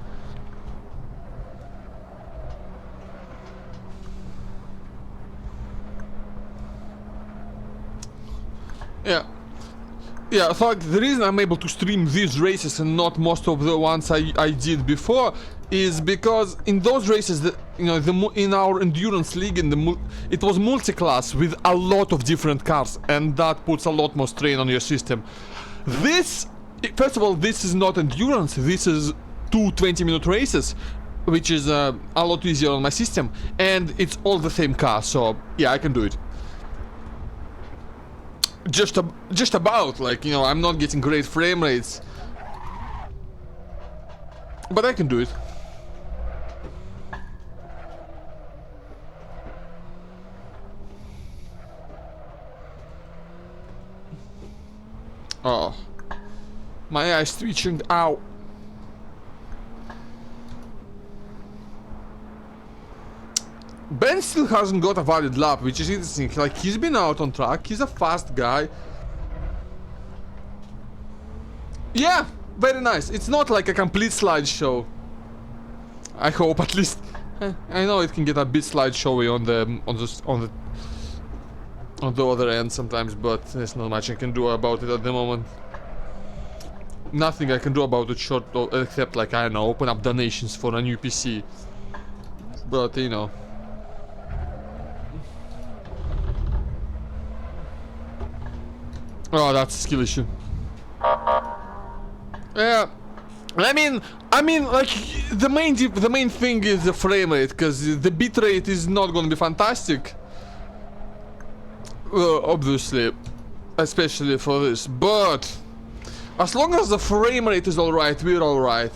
Yeah, so like, the reason I'm able to stream these races and not most of the ones I did before is because in those races, in our endurance league, it was multi-class with a lot of different cars, and that puts a lot more strain on your system. This, first of all, this is not endurance. This is 2 20-minute races, which is a lot easier on my system, and it's all the same car. So yeah, I can do it. Just about, like, I'm not getting great frame rates, but I can do it. Oh. My eyes twitching. Ow. Ben still hasn't got a valid lap, which is interesting. Like, he's been out on track. He's a fast guy. Yeah, very nice. It's not like a complete slideshow. I hope, at least. I know it can get a bit slideshowy on the other end sometimes, but there's not much I can do about it at the moment. Nothing I can do about it short of, except, like, I don't know, open up donations for a new PC. But, you know. Oh, that's a skill issue. Yeah. I mean, like, the main thing is the frame rate, because the bit rate is not gonna be fantastic. Obviously, especially for this, but as long as the frame rate is alright, we're alright.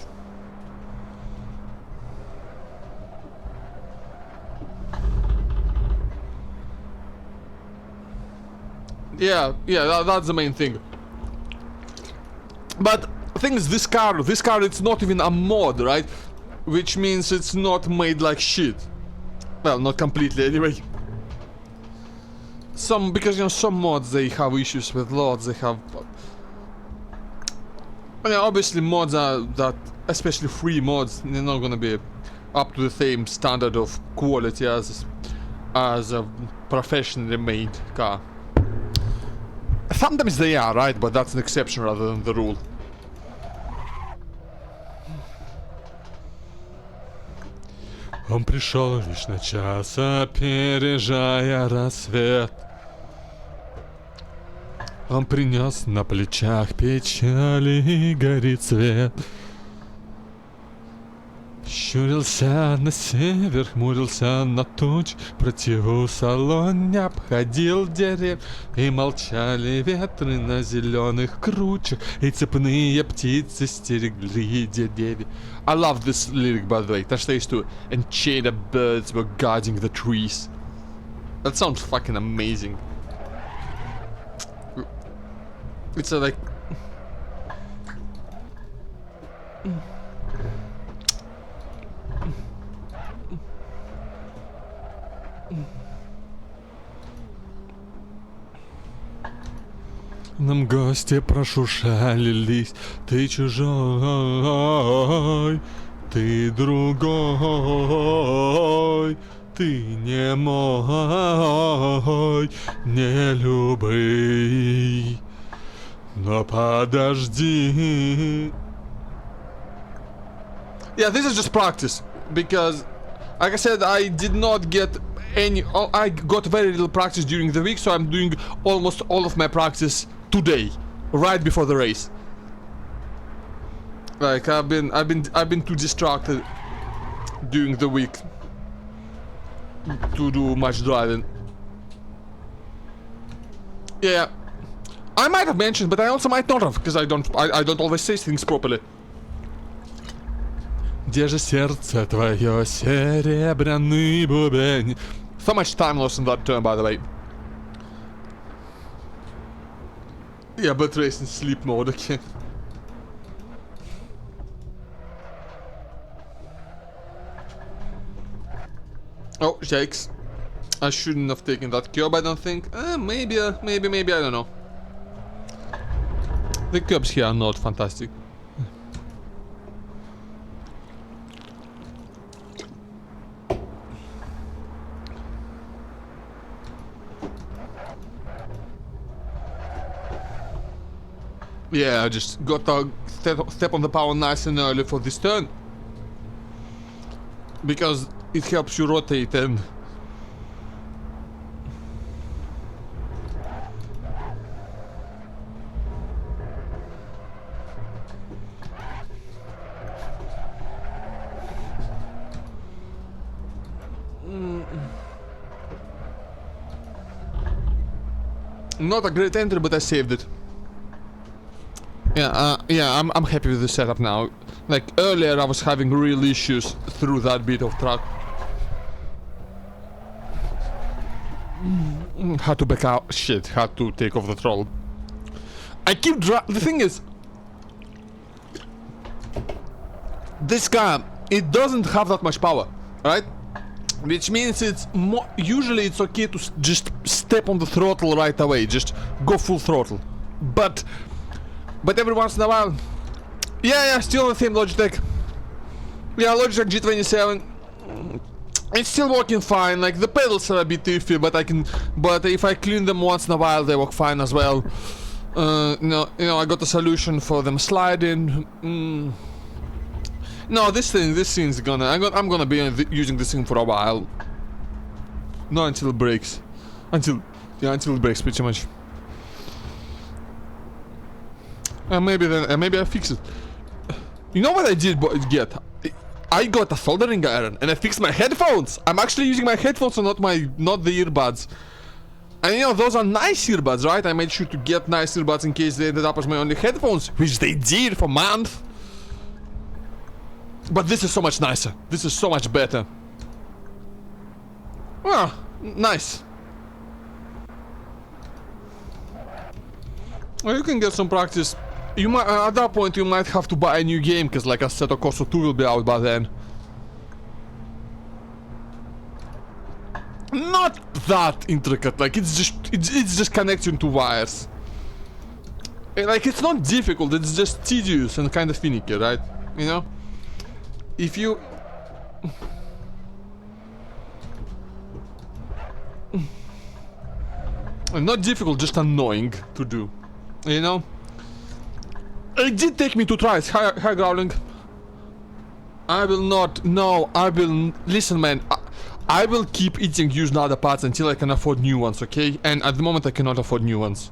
Yeah, that's the main thing. But the thing is, this car, it's not even a mod, right? Which means it's not made like shit. Well, not completely anyway. Because, you know, some mods, they have issues with loads, they have... I mean, obviously mods are that, especially free mods, they're not gonna be up to the same standard of quality as a professionally made car. Sometimes they are, right? But that's an exception rather than the rule. Он пришел лишь на час, опережая рассвет. Он принес на плечах печали и горит свет. Щурился на север, хмурился на туч, противу салон обходил деревья, и молчали ветры на зеленых кручах, и цепные птицы стерегли деревья. I love this lyric, by the way. Translates to enchanted birds were guarding the trees. That sounds fucking amazing. It's like... Нам гости прошуршалились, ты чужой, ты другой, ты не мой, не любый, но подожди. Yeah, this is just practice, because, like I said, I did not get I got very little practice during the week, so I'm doing almost all of my practice today, right before the race. Like, I've been too distracted during the week to do much driving. Yeah, I might have mentioned, but I also might not have, because I don't always say things properly. Где же сердце твое, серебряный бубен? So much time lost in that term, by the way. Yeah, but race in sleep mode again. Oh, yikes. I shouldn't have taken that curb, I don't think. Maybe, I don't know. The curbs here are not fantastic. Yeah, I just got to step on the power nice and early for this turn. Because it helps you rotate and... Not a great entry, but I saved it. Yeah, I'm happy with the setup now. Like, earlier I was having real issues through that bit of track. Had to back out. Shit, had to take off the throttle. The thing is, this car, it doesn't have that much power, right? Which means it's usually it's okay to just step on the throttle right away, just go full throttle. But every once in a while, yeah, still the same Logitech. Yeah, Logitech G27. It's still working fine. Like the pedals are a bit iffy, but if I clean them once in a while, they work fine as well. I got a solution for them sliding. No, this thing's gonna. I'm gonna be using this thing for a while. Not until it breaks. Until it breaks, pretty much. And maybe I fix it. You know what I did get? I got a soldering iron and I fixed my headphones. I'm actually using my headphones and not the earbuds. And those are nice earbuds, right? I made sure to get nice earbuds in case they ended up as my only headphones, which they did for months. But this is so much nicer. This is so much better. Ah, nice. Well, you can get some practice. You might, at that point, you might have to buy a new game, because like Assetto Corsa 2 will be out by then. Not that intricate, like it's just connection to wires. Like it's not difficult, it's just tedious and kind of finicky, right? If you... Not difficult, just annoying to do. It did take me 2 tries. Hi Growling. I will not... No, I will... Listen, man. I will keep eating used other parts until I can afford new ones, okay? And at the moment I cannot afford new ones.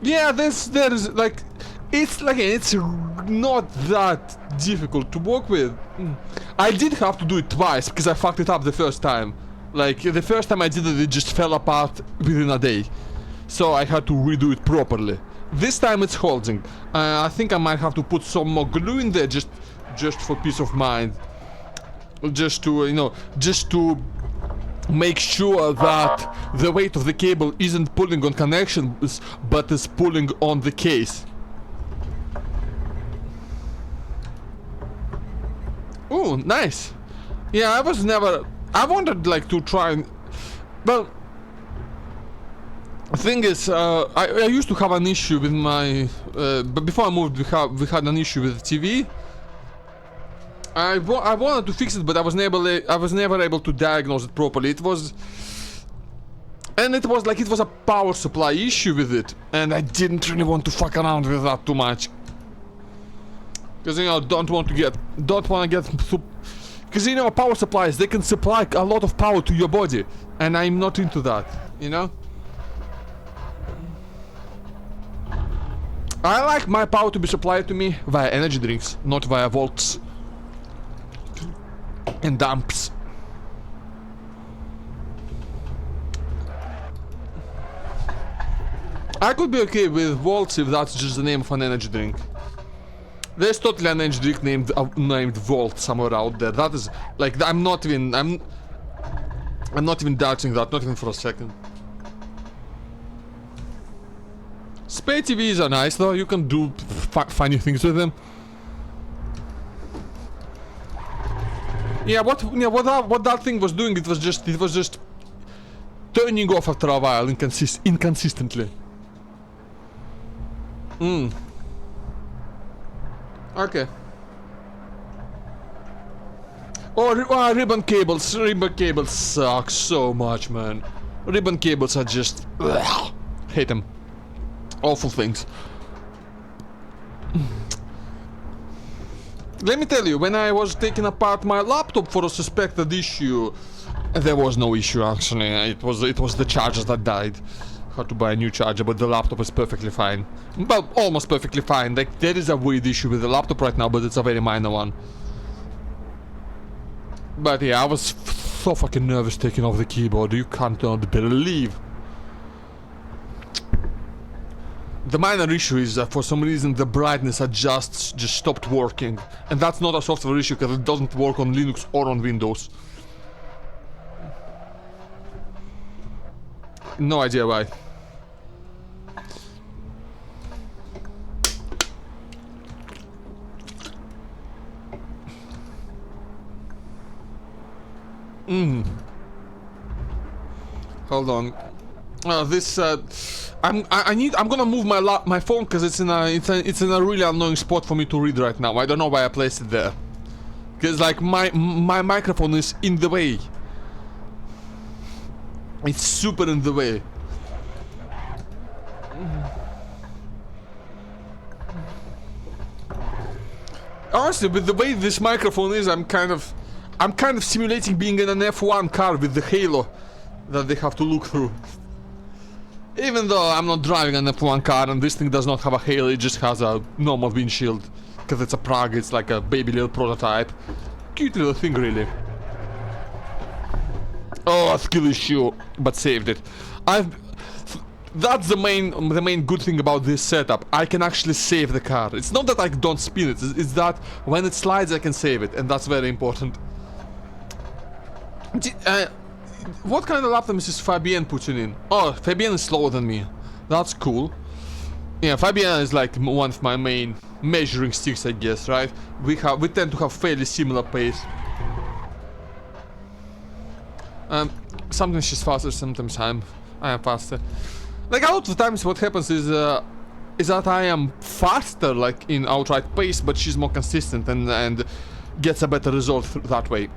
Yeah, there's like... It's not that difficult to work with. I did have to do it twice because I fucked it up the first time. Like, the first time I did it, it just fell apart within a day. So I had to redo it properly. This time it's holding. I think I might have to put some more glue in there just for peace of mind. Just to make sure that the weight of the cable isn't pulling on connections, but is pulling on the case. Ooh, nice. Yeah, I wanted like to try and... Well... The thing is, I used to have an issue with my... but before I moved, we had an issue with the TV. I wanted to fix it, but I was never able to diagnose it properly. It was a power supply issue with it, and I didn't really want to fuck around with that too much. Because don't want to get because power supplies, they can supply a lot of power to your body, and I'm not into that. I like my power to be supplied to me via energy drinks, not via volts and dumps. I could be okay with volts if that's just the name of an energy drink. There's totally an energy drink named Volt somewhere out there. That is like, I'm not even doubting that, not even for a second. Spare TVs are nice though, you can do funny things with them. Yeah, what that thing was doing, it was just turning off after a while inconsistently. Okay. Oh, ribbon cables. Ribbon cables suck so much, man. Ribbon cables are just... Ugh, hate them. Awful things. Let me tell you, when I was taking apart my laptop for a suspected issue, there was no issue actually. It was the chargers that died. Had to buy a new charger, but the laptop is perfectly fine. Well, almost perfectly fine. Like, there is a weird issue with the laptop right now, but it's a very minor one. But yeah, I was so fucking nervous taking off the keyboard. You can't believe. The minor issue is that for some reason the brightness adjusts just stopped working. And that's not a software issue because it doesn't work on Linux or on Windows. No idea why. Hold on. This I'm gonna move my phone because it's in a really annoying spot for me to read right now. I don't know why I placed it there. Because like my microphone is in the way. It's super in the way. Honestly, with the way this microphone is, I'm kind of simulating being in an F1 car with the halo that they have to look through. Even though I'm not driving an F1 car and this thing does not have a halo, it just has a normal windshield. Because it's a Praga, it's like a baby little prototype. Cute little thing, really. Oh, a skill issue, but saved it. That's the main good thing about this setup. I can actually save the car. It's not that I don't spin it, it's that when it slides I can save it, and that's very important. What kind of lap time is Fabienne putting in? Oh, Fabienne is slower than me. That's cool. Yeah, Fabienne is like one of my main measuring sticks, I guess, right? We tend to have fairly similar pace. Sometimes she's faster, sometimes I am faster. Like a lot of times what happens is that I am faster, like in outright pace, but she's more consistent and gets a better result that way.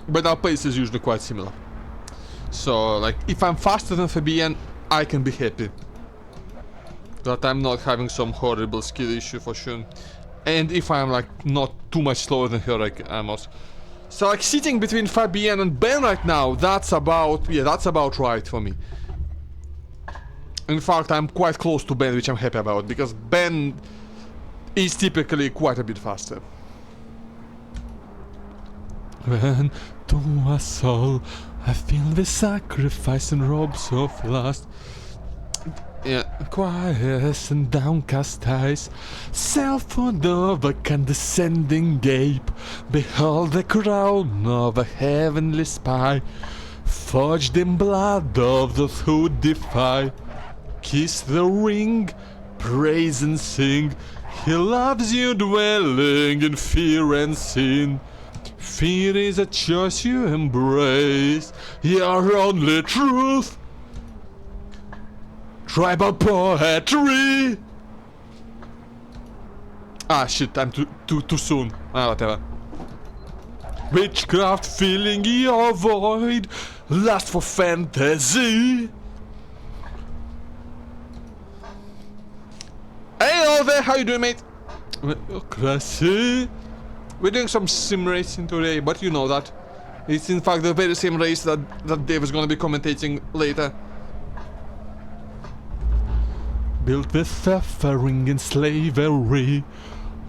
But our pace is usually quite similar. So, like, if I'm faster than Fabienne, I can be happy that I'm not having some horrible skill issue for sure. And if I'm, like, not too much slower than her, like, I'm also... So, like, sitting between Fabienne and Ben right now, that's about right for me. In fact, I'm quite close to Ben, which I'm happy about, because Ben is typically quite a bit faster. When to a soul I feel the sacrifice and robes of lust. Yeah, quiet and downcast eyes, self-fond of a condescending gape. Behold the crown of a heavenly spy, forged in blood of those who defy. Kiss the ring, praise and sing. He loves you dwelling in fear and sin. Fear is a choice you embrace, your only truth. Tribal poetry. Ah shit, I'm too soon. Ah, whatever. Witchcraft filling your void, lust for fantasy. Hey there, how you doing, mate? Classy. We're doing some sim racing today, but you know that. It's in fact the very same race that Dave is gonna be commentating later. Built with suffering and slavery,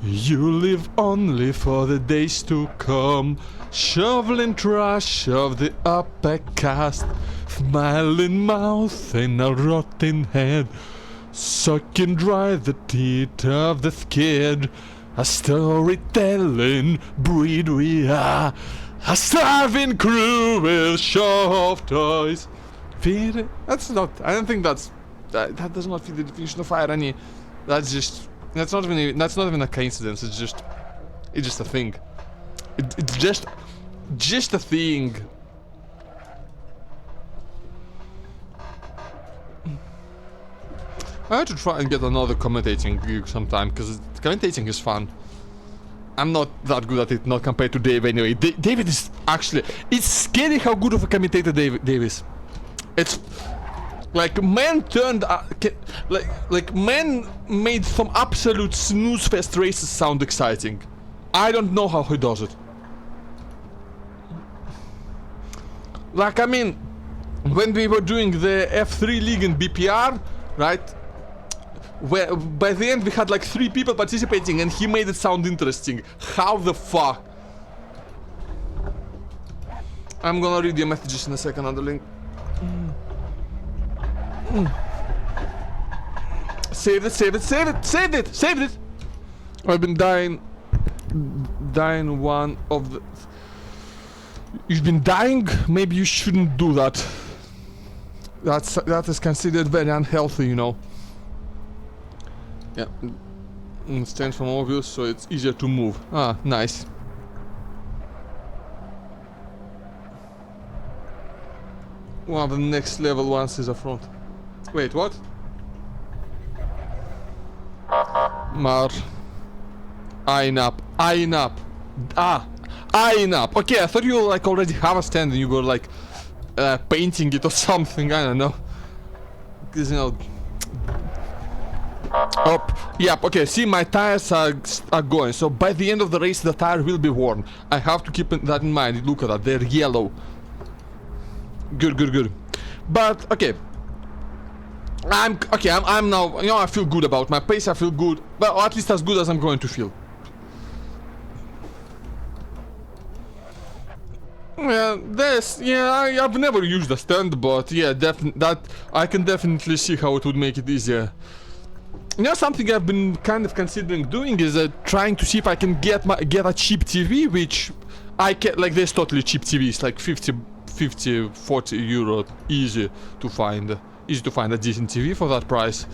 you live only for the days to come. Shoveling trash of the upper caste, smiling mouth and a rotten head, sucking dry the teeth of the scared. A storytelling breed we are, a starving crew with show of toys. Feed it? That's not, I don't think that does not fit the definition of irony. That's not even a coincidence, it's just a thing. It's just a thing. I have to try and get another commentating gig sometime, because commentating is fun. I'm not that good at it, not compared to Dave anyway. David is actually... It's scary how good of a commentator Dave is. It's... Like, man turned... like, man made some absolute snooze-fest races sound exciting. I don't know how he does it. Like, I mean... When we were doing the F3 League in BPR, right? Where by the end we had like 3 people participating and he made it sound interesting. How the fuck? I'm gonna read your messages in a second on the link. Saved it! I've been dying one of the... you've been dying, maybe you shouldn't do that. That is considered very unhealthy, you know. Yeah. Stand from obvious, so it's easier to move. Ah, nice. One of the next level ones is a front. Wait, what? Mar. Einap. Ah, Einap. Okay, I thought you like already have a stand and you were like painting it or something. I don't know. Because you know. Oh, yep. Okay. See, my tires are going. So by the end of the race, the tire will be worn. I have to keep that in mind. Look at that. They're yellow. Good. But okay. I'm now. You know, I feel good about my pace. I feel good. Well, at least as good as I'm going to feel. Yeah, I've never used a stand, but yeah, that I can definitely see how it would make it easier. You know, something I've been kind of considering doing is trying to see if I can get a cheap TV, which I can, like, there's totally cheap TVs, like 50, 40 euro, easy to find a decent TV for that price,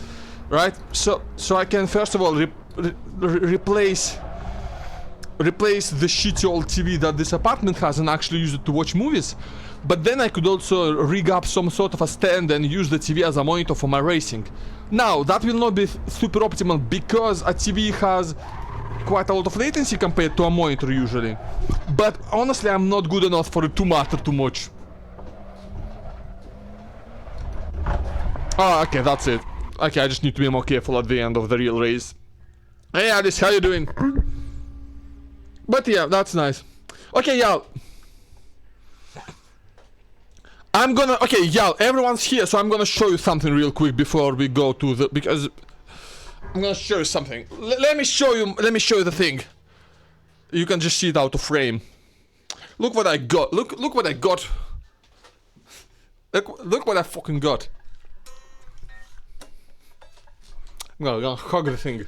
right? So I can first of all replace the shitty old TV that this apartment has and actually use it to watch movies. But then I could also rig up some sort of a stand and use the TV as a monitor for my racing. Now, that will not be super optimal because a TV has quite a lot of latency compared to a monitor usually. But honestly, I'm not good enough for it to matter too much. Oh, okay, that's it. Okay, I just need to be more careful at the end of the real race. Hey Alice, how you doing? But yeah, that's nice. Okay, y'all. Okay, y'all, everyone's here, so I'm gonna show you something real quick before we go to the, because I'm gonna show you something. Let me show you the thing. You can just see it out of frame. Look what I got. Look what I got. Look what I fucking got. I'm gonna hug the thing.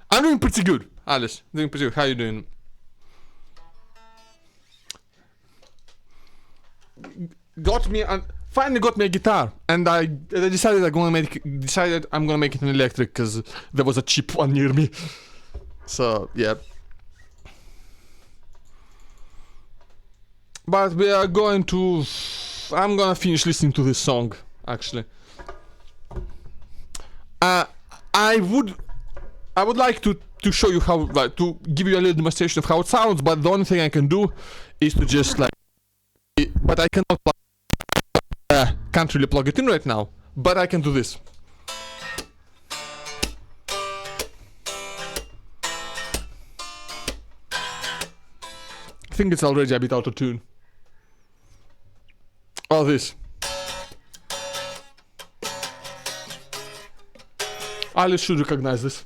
I'm doing pretty good, Alice. Doing pretty good. How you doing? Finally got me a guitar, and I decided I'm gonna make it an electric because there was a cheap one near me. So yeah. But we are going to. I'm gonna finish listening to this song. Actually, I would like to show you how, like, to give you a little demonstration of how it sounds. But the only thing I can do is to just like. But I cannot. Can't really plug it in right now, but I can do this. I think it's already a bit out of tune. Or this. Alice should recognize this.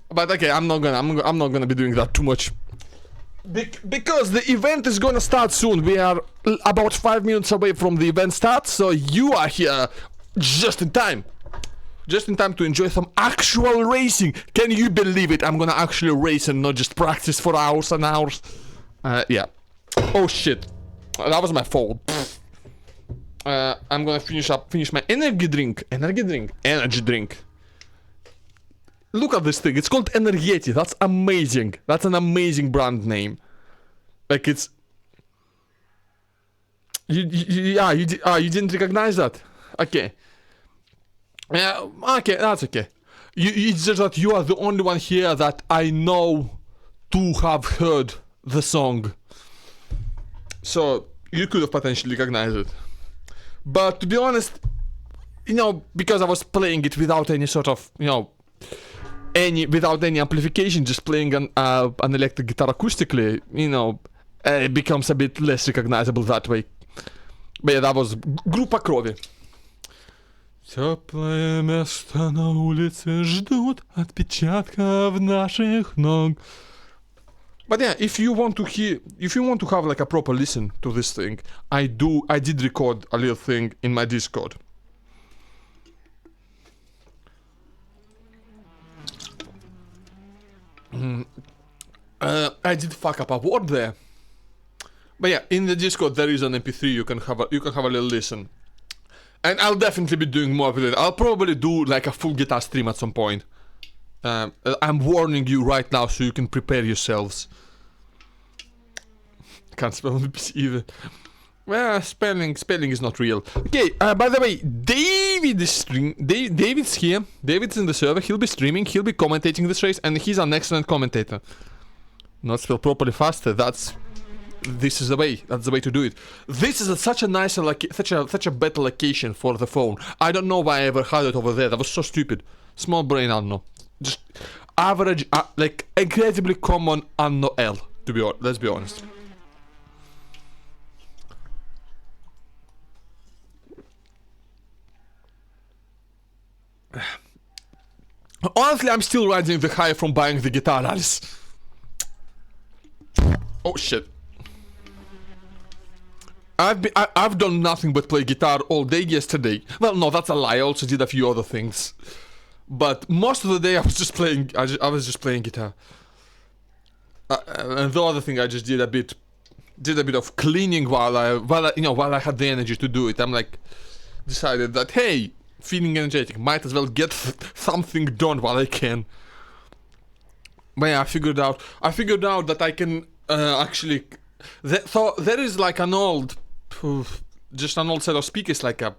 But okay, I'm not gonna be doing that too much. Because the event is gonna start soon. We are about 5 minutes away from the event start, so you are here just in time. Just in time to enjoy some actual racing. Can you believe it? I'm gonna actually race and not just practice for hours and hours. Yeah. Oh shit. That was my fault. I'm gonna finish my energy drink. Energy drink. Look at this thing. It's called Energeti. That's amazing. That's an amazing brand name. Like it's. You didn't recognize that. Okay. Yeah. Okay, that's okay. It's just that you are the only one here that I know to have heard the song. So you could have potentially recognized it. But to be honest, you know, because I was playing it without any sort of, you know, without any amplification, just playing an electric guitar acoustically, you know, it becomes a bit less recognizable that way. But yeah, that was группа крови. Теплое место на улице ждут отпечатков наших ног. But yeah, if you want to have like a proper listen to this thing, I did record a little thing in my Discord. I did fuck up a word there. But yeah, in the Discord there is an MP3 you can have a little listen. And I'll definitely be doing more with it. I'll probably do like a full guitar stream at some point. I'm warning you right now so you can prepare yourselves. Can't spell on the PC either. Well, spelling is not real. Okay, by the way, David's here. David's in the server. He'll be streaming. He'll be commentating this race, and he's an excellent commentator. Not spelled properly faster. This is the way. That's the way to do it. This is such a nice, such a better location for the phone. I don't know why I ever had it over there. That was so stupid. Small brain, I don't know. Just average, like incredibly common Anno L. Let's be honest. Honestly, I'm still riding the high from buying the guitar, Alice. Oh shit. I've done nothing but play guitar all day yesterday. Well, no, that's a lie. I also did a few other things. But most of the day I was just playing. I was just playing guitar. And the other thing I just did a bit of cleaning while I had the energy to do it. I'm like, decided that hey, feeling energetic, might as well get something done while I can. But yeah, I figured out that I can actually. So there is like an old, just an old set of speakers, like a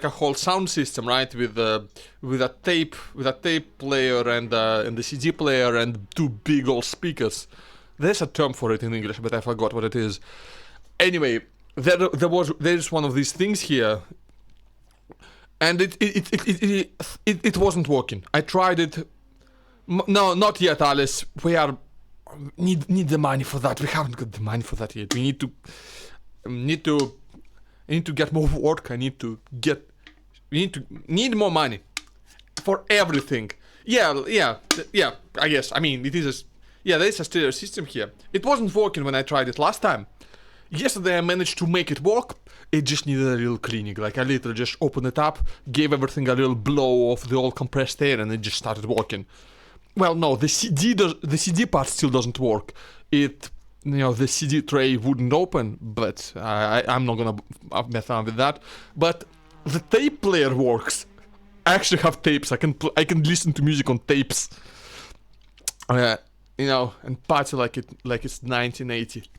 whole sound system, right? With a tape player and the CD player and two big old speakers. There's a term for it in English, but I forgot what it is. Anyway, there's one of these things here, and it wasn't working. I tried it. No, not yet, Alice. We need the money for that. We haven't got the money for that yet. We need to get more work. Need more money for everything. Yeah. I guess. I mean, there is a stereo system here. It wasn't working when I tried it last time. Yesterday I managed to make it work. It just needed a little cleaning. Like I literally just opened it up, gave everything a little blow of the old compressed air, and it just started working. Well, no, the CD part still doesn't work. The CD tray wouldn't open, but I'm not gonna mess around with that. But the tape player works. I actually have tapes. I can listen to music on tapes. And party like it's 1980.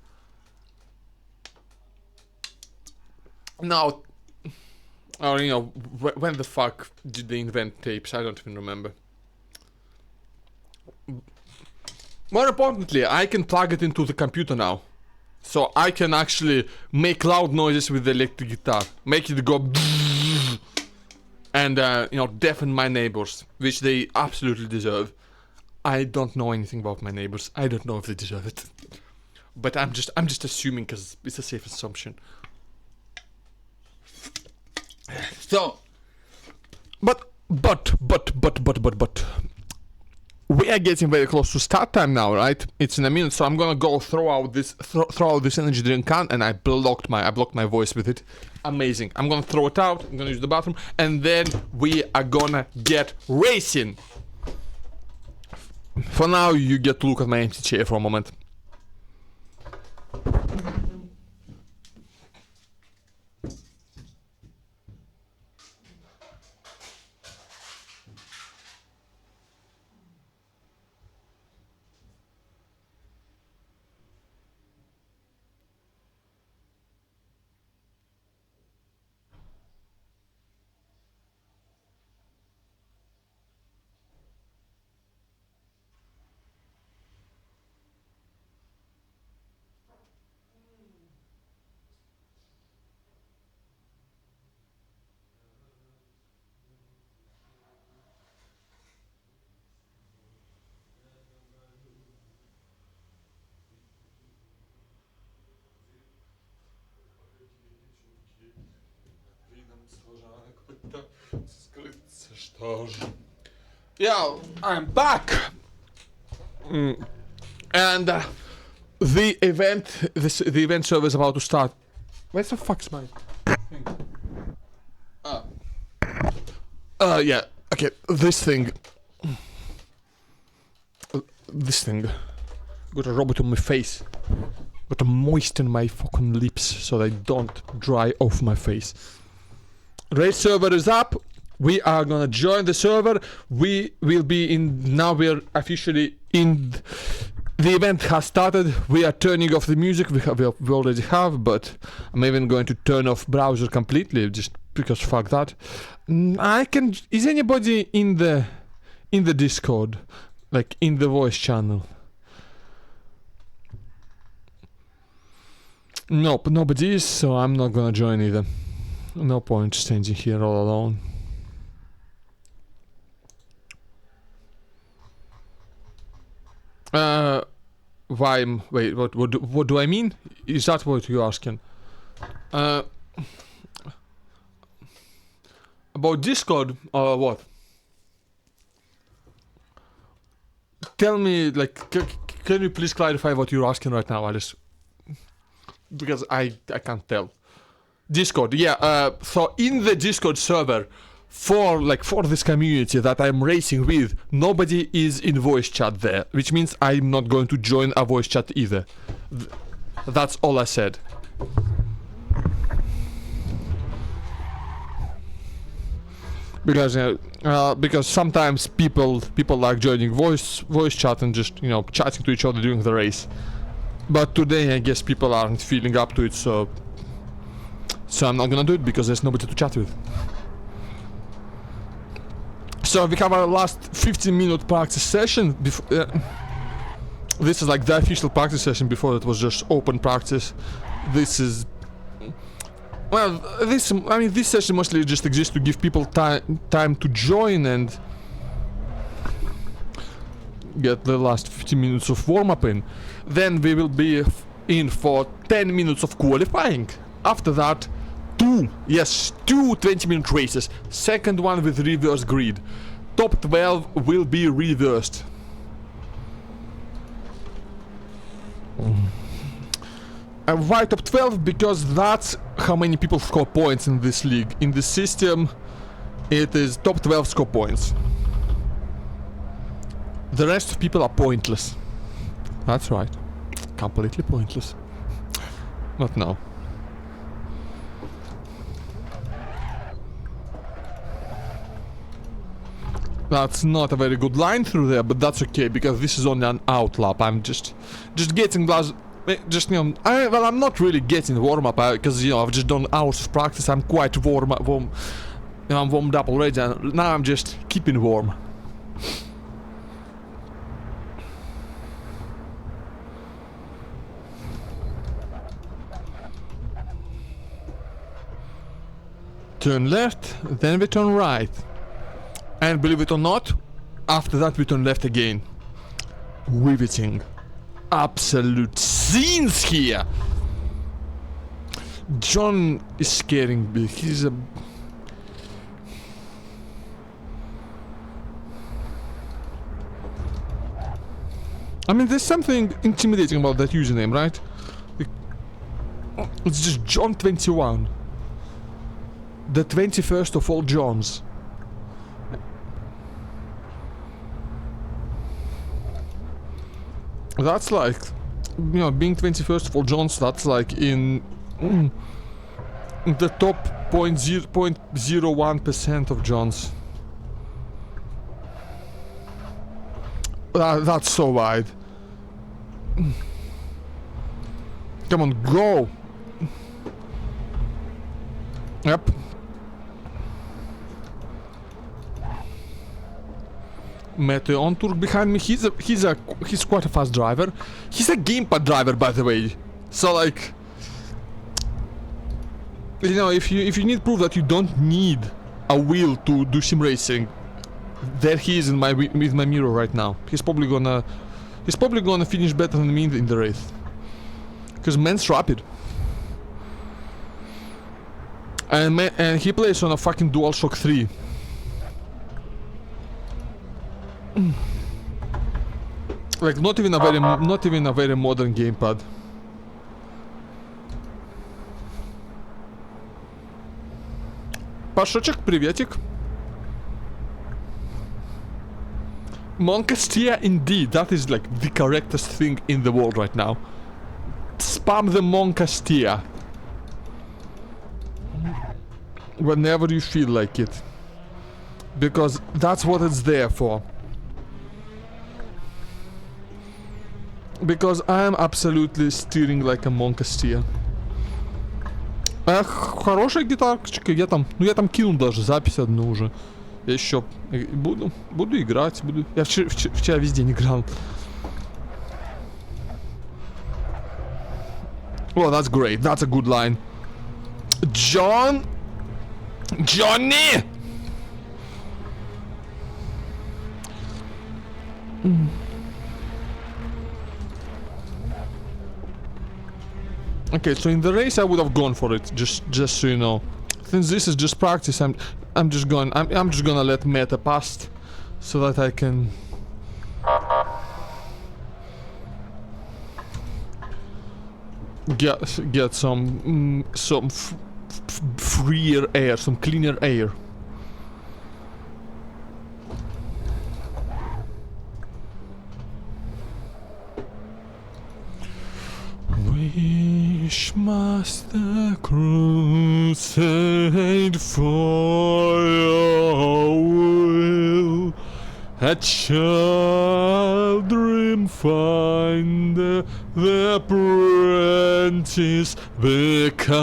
Now, or when the fuck did they invent tapes? I don't even remember. More importantly, I can plug it into the computer now. So I can actually make loud noises with the electric guitar. Make it go and deafen my neighbors, which they absolutely deserve. I don't know anything about my neighbors. I don't know if they deserve it. But I'm just assuming because it's a safe assumption. So but we are getting very close to start time now, right? It's in a minute, so I'm gonna go throw out this energy drink can, and I blocked my voice with it. Amazing. I'm gonna throw it out. I'm gonna use the bathroom, and then we are gonna get racing. For now, you get to look at my empty chair for a moment. Yeah, I'm back. And the event server is about to start. Where the fuck's my thing? Yeah. Okay, this thing. this thing. Got a robot on my face. Got to moisten my fucking lips so they don't dry off my face. Raid server is up. We are gonna join the server. We will be in. Now we're officially in. The event has started. We are turning off the music. We already have, but I'm even going to turn off browser completely, just because fuck that. I can. Is anybody in the Discord, like in the voice channel? Nope, nobody is, so I'm not gonna join either. No point standing here all alone. Why? Wait, what do I mean? Is that what you're asking? About Discord or what? Tell me, like, can you please clarify what you're asking right now, Alice? Because I can't tell. Discord, yeah. So in the Discord server, for this community that I'm racing with, nobody is in voice chat there, which means I'm not going to join a voice chat either. That's all I said. Because sometimes people like joining voice chat and just, you know, chatting to each other during the race. But today I guess people aren't feeling up to it, so I'm not gonna do it because there's nobody to chat with. So we have our last 15-minute practice session. This is like the official practice session. Before it was just open practice. This is... Well, this session mostly just exists to give people time to join and get the last 15 minutes of warm-up in. Then we will be in for 10 minutes of qualifying. After that, two 20-minute races. Second one with reverse grid. Top 12 will be reversed. And why top 12? Because that's how many people score points in this league. In this system, it is top 12 score points. The rest of people are pointless. That's right. Completely pointless. Not now. That's not a very good line through there, but that's okay because this is only an out lap. I'm just getting just, you know, I'm not really getting warm up because, you know, I've just done hours of practice. I'm quite warm, you know, I'm warmed up already, and now I'm just keeping warm. Turn left, then we turn right. And believe it or not, after that we turn left again. Riveting. Absolute scenes here! John is scaring me. He's a... I mean, there's something intimidating about that username, right? It's just John21. The 21st of all Johns. That's like, you know, being 21st of all Johns, that's like in the top 0.01% of Johns. That's so wide. Come on, go! Yep. Mateo on Turk behind me. He's quite a fast driver. He's a gamepad driver, by the way. So like, you know, if you need proof that you don't need a wheel to do sim racing, there he is in with my mirror right now. He's probably gonna finish better than me in the race. Cause man's rapid. And he plays on a fucking DualShock 3. Like not even a very modern gamepad. Пашочек, приветик. Monkastia, indeed. That is like the correctest thing in the world right now. Spam the Monkastia whenever you feel like it, because that's what it's there for. Because I am absolutely steering like a Monkastia. Эх, хорошая гитарочка. Я там кинул даже запись одну уже. Я еще буду играть, Я вчера весь день играл. Oh, that's great. That's a good line. Johnny! Okay, so in the race I would have gone for it, just so you know. Since this is just practice, I'm just gonna let meta pass, so that I can get some freer air, some cleaner air. Wishmaster crusade for your will, a children find the apprentice becoming.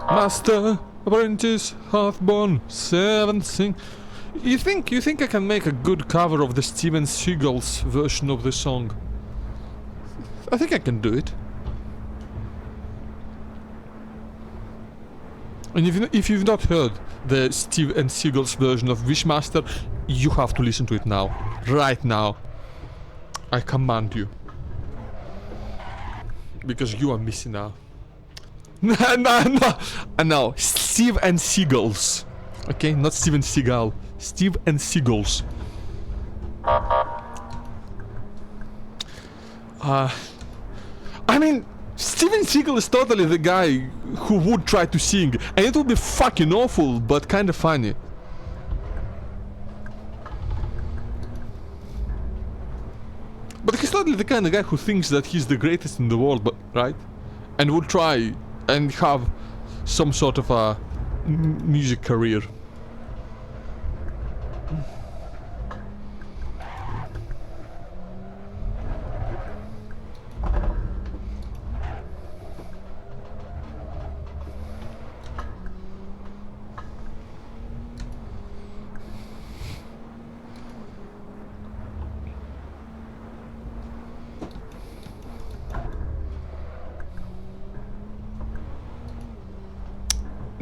Master, apprentice, hath born, seventh sing. You think I can make a good cover of the Steven Seagal's version of the song? I think I can do it. And if you've not heard the Steven Seagal's version of Wishmaster, you have to listen to it now. Right now. I command you. Because you are missing out. No, Steve and Seagulls. Okay, not Steven Seagal. Steve and Seagulls. I mean, Steven Seagal is totally the guy who would try to sing, and it would be fucking awful, but kinda funny. But he's totally the kind of guy who thinks that he's the greatest in the world, but right? And would try and have some sort of a music career.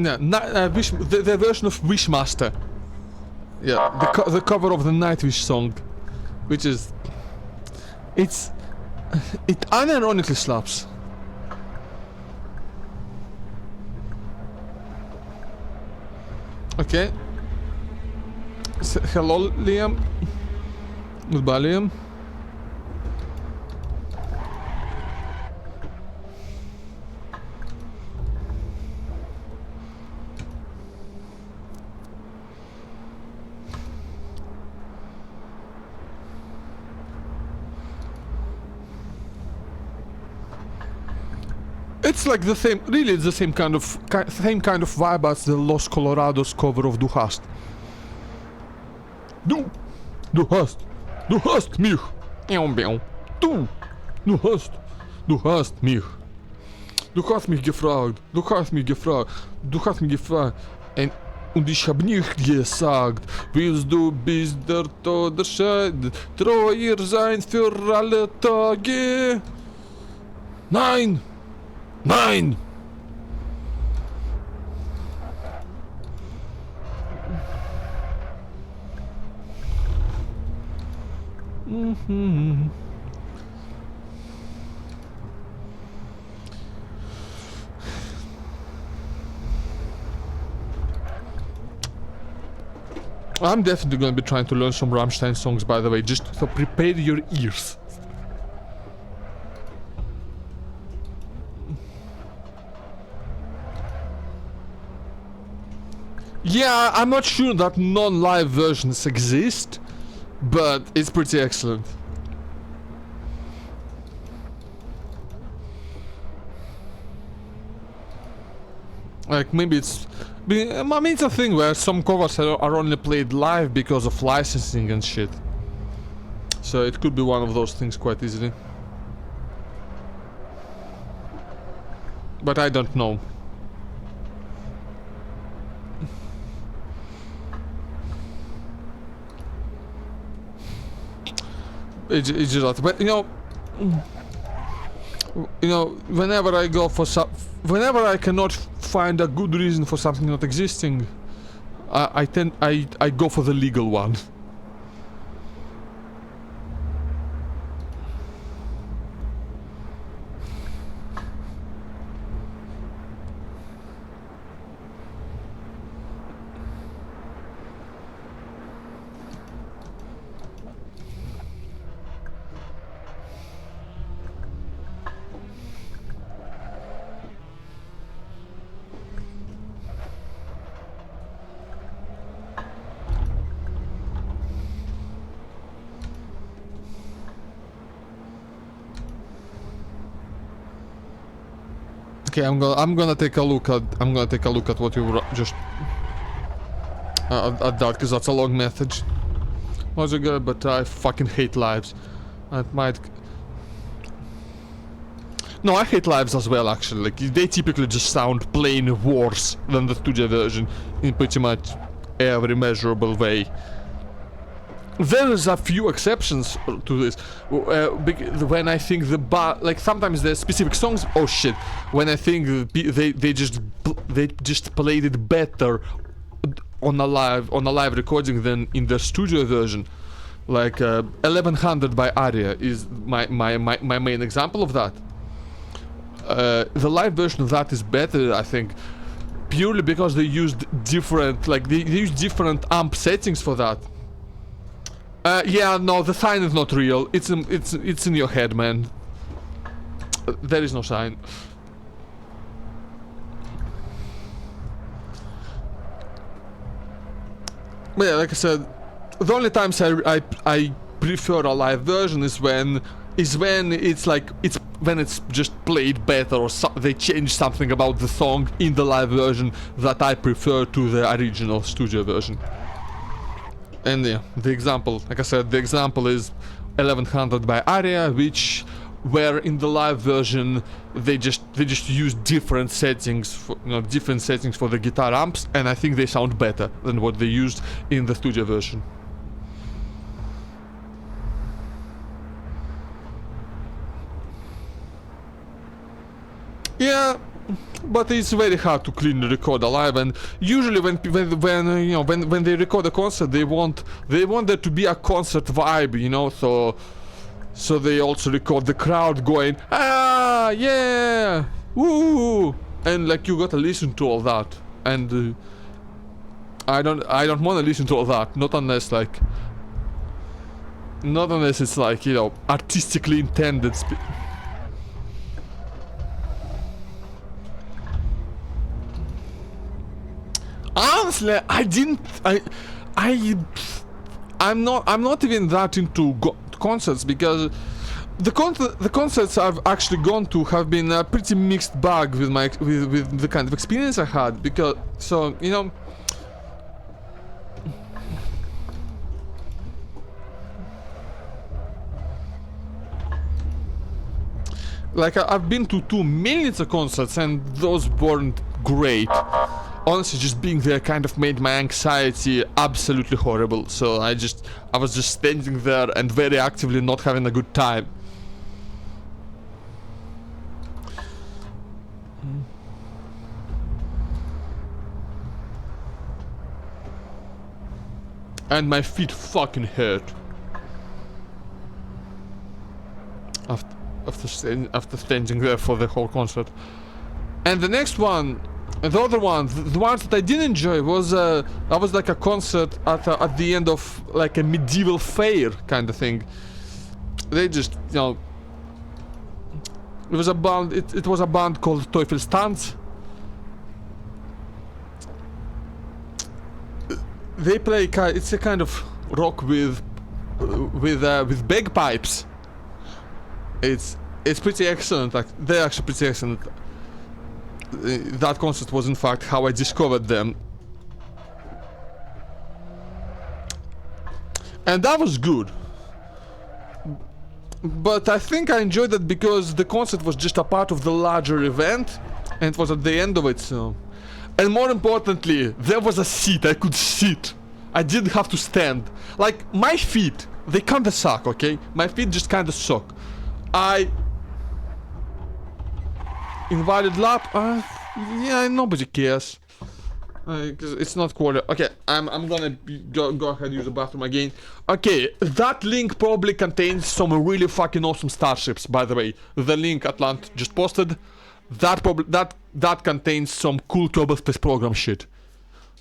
No, the version of Wishmaster. Yeah, the cover of the Nightwish song, which is, it unironically slaps. Okay. Hello, Liam. Goodbye, Liam. It's like the same, really it's the same kind of vibe as the Los Colorados cover of Du hast. Du hast mich. Du hast mich. Du hast mich gefragt. Und ich hab nicht gesagt, willst du bis der Tod erscheidet, treuer sein für alle Tage? Nein! Nein! I'm definitely going to be trying to learn some Rammstein songs, by the way, just so prepare your ears. Yeah, I'm not sure that non-live versions exist, but it's pretty excellent. Like, maybe it's... I mean, it's a thing where some covers are only played live because of licensing and shit. So it could be one of those things quite easily. But I don't know. It's just not. But you know, whenever I go for whenever I cannot find a good reason for something not existing, I go for the legal one. Okay, I'm gonna take a look at what you just at that, because that's a long message. Was it good? But I fucking hate lives. I might. No, I hate lives as well. Actually, like they typically just sound plain worse than the studio version in pretty much every measurable way. There's a few exceptions to this. When I think like sometimes the specific songs. Oh shit! When I think they just played it better on a live recording than in the studio version. Like 1100 by Aria is my main example of that. The live version of that is better, I think, purely because they used different amp settings for that. Yeah, no, the sign is not real. It's in your head, man. There is no sign. But yeah, like I said, the only times I prefer a live version is when it's just played better, or they change something about the song in the live version that I prefer to the original studio version. And yeah, the example, like I said, the example is 1100 by Aria, where in the live version they just use different settings for, for the guitar amps, and I think they sound better than what they used in the studio version. Yeah, but it's very hard to cleanly record a live, and usually when they record a concert, they want there to be a concert vibe, so they also record the crowd going, ah, yeah, woo, and like you gotta listen to all that, and I don't want to listen to all that, not unless it's like artistically intended. Honestly, I'm not even that into concerts, because the concerts I've actually gone to have been a pretty mixed bag with with the kind of experience I had, because like I've been to 2 millions of concerts, and those weren't great. Honestly, just being there kind of made my anxiety absolutely horrible. So I was just standing there and very actively not having a good time. And my feet fucking hurt after standing there for the whole concert. And the next one, the other one, the ones that I didn't enjoy was like a concert at the end of like a medieval fair kind of thing. They just it was a band. It was a band called Teufelstanz. they play. It's a kind of rock with bagpipes. It's pretty excellent. Like, they're actually pretty excellent. That concert was in fact how I discovered them, and that was good. But I think I enjoyed it because the concert was just a part of the larger event, and it was at the end of it. So, and more importantly, there was a seat. I could sit. I didn't have to stand. Like, my feet, they kinda suck, okay? My feet just kinda suck. Invalid lap? Yeah, nobody cares. 'Cause it's not quarter. Okay, I'm gonna go ahead and use the bathroom again. Okay, that link probably contains some really fucking awesome starships, by the way. The link Atlant just posted, that contains some cool Turbo Space Program shit.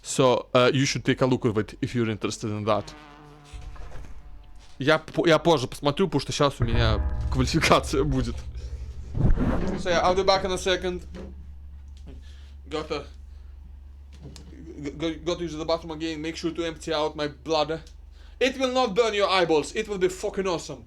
So, you should take a look at it if you're interested in that. Я позже посмотрю, потому что сейчас у меня квалификация будет. So yeah, I'll be back in a second. Got to use the bathroom again. Make sure to empty out my bladder. It will not burn your eyeballs. It will be fucking awesome.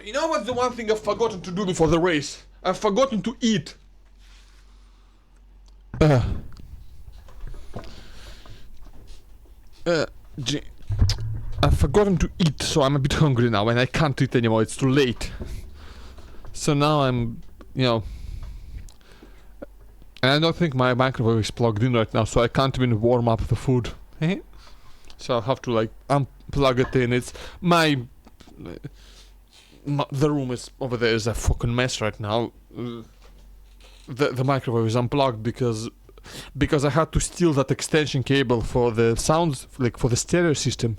You know what's the one thing I've forgotten to do before the race? I've forgotten to eat. I've forgotten to eat, so I'm a bit hungry now and I can't eat anymore, it's too late. So now I'm, you know... And I don't think my microwave is plugged in right now, so I can't even warm up the food. So I'll have to like unplug it in. It's the room is over there is a fucking mess right now. The microwave is unplugged because I had to steal that extension cable for the sounds, like for the stereo system,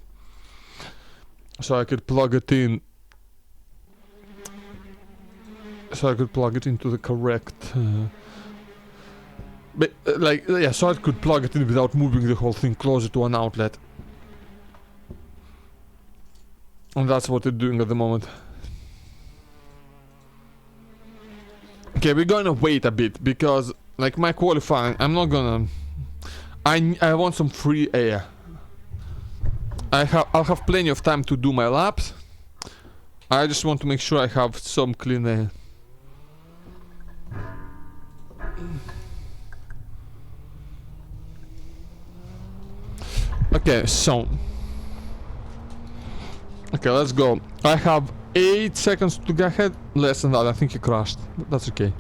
so I could plug it in. So I could plug it into the correct. So I could plug it in without moving the whole thing closer to an outlet. And that's what they're doing at the moment. Okay, we're gonna wait a bit because, like, my qualifying, I'm not gonna... I want some free air. I'll have plenty of time to do my laps. I just want to make sure I have some clean air. Okay, so... Okay, let's go. I have 8 seconds to get ahead. Less than that, I think he crashed. But that's okay.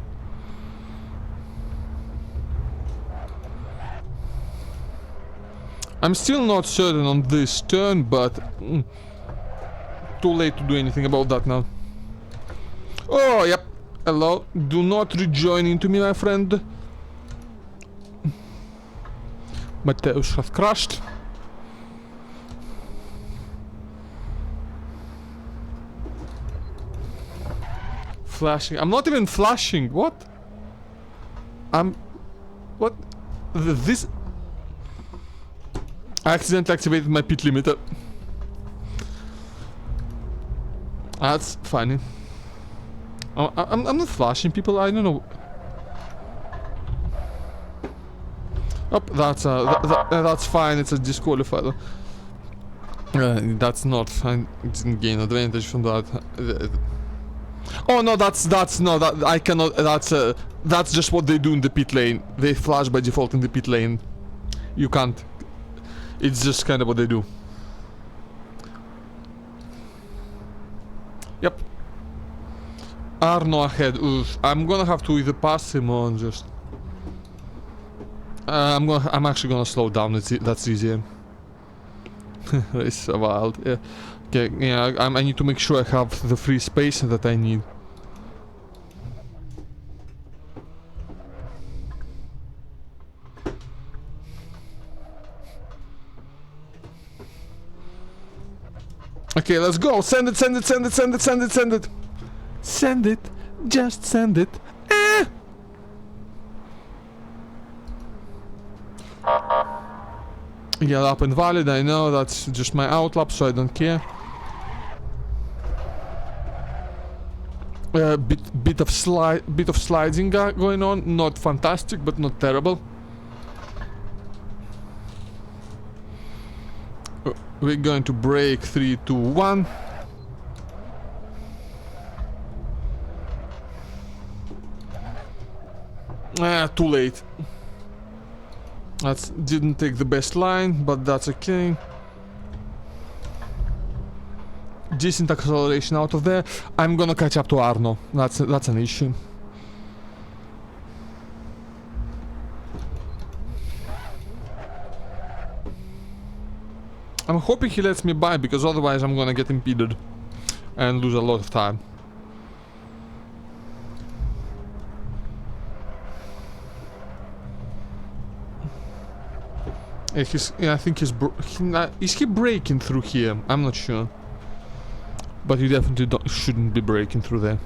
I'm still not certain on this turn, but... too late to do anything about that now. Oh, yep. Hello. Do not rejoin into me, my friend. Mateusz has crashed. Flashing. I'm not even flashing. What? What? This... I accidentally activated my pit limiter. That's funny. I'm not flashing people. I don't know. Oh, that's fine. It's a disqualifier. That's not. I didn't gain advantage from that. Oh no, that's no, that I cannot. That's just what they do in the pit lane. They flash by default in the pit lane. You can't. It's just kind of what they do. Yep. Arno ahead. Oof. I'm gonna have to either pass him or just. I'm actually gonna slow down. That's easier. It's wild. Yeah. Okay. Yeah. I need to make sure I have the free space that I need. Okay, let's go. Send it, send it, send it, send it, send it, send it. Send it. Just send it. Eh. Yeah, up and valid, I know, that's just my outlap, so I don't care. Bit of sliding going on, not fantastic, but not terrible. We're going to break 3, 2, 1. Too late. That didn't take the best line, but that's okay. Decent acceleration out of there. I'm gonna catch up to Arno. That's an issue. I'm hoping he lets me by, because otherwise I'm gonna get impeded and lose a lot of time. Yeah, I think he's is he breaking through here? I'm not sure, but he definitely shouldn't be breaking through there.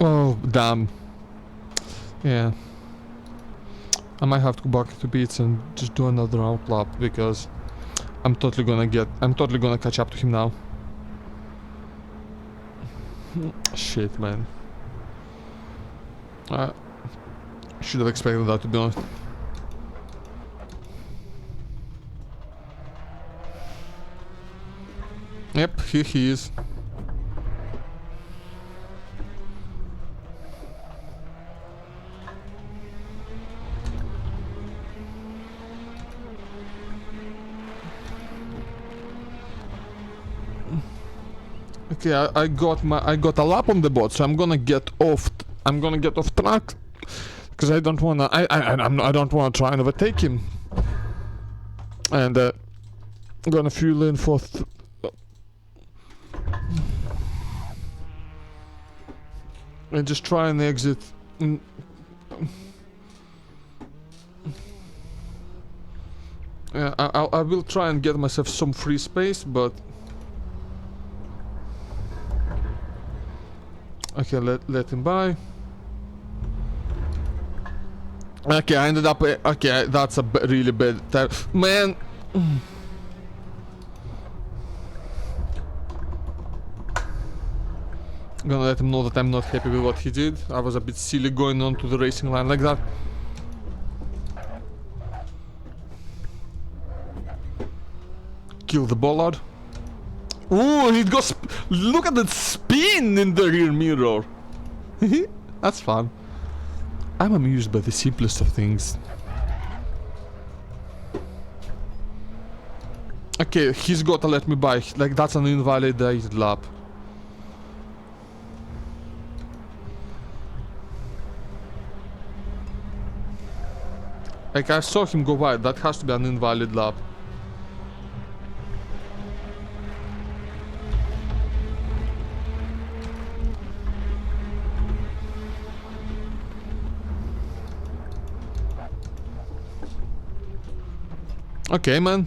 Oh damn! Yeah, I might have to go back to pits and just do another outlap, because I'm totally gonna catch up to him now. Shit, man. I should have expected that, to be honest. Yep, here he is. Okay, I got a lap on the bot, so I'm gonna get off track, because I don't wanna I don't wanna try and overtake him, and I'm gonna fuel in for and just try and exit. Yeah, I will try and get myself some free space, but. Okay, let him by. Okay, I ended up. Okay, that's a really bad time, man. Gonna let him know that I'm not happy with what he did. I was a bit silly going on to the racing line like that. Kill the bollard. Ooh, it goes. Look at that spin in the rear mirror. That's fun. I'm amused by the simplest of things. Okay, he's gotta let me by. Like, that's an invalidated lap. Like, I saw him go by. That has to be an invalid lap. Okay, man.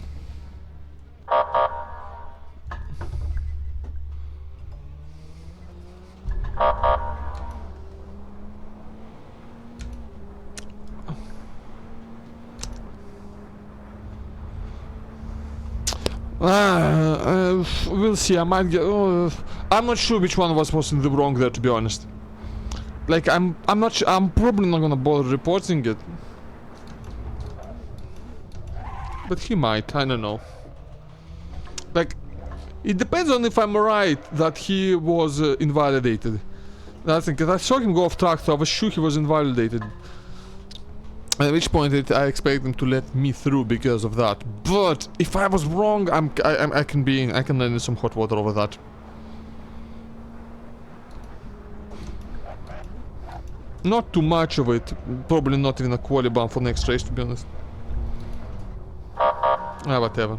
We'll see. I might get. I'm not sure which one was in the wrong there, to be honest. Like, I'm not. I'm probably not gonna bother reporting it. But he might, I don't know. Like, it depends on if I'm right that he was invalidated. That's because I saw him go off track, so I was sure he was invalidated. At which point I expect them to let me through because of that. But if I was wrong, I can land in some hot water over that. Not too much of it. Probably not even a quali bump for next race, to be honest. Ah, whatever.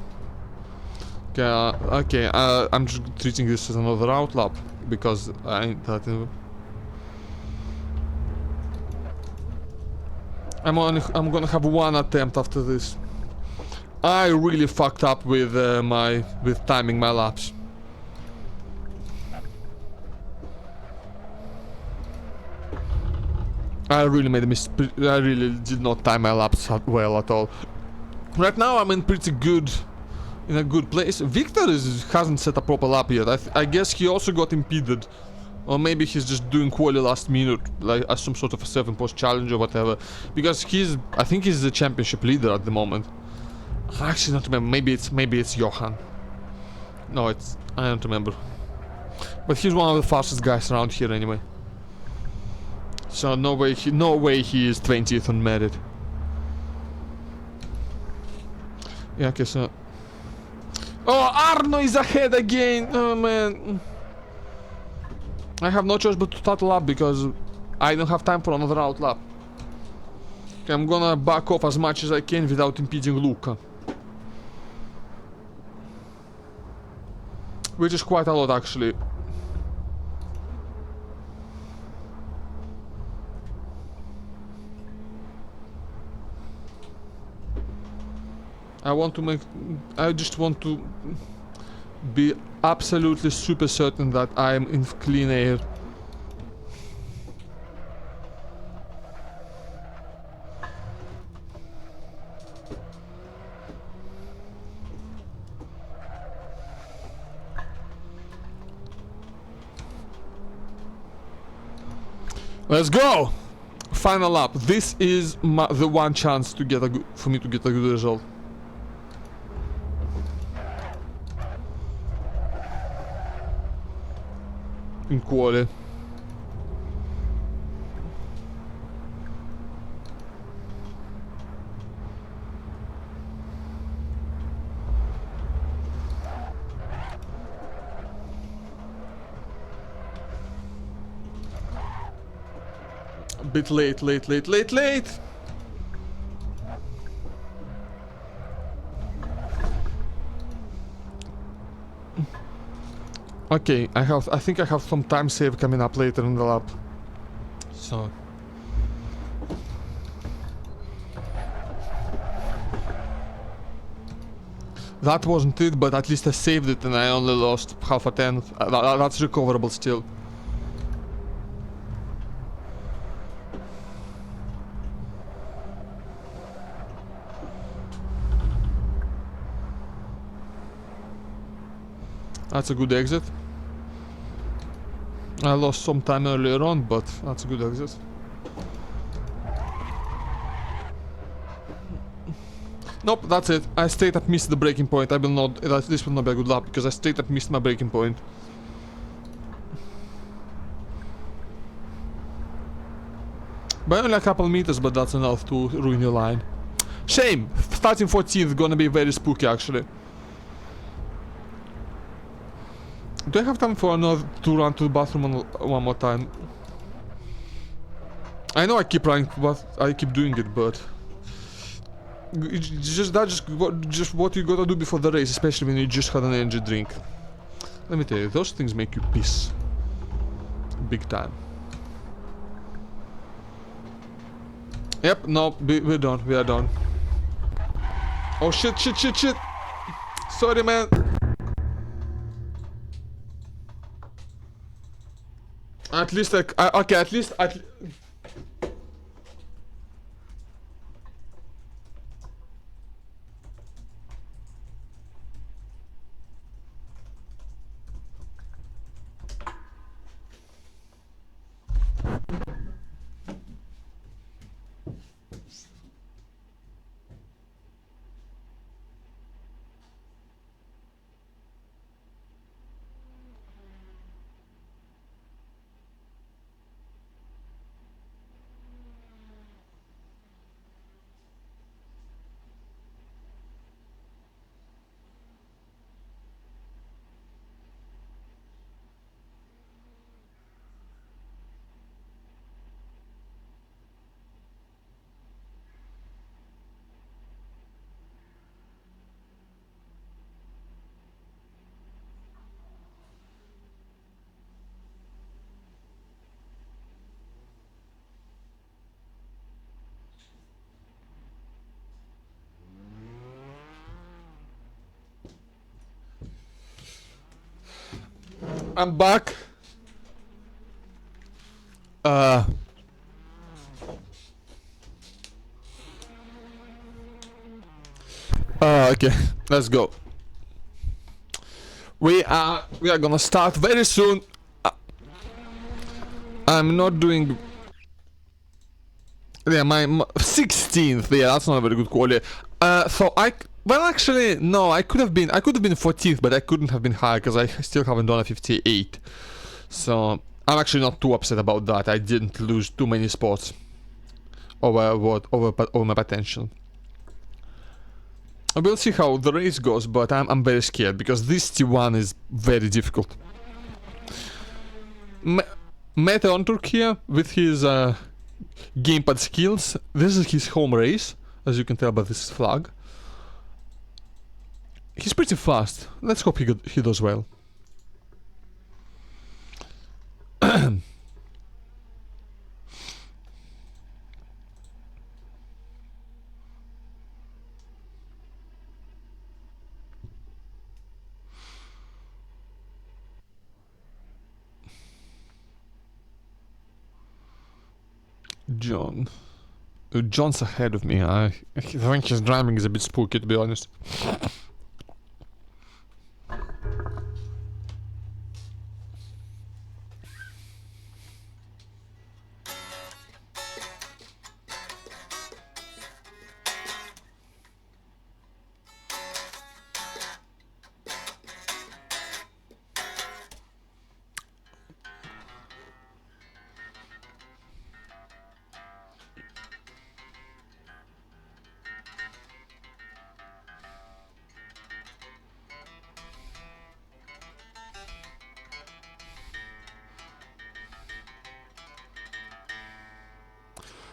Okay, I'm just treating this as another outlap because I ain't that. I'm gonna have one attempt after this. I really fucked up with timing my laps. I really made a mistake. I really did not time my laps well at all. Right now I'm in a good place. Victor hasn't set a proper lap yet. I guess he also got impeded. Or maybe he's just doing quali last minute, like as some sort of a 7-post challenge or whatever. Because I think he's the championship leader at the moment. I actually don't remember. Maybe it's Johan. No, I don't remember. But he's one of the fastest guys around here anyway. So no way he is 20th on merit. Yeah, okay, so... Oh, Arno is ahead again! Oh, man. I have no choice but to start a lap because I don't have time for another out lap. Okay, I'm gonna back off as much as I can without impeding Luca. Which is quite a lot, actually. I just want to be absolutely super certain that I'm in clean air. Let's go! Final lap. This is the one chance to get for me to get a good result. In quali. A bit late. Okay, I think I have some time save coming up later in the lap. So that wasn't it, but at least I saved it and I only lost half a tenth. That's recoverable still. That's a good exit. I lost some time earlier on, but that's a good exit. Nope, that's it. I straight up missed the breaking point. I will not. This will not be a good lap because I straight up missed my breaking point. By only a couple meters, but that's enough to ruin your line. Shame. Starting 14th gonna be very spooky, actually. Do I have time for to run to the bathroom one more time? I know I keep running, but I keep doing it, but just what you gotta do before the race, especially when you just had an energy drink. Let me tell you, those things make you piss. Big time. Yep, no, we're done. We are done. Oh shit. Sorry, man. At least okay, at least I'm back. Okay, let's go. We are gonna start very soon. I'm not doing. Yeah, my 16th. Yeah, that's not a very good quality. So well, actually, no. I could have been 14th, but I couldn't have been higher because I still haven't done a 58. So I'm actually not too upset about that. I didn't lose too many spots over my potential. We'll see how the race goes, but I'm very scared because this T1 is very difficult. Mete on Turkey with his gamepad skills. This is his home race, as you can tell by this flag. He's pretty fast. Let's hope he does well. John's ahead of me. I think his driving is a bit spooky, to be honest.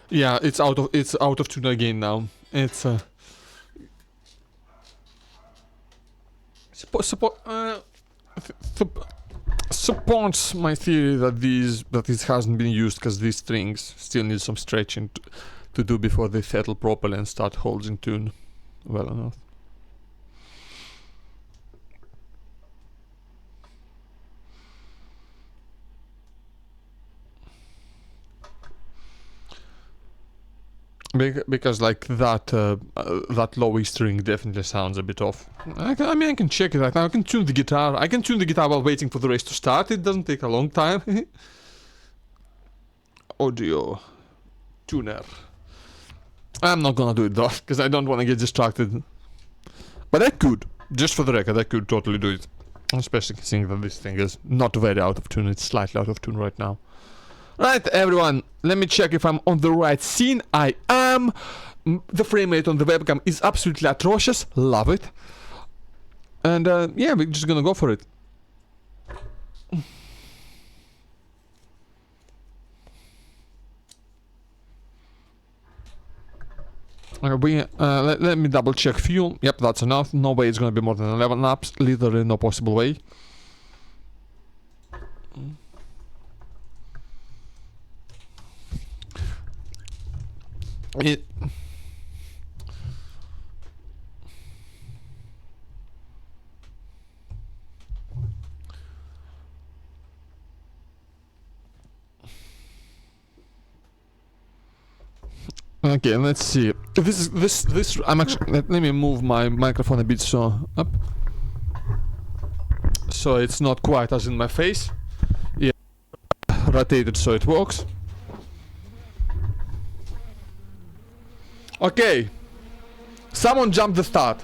Yeah, it's out of tune again now. It's supports my theory that this hasn't been used because these strings still need some stretching to do before they settle properly and start holding tune well enough. Because like that low E string definitely sounds a bit off. I mean, I can check it right now. I can tune the guitar. I can tune the guitar while waiting for the race to start. It doesn't take a long time. Audio tuner. I'm not gonna do it though, because I don't want to get distracted. But I could, just for the record, I could totally do it. Especially seeing that this thing is not very out of tune. It's slightly out of tune right now. Right, everyone, let me check if I'm on the right scene. I am. The frame rate on the webcam is absolutely atrocious. Love it. And yeah, we're just gonna go for it. Let me double check fuel. Yep, that's enough. No way it's gonna be more than 11 laps. Literally no possible way. Okay, let's see. This I'm actually let me move my microphone a bit so up. So it's not quite as in my face. Yeah. Rotate it so it works. Okay. Someone jump the start.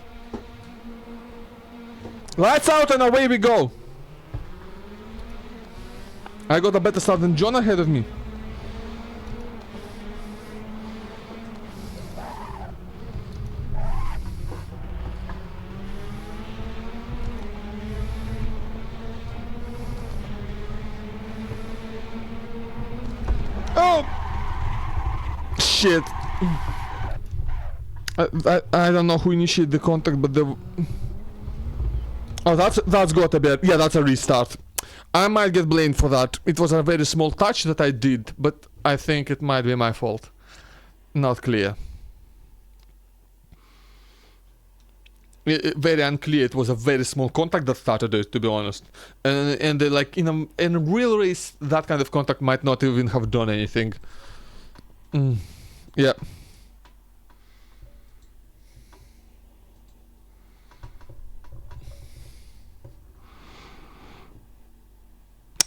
Lights out and away we go. I got a better start than John ahead of me. Oh! Shit. I don't know who initiated the contact, but the... Oh, that's gotta be... Yeah, that's a restart. I might get blamed for that. It was a very small touch that I did, but I think it might be my fault. Not clear. very unclear. It was a very small contact that started it, to be honest. And like in a real race, that kind of contact might not even have done anything. Yeah.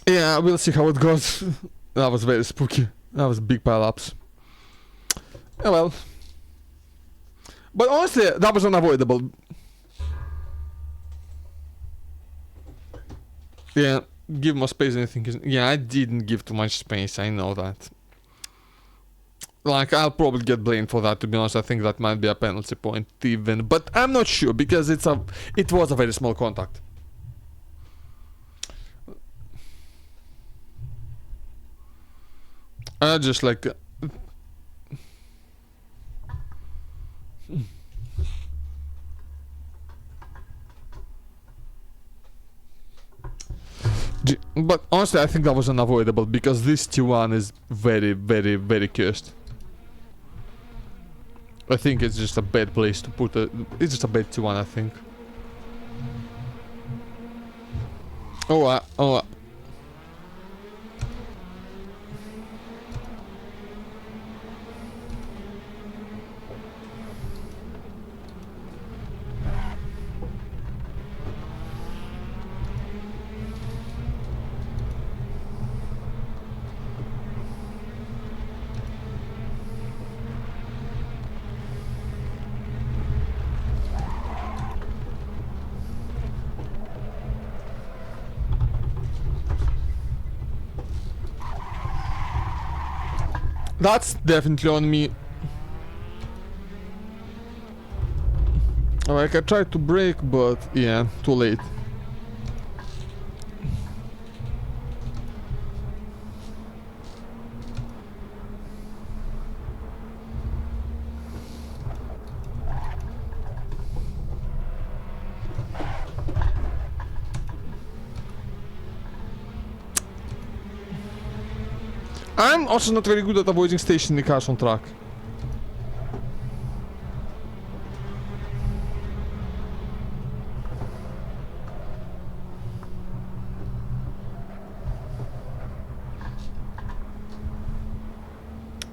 Yeah, we'll see how it goes. That was very spooky. That was big pile-ups. Oh well. But honestly, that was unavoidable. Yeah, give more space anything. Yeah, I didn't give too much space, I know that. Like, I'll probably get blamed for that, to be honest. I think that might be a penalty point even. But I'm not sure, because it was a very small contact. I just like... But honestly, I think that was unavoidable, because this T1 is very, very, very cursed. I think it's just a bad place to put it. It's just a bad T1, I think. Oh. That's definitely on me. Like, I tried to brake, but yeah, too late. I'm also not very good at avoiding stationary cars on track.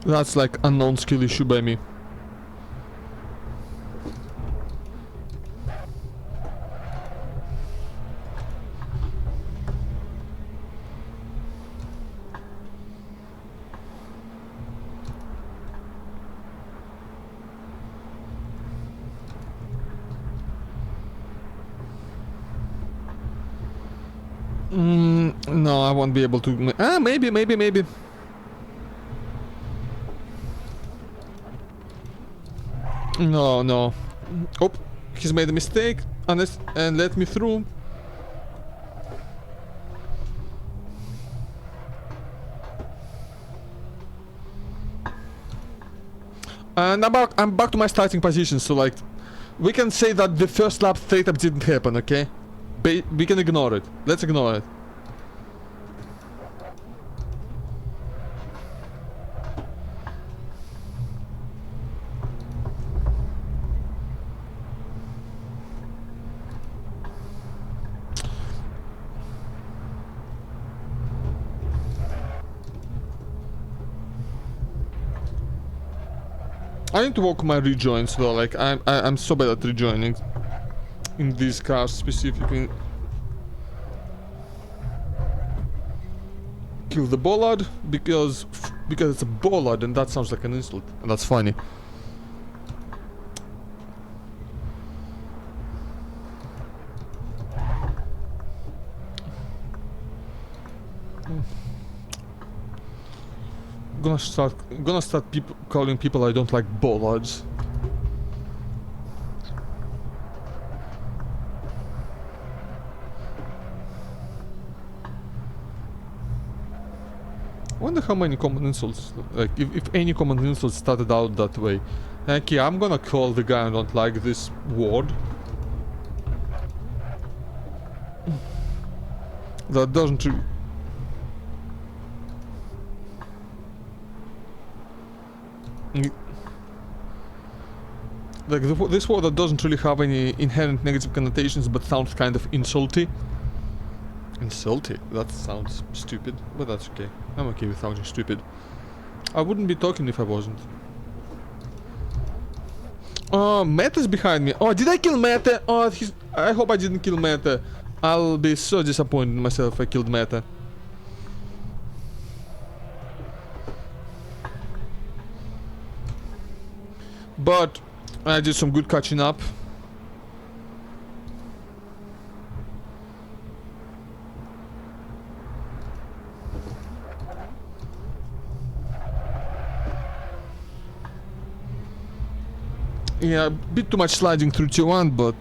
That's like a non-skill issue by me. No, I won't be able to. Maybe. No. Oh, he's made a mistake and let me through. And I'm back to my starting position, so like, we can say that the first lap straight up didn't happen, okay? We can ignore it. Let's ignore it. I need to work my rejoins though, like I'm so bad at rejoining in these cars specifically. Kill the bollard because it's a bollard and that sounds like an insult and that's funny. Gonna start calling people I don't like bollards. I wonder how many common insults, like if any common insults started out that way. Okay, I'm gonna call the guy I don't like this word. That doesn't really... Like this word that doesn't really have any inherent negative connotations, but sounds kind of insulty. Insulty? That sounds stupid, but that's okay. I'm okay with sounding stupid. I wouldn't be talking if I wasn't. Oh, Meta's behind me. Oh, did I kill Meta? Oh, I hope I didn't kill Meta. I'll be so disappointed in myself if I killed Meta. But I did some good catching up. Yeah, a bit too much sliding through T1, but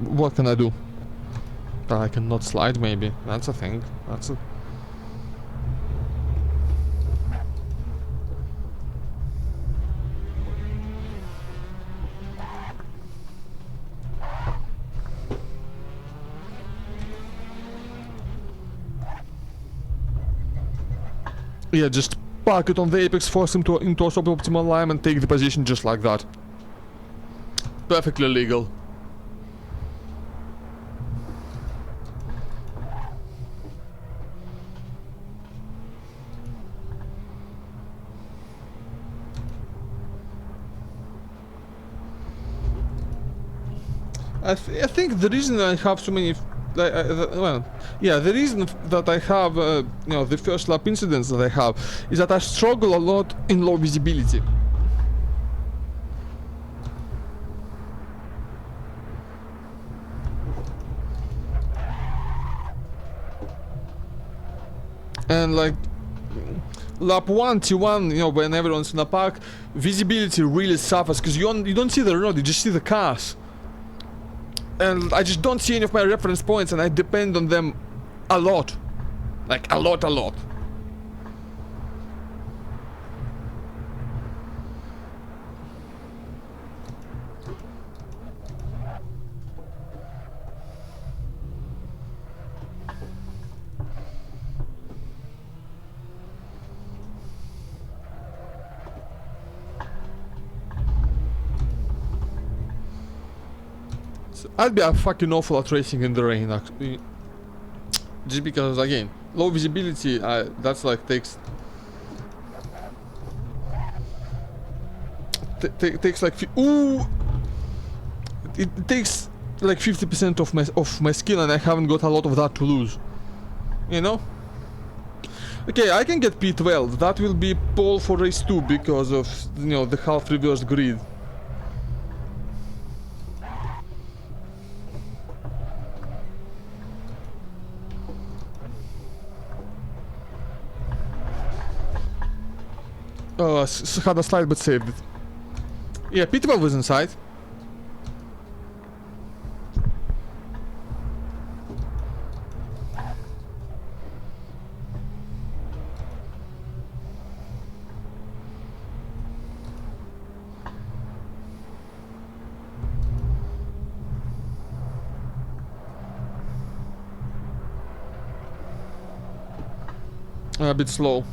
what can I do? I cannot slide, maybe. That's a thing. That's a... Yeah, just park it on the apex, force him into a suboptimal line and take the position just like that. Perfectly legal. I think the reason I have so many, well, yeah, the reason that I have, you know, the first lap incidents that I have is that I struggle a lot in low visibility. And like lap 1, T1, you know, when everyone's in a park, visibility really suffers because you don't see the road, you just see the cars. And I just don't see any of my reference points, and I depend on them a lot. Like, a lot. I'd be a fucking awful at racing in the rain, actually. Just because, again, low visibility, that's like takes like ooh, it takes like 50% of my skill, and I haven't got a lot of that to lose. You know? Okay, I can get P12. That will be pole for race 2 because of, you know, the half reverse grid. Had a slide but saved it. Yeah, P12 was inside. A bit slow.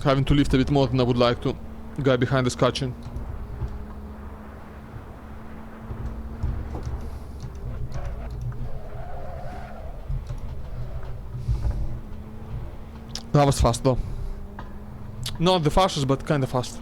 Having to lift a bit more than I would like to. Guy behind is catching. That was fast though. Not the fastest, but kinda fast.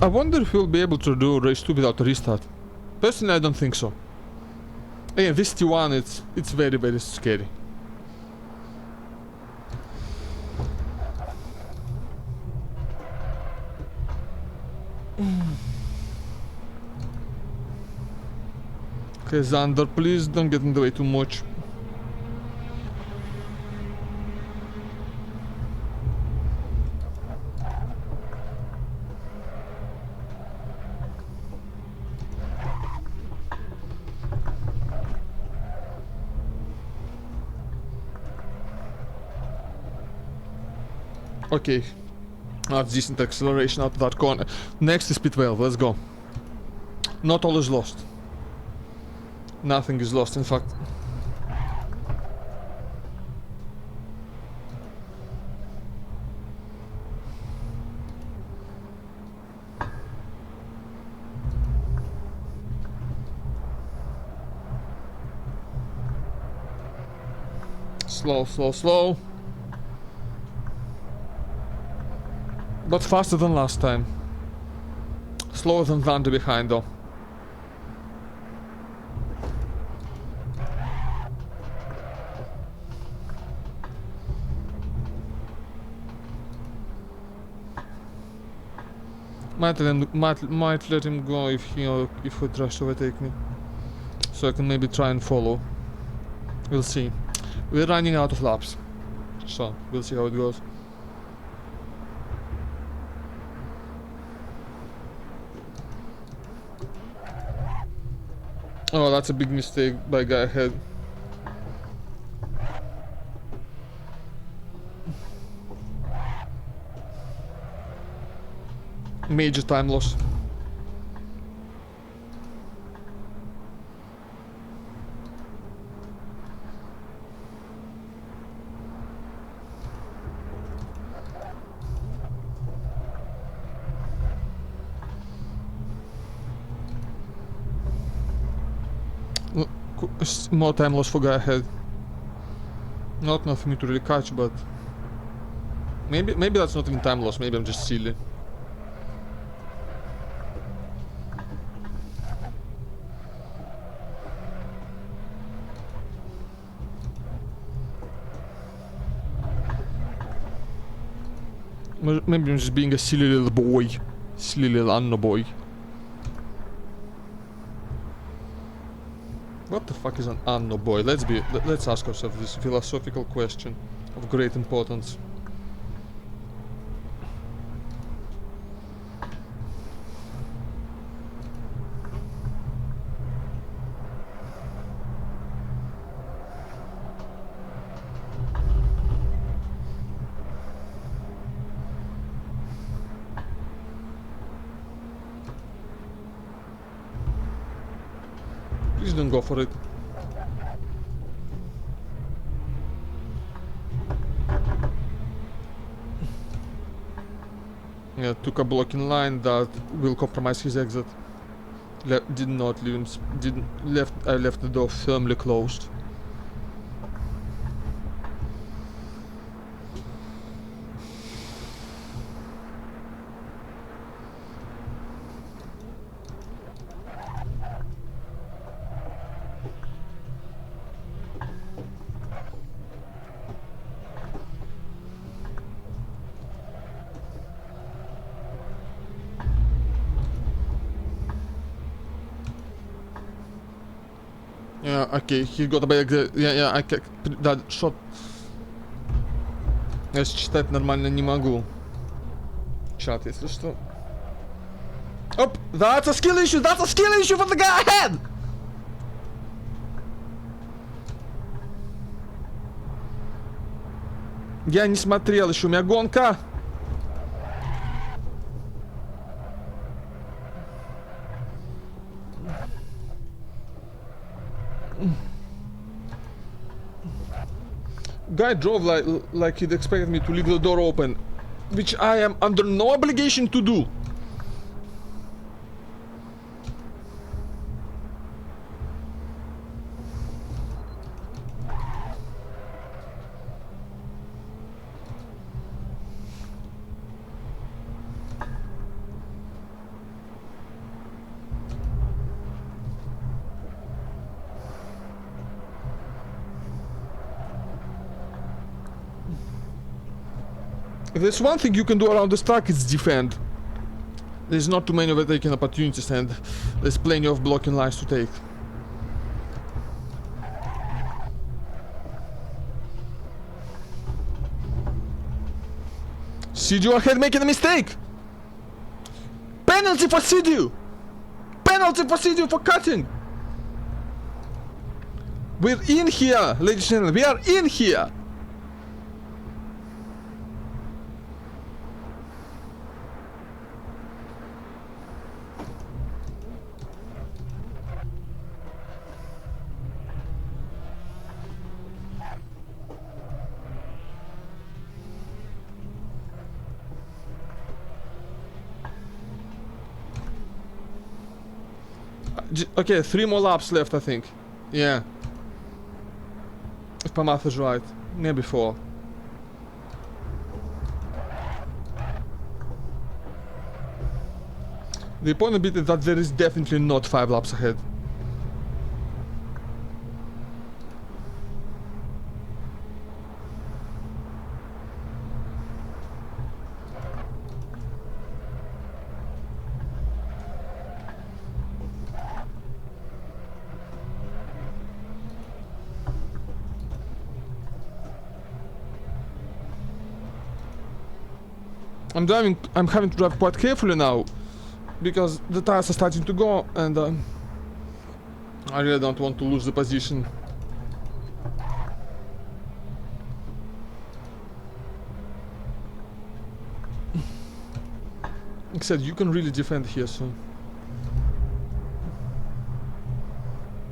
I wonder if we'll be able to do race 2 without a restart. Personally, I don't think so. Again, this T1, it's very, very scary. Okay, Xander, please don't get in the way too much. Okay. That's decent acceleration out of that corner. Next is P12, let's go. Not all is lost. Nothing is lost, in fact. Slow, slow, slow. But faster than last time. Slower than Vanda behind though. Might let him go if he tries to overtake me. So I can maybe try and follow. We'll see. We're running out of laps. So we'll see how it goes. Oh, that's a big mistake by guy ahead. Major time loss. More time loss for guy ahead. Not enough for me to really catch, but maybe that's not even time loss. Maybe I'm just silly. Maybe I'm just being a silly little boy. Silly little Anno boy. What the fuck is an Anno boy? Let's ask ourselves this philosophical question of great importance. Please don't go for it. Yeah, took a block in line that will compromise his exit. Did not leave him. I left the door firmly closed. Yeah, окей, he got a big... Я, that shot... Я считать нормально не могу. Чат, если что. Оп! That's a skill issue! That's a skill issue for the guy ahead! Я не смотрел еще, у меня гонка! Guy drove like he'd expected me to leave the door open, which I am under no obligation to do. If there's one thing you can do around this track, it's defend. There's not too many overtaking opportunities and there's plenty of blocking lines to take. Sidu ahead making a mistake! Penalty for Sidu! Penalty for Sidu for cutting! We're in here, ladies and gentlemen, we are in here! Okay, 3 more laps left, I think. Yeah. If my math is right. Maybe 4. The important bit is that there is definitely not 5 laps ahead. I'm having to drive quite carefully now, because the tires are starting to go, and I really don't want to lose the position. Except you can really defend here, so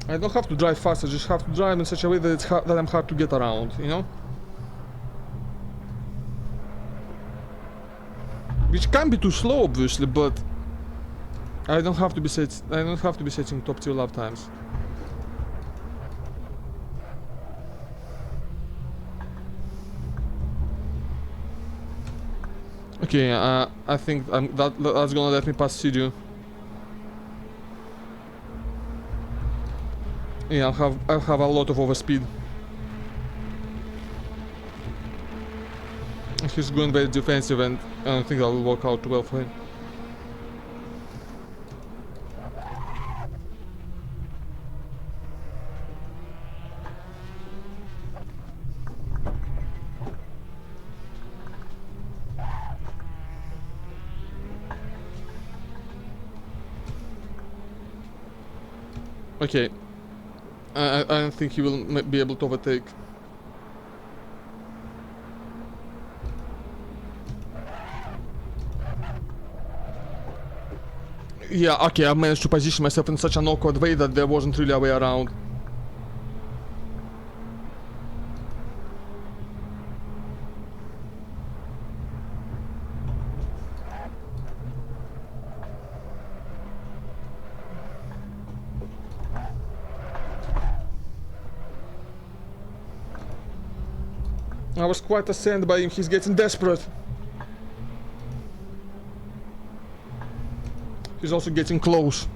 I don't have to drive fast, I just have to drive in such a way that that I'm hard to get around, you know? Which can be too slow, obviously, but I don't have to be setting top tier lap times. Okay, I think that's gonna let me pass Sidu. Yeah, I'll have a lot of overspeed. He's going very defensive, and I don't think that will work out well for him. Okay. I don't think he will be able to overtake. Yeah, okay, I managed to position myself in such an awkward way that there wasn't really a way around. I was quite assailed by him, he's getting desperate. He's also getting close.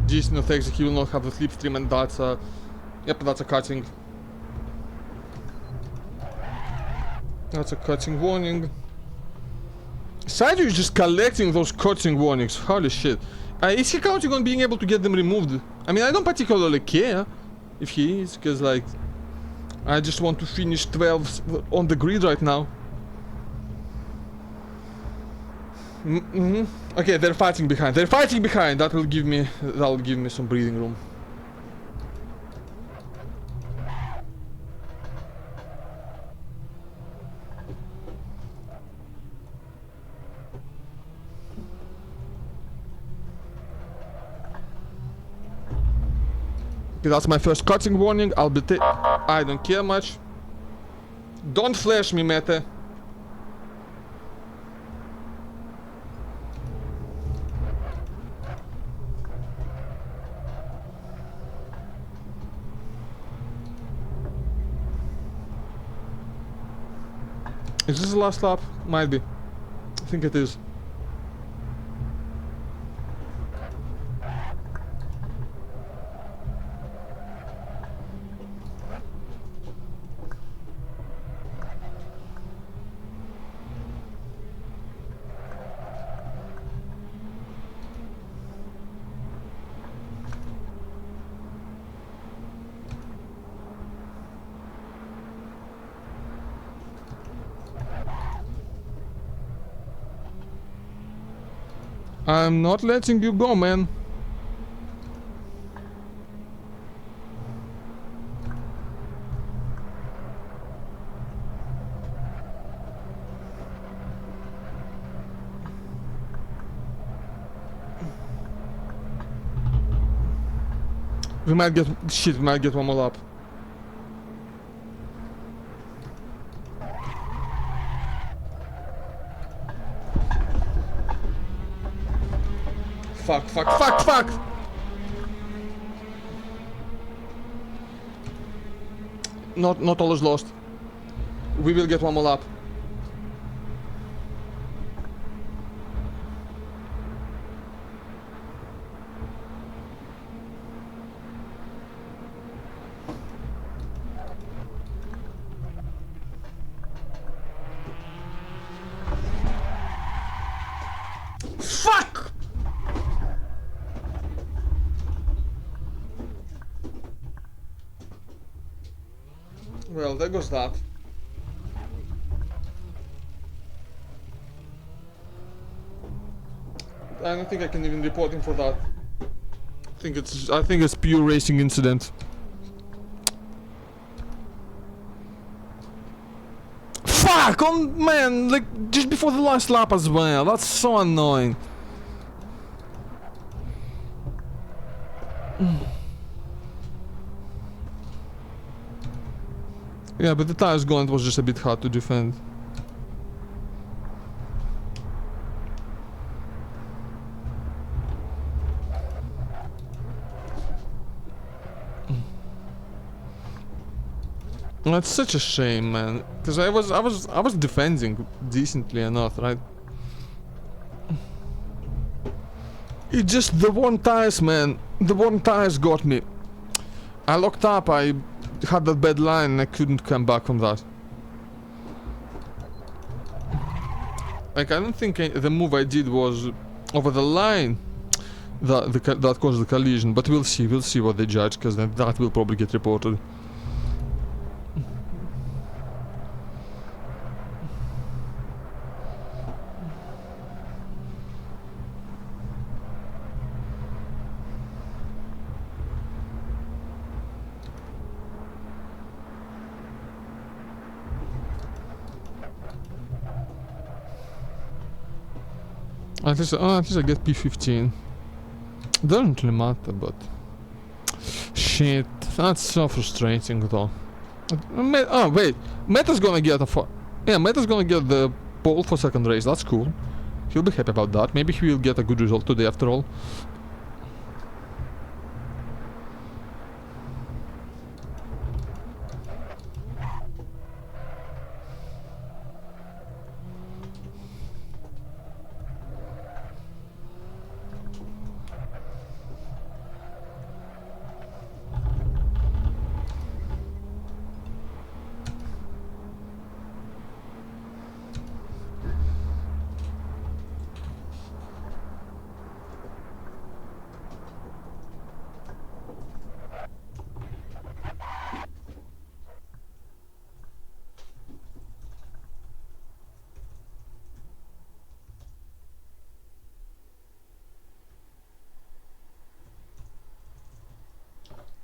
Decent effects, he will not have the slipstream, and that's a... Yep, that's a cutting. That's a cutting warning. Sidu is just collecting those cutting warnings, holy shit. Is he counting on being able to get them removed? I mean, I don't particularly care if he is, because like... I just want to finish 12th on the grid right now. Okay, they're fighting behind. They're fighting behind. That'll give me some breathing room. Okay, that's my first cutting warning. I don't care much. Don't flash me, Mete. Is this the last lap? Might be. I think it is. I'm not letting you go, man. We might get... Shit, we might get one more lap. Fuck, fuck, fuck, fuck! Not all is lost. We will get one more lap. Fuck! Well, there goes that. I don't think I can even report him for that. I think it's pure racing incident. Fuck! Oh man, like just before the last lap as well. That's so annoying. Yeah, but the tires gone, it was just a bit hard to defend. That's such a shame, man. Because I was defending decently enough, right? It just the worn tires, man. The worn tires got me. I locked up. I had that bad line and I couldn't come back from that. Like I don't think the move I did was over the line that caused the collision, but we'll see what they judge, because that will probably get reported. At least I get P15. Doesn't really matter, but shit, that's so frustrating though. Oh wait, Meta's gonna get Meta's gonna get the pole for second race. That's cool. He'll be happy about that. Maybe he will get a good result today after all.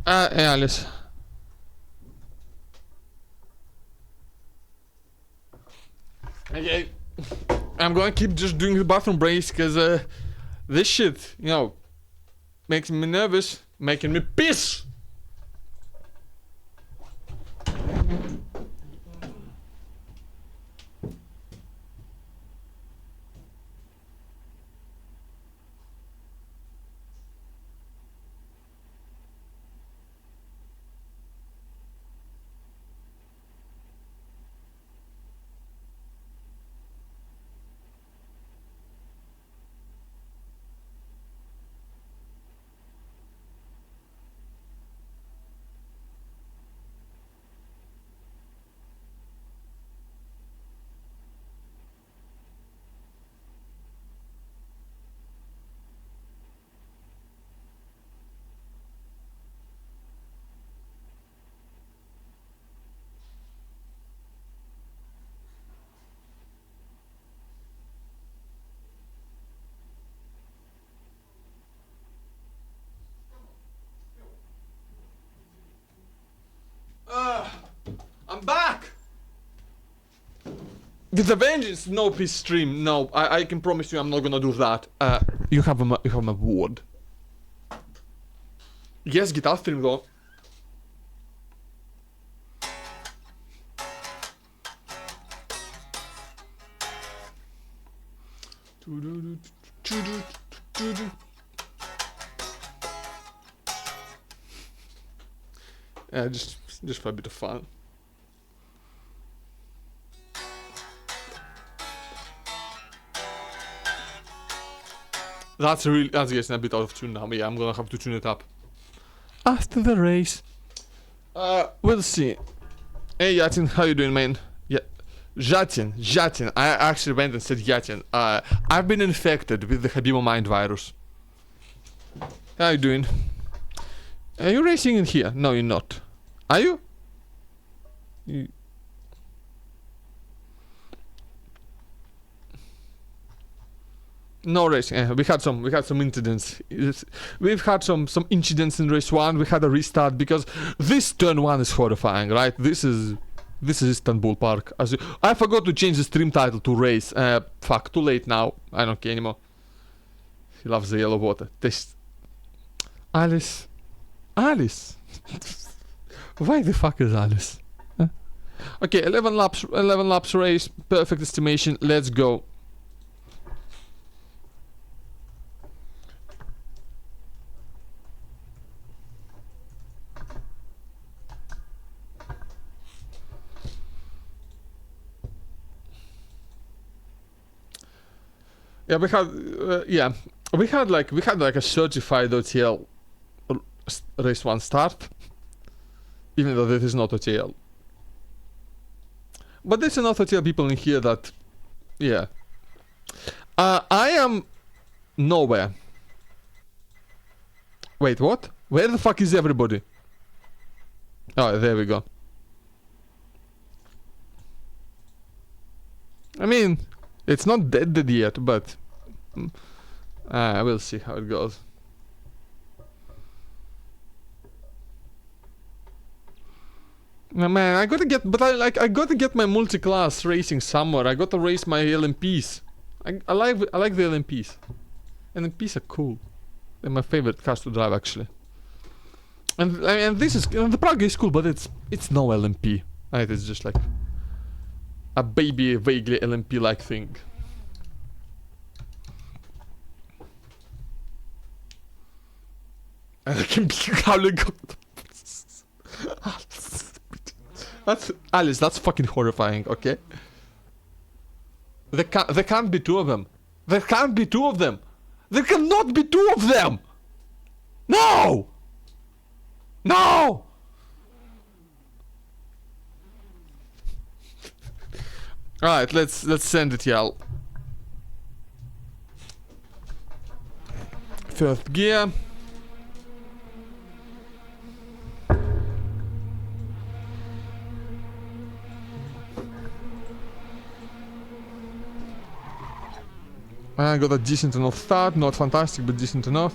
Hey Alice. Okay. I'm gonna keep just doing the bathroom breaks, cause this shit, you know, makes me nervous, making me piss. I'm back! With a vengeance, no peace stream. No, I can promise you I'm not gonna do that. You have my word. Yes, guitar stream though. Yeah, just for a bit of fun. That's getting a bit out of tune now. Yeah, I'm gonna have to tune it up after the race. We'll see. Hey Yatin, how you doing, man? Yeah, Jatin. I actually went and said Yatin. I've been infected with the Habiba Mind virus. How you doing? Are you racing in here? No, you're not. Are you? No racing. We had some incidents. We've had some incidents in race 1. We had a restart because this turn 1 is horrifying, right? This is Istanbul Park. I forgot to change the stream title to race. Fuck, too late now. I don't care anymore. He loves the yellow water. This Alice. Why the fuck is Alice? Huh? Okay, 11 laps race. Perfect estimation. Let's go. Yeah, we had like a certified OTL race 1 start, even though this is not OTL. But there's enough OTL people in here that, yeah. I am nowhere. Wait, what? Where the fuck is everybody? Oh, there we go. I mean, it's not dead yet, but we'll see how it goes. Man, I gotta get my multi-class racing somewhere. I gotta race my LMPs. I like the LMPs. LMPs are cool. They're my favorite cars to drive, actually. And the Praga is cool, but it's no LMP. Right? It's just like a baby, vaguely LMP-like thing. And I can be howling. That's Alice. That's fucking horrifying. Okay. There can't be 2 of them. There can't be 2 of them. There cannot be 2 of them. No. No. All right. Let's send it, y'all. First gear. I got a decent enough start, not fantastic, but decent enough.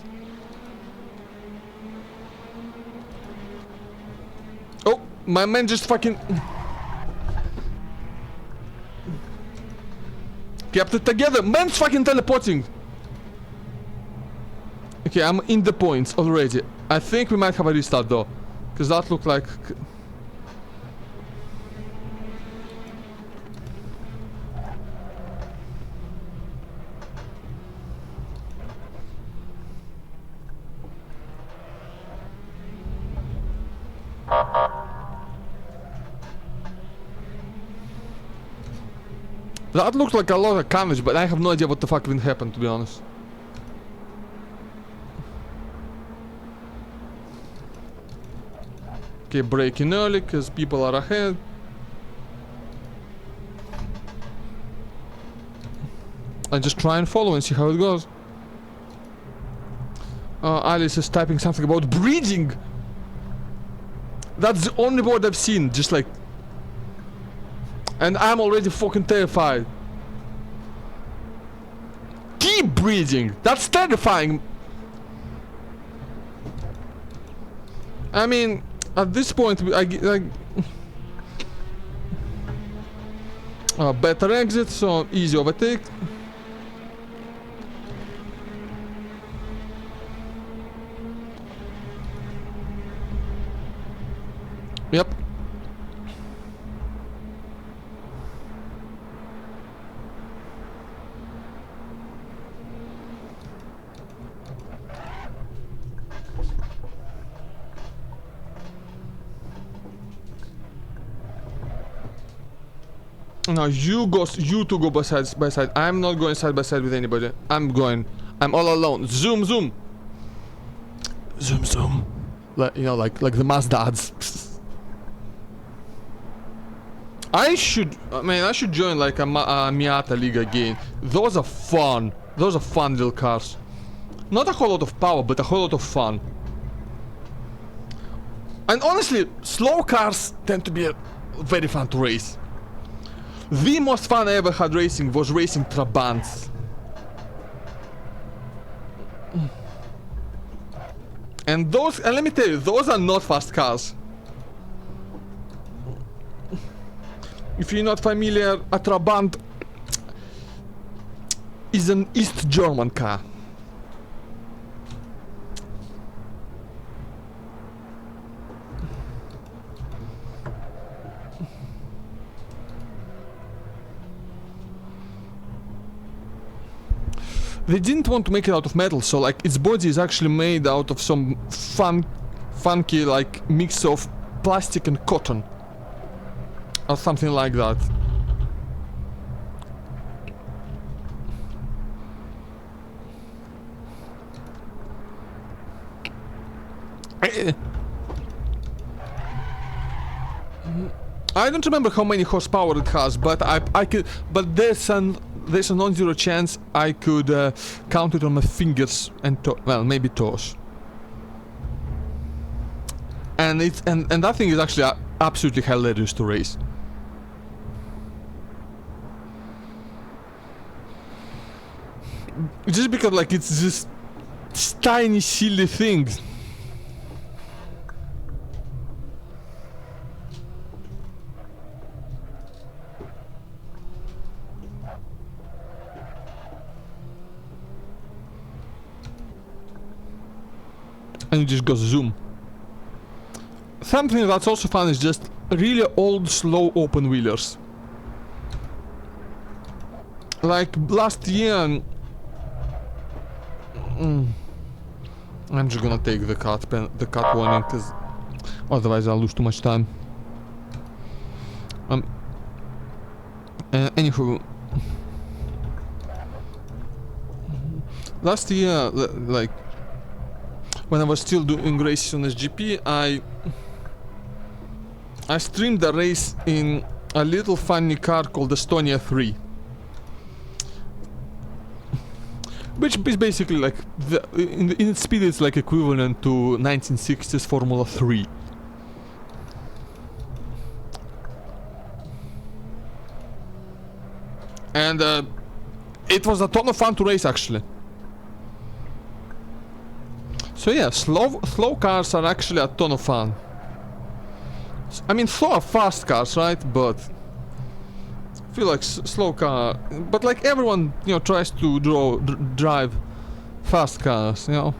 Oh, my man just fucking kept it together. Man's fucking teleporting. Okay, I'm in the points already. I think we might have a restart though, because that looked like. That looks like a lot of carnage, but I have no idea what the fuck even happened, to be honest. Okay, braking early, because people are ahead. I just try and follow and see how it goes. Alice is typing something about breeding. That's the only word I've seen, just like. And I'm already fucking terrified. Keep breathing. That's terrifying. I mean, at this point, better exit, so easy overtake. Yep. No, you two go by side. I'm not going side by side with anybody. I'm all alone. Zoom, zoom. Zoom, zoom. Like, you know, like the Mazdads. I should join like a Miata League again. Those are fun. Those are fun little cars. Not a whole lot of power, but a whole lot of fun. And honestly, slow cars tend to be very fun to race. The most fun I ever had racing was racing Trabants. And those, and let me tell you, those are not fast cars. If you're not familiar, a Trabant is an East German car. They didn't want to make it out of metal, so like its body is actually made out of some funky like mix of plastic and cotton. Or something like that. I don't remember how many horsepower it has, but I could, but there's a non-zero chance I could count it on my fingers and well, maybe toes. And that thing is actually absolutely hilarious to race. Just because like it's just tiny silly thing. And it just goes zoom. Something that's also fun is just really old slow open wheelers. Like last year I'm just gonna take the cut warning, because otherwise I'll lose too much time. Anywho, last year, like when I was still doing races on SGP, I streamed a race in a little funny car called Estonia 3. Which is basically like, in its speed it's like equivalent to 1960s Formula 3. And it was a ton of fun to race actually. So yeah, slow cars are actually a ton of fun. I mean, slow are fast cars, right? But I feel like slow car, but like everyone, you know, tries to drive fast cars, you know.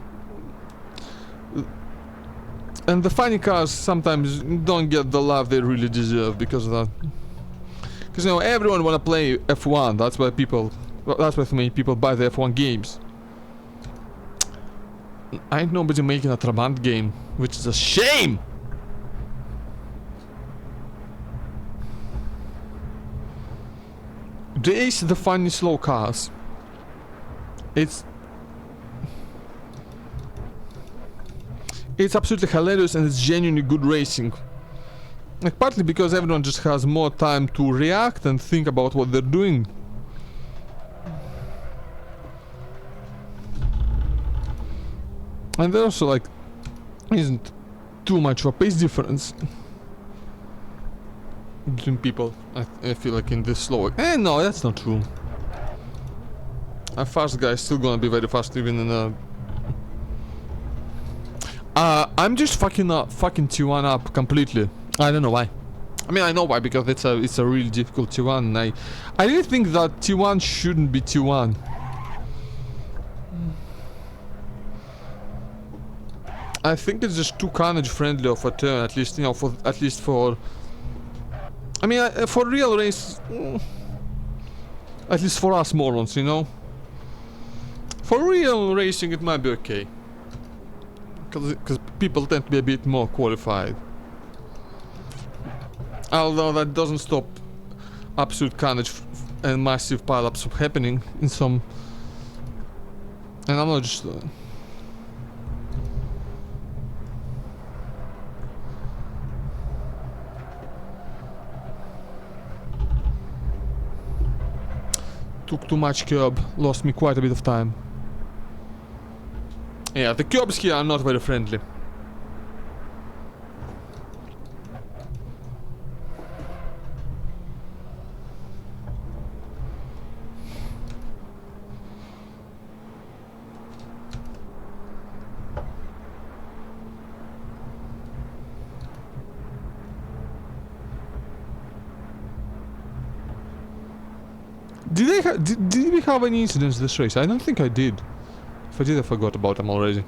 And the funny cars sometimes don't get the love they really deserve because of that. Because, you know, everyone wanna play F1. That's why many people buy the F1 games. Ain't nobody making a Trabant game, which is a shame. Race the funny slow cars. It's absolutely hilarious and it's genuinely good racing. Like partly because everyone just has more time to react and think about what they're doing. And there also like isn't too much of a pace difference between people. I feel like in this slow. No, that's not true. A fast guy is still gonna be very fast even in a. I'm just fucking T1 up completely. I don't know why. I mean, I know why, because it's a really difficult T1. And I really think that T1 shouldn't be T1. I think it's just too carnage friendly of a turn, at least, you know, for I mean, for real race, at least for us morons, you know. For real racing it might be okay. Because people tend to be a bit more qualified. Although that doesn't stop absolute carnage and massive pileups from happening in some... And I'm not just... Took too much curb, lost me quite a bit of time. Yeah, the curbs here are not very friendly. Did we have any incidents this race? I don't think I did. If I did, I forgot about them already.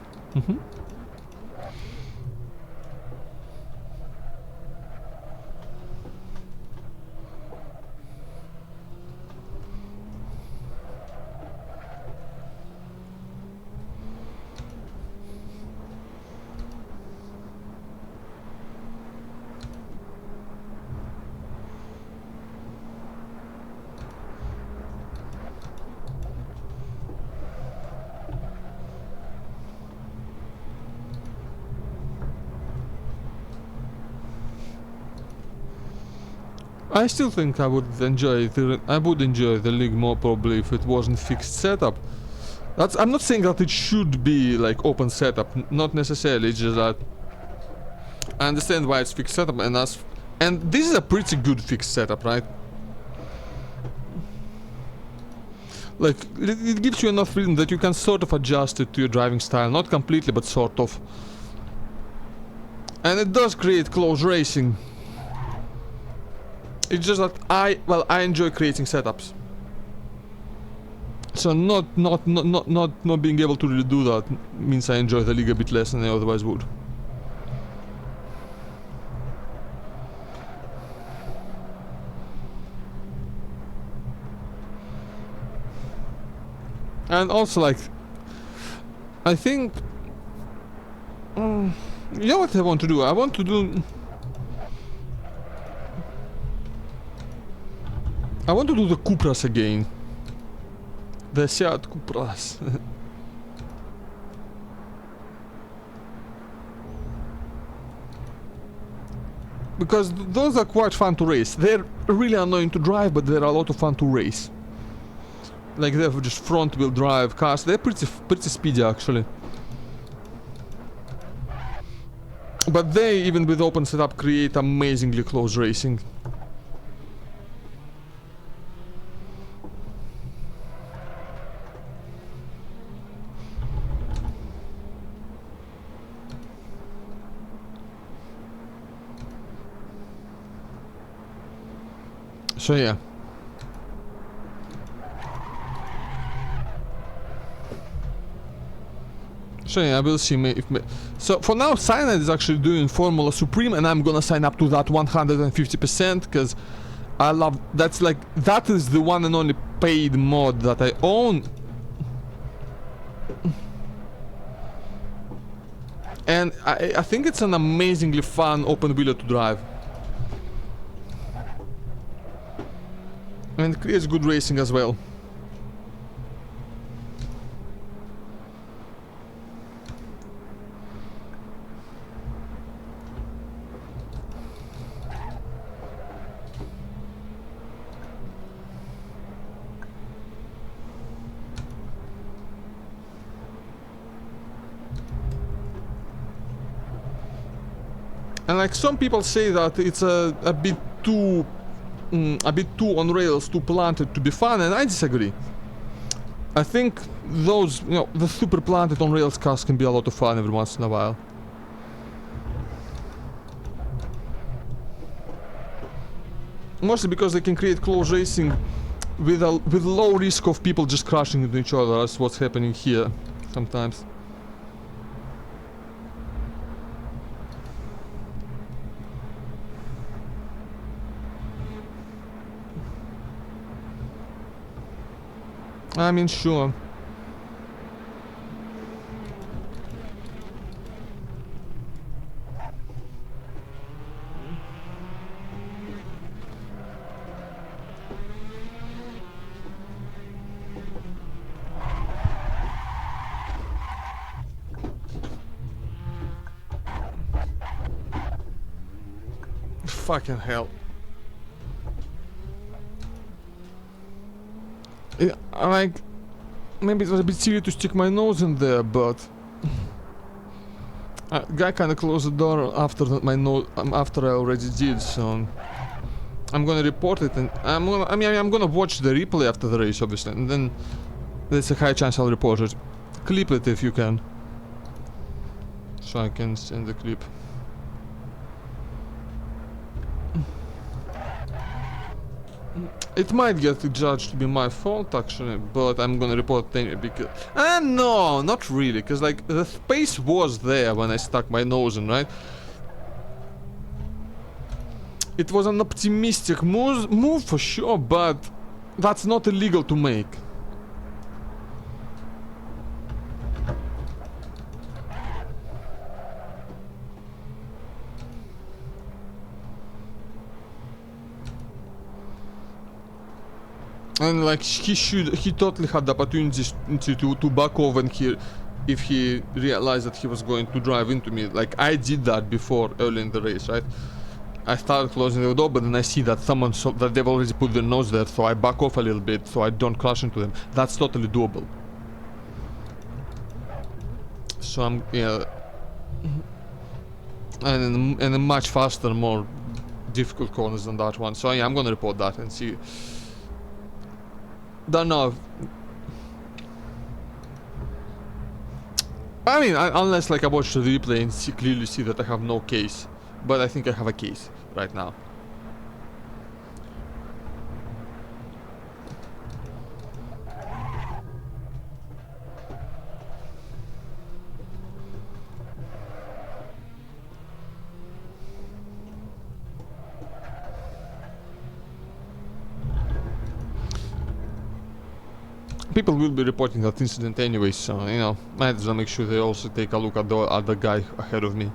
I still think I would enjoy the league more probably if it wasn't fixed setup. I'm not saying that it should be like open setup, not necessarily. It's just that I understand why it's fixed setup, and this is a pretty good fixed setup, right? Like it gives you enough freedom that you can sort of adjust it to your driving style, not completely, but sort of. And it does create close racing. It's just that I enjoy creating setups. So not being able to really do that means I enjoy the league a bit less than I otherwise would. And also, like, I think you know what I want to do? I want to do the Cupras again. The Seat Cupras. Because those are quite fun to race. They're really annoying to drive, but they're a lot of fun to race. Like they're just front wheel drive cars. They're pretty speedy actually. But they, even with open setup, create amazingly close racing. So yeah. So yeah, I will see so for now Cyanide is actually doing Formula Supreme, and I'm gonna sign up to that 150% because I love that is the one and only paid mod that I own. And I think it's an amazingly fun open wheeler to drive. And it creates good racing as well. And like some people say that it's a bit too on rails, too planted to be fun, and I disagree. I think those, you know, the super planted on rails cars can be a lot of fun every once in a while. Mostly because they can create close racing with low risk of people just crashing into each other. That's what's happening here sometimes. I mean, sure. Fucking hell. Like, maybe it was a bit silly to stick my nose in there, but guy kind of closed the door after my nose, after I already did. So I'm gonna report it, and I'm gonna watch the replay after the race, obviously, and then there's a high chance I'll report it. Clip it if you can, so I can send the clip. It might get judged to be my fault actually, but I'm gonna report it anyway because... no, not really, because like the space was there when I stuck my nose in, right? It was an optimistic move for sure, but that's not illegal to make. And like he totally had the opportunity to back off when if he realized that he was going to drive into me. Like I did that before early in the race, right? I started closing the door, but then I see that someone that they've already put their nose there, so I back off a little bit so I don't crash into them. That's totally doable. So I'm and a much faster, more difficult corners than that one. So yeah, I'm gonna report that and see. Don't know. I mean, unless like I watch the replay and clearly see that I have no case, but I think I have a case right now. People will be reporting that incident anyway, so you know, might as well make sure they also take a look at the other guy ahead of me.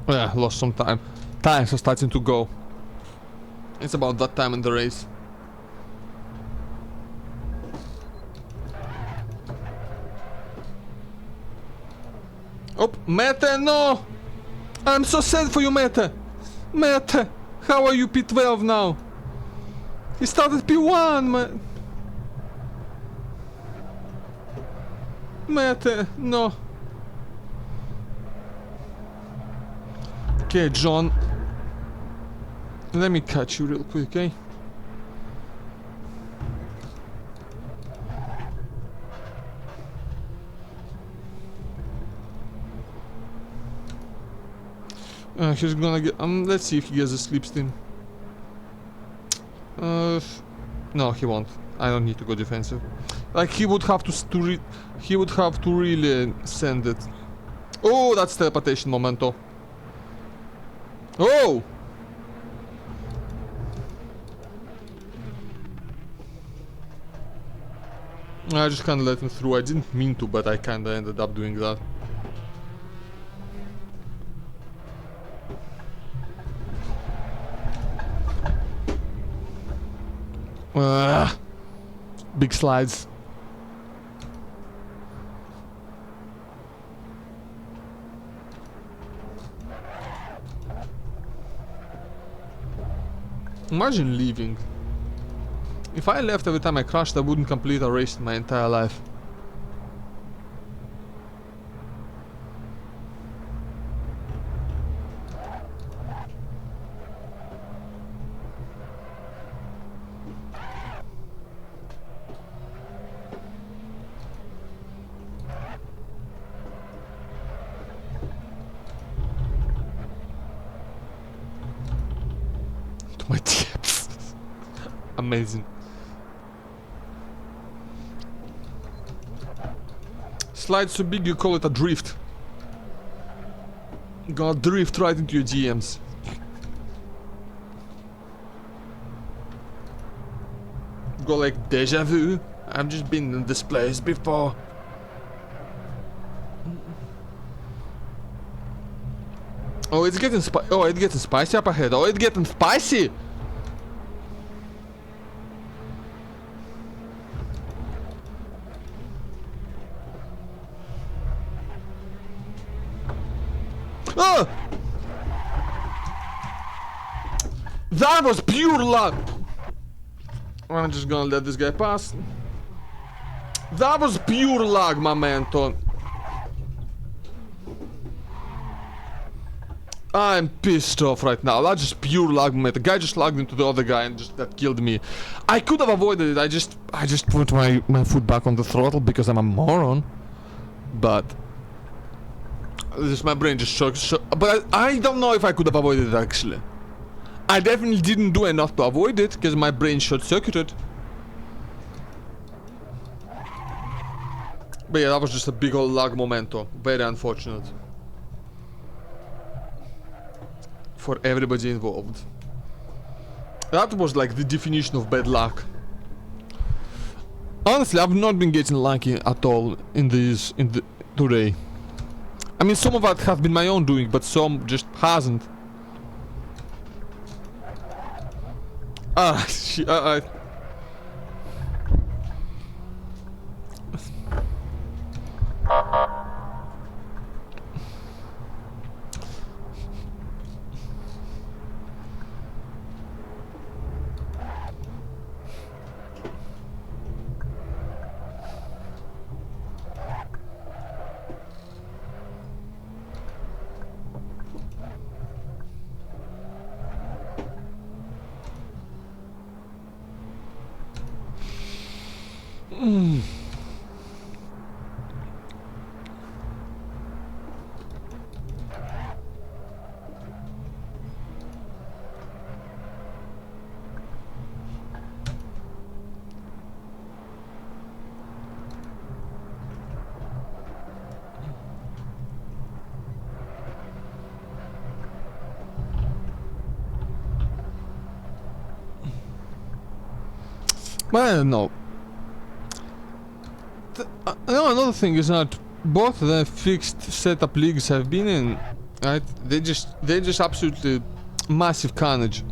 Yeah, lost some time. Tires are starting to go. It's about that time in the race. Oh, Mete, no! I'm so sad for you, Mete! Mete! How are you P12 now? He started P1, man! Mete, no! Okay, John. Let me catch you real quick, okay? He's gonna get... let's see if he gets a slipstream. No, he won't. I don't need to go defensive. Like, he would have he would have to really send it. Oh, that's teleportation momento. Oh! I just kinda let him through. I didn't mean to, but I kinda ended up doing that. Big slides. Imagine leaving. If I left every time I crashed, I wouldn't complete a race in my entire life. my tips. Amazing. Slide so big you call it a drift. Gonna drift right into your DMs. Go like deja vu. I've just been in this place before. Oh, it's getting spicy up ahead. Oh, it's getting spicy. Oh! That was pure luck. I'm just gonna let this guy pass. That was pure luck, my man, Ton. I'm pissed off right now. That's just pure luck, man. The guy just logged into the other guy and just that killed me. I could have avoided it. I just put my foot back on the throttle because I'm a moron. But this my brain just shook. But I don't know if I could have avoided it actually. I definitely didn't do enough to avoid it because my brain short-circuited. But yeah, that was just a big old lag momento. Very unfortunate. For everybody involved. That was like the definition of bad luck. Honestly, I've not been getting lucky at all in today. I mean, some of that has been my own doing, but some just hasn't. But I don't know. No, another thing is that both the fixed setup leagues I've been in, right? They're just absolutely massive carnage.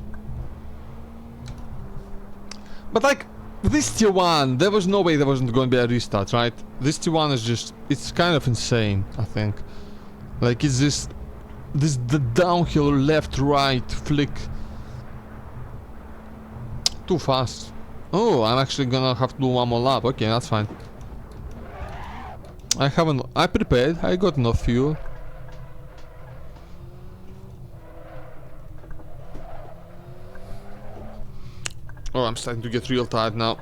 But like this tier 1, there was no way there wasn't going to be a restart, right? This tier 1 is just, it's kind of insane, I think. Like it's the downhill left right flick too fast. Oh, I'm actually gonna have to do one more lap. Okay, that's fine. I prepared. I got enough fuel. Oh, I'm starting to get real tired now.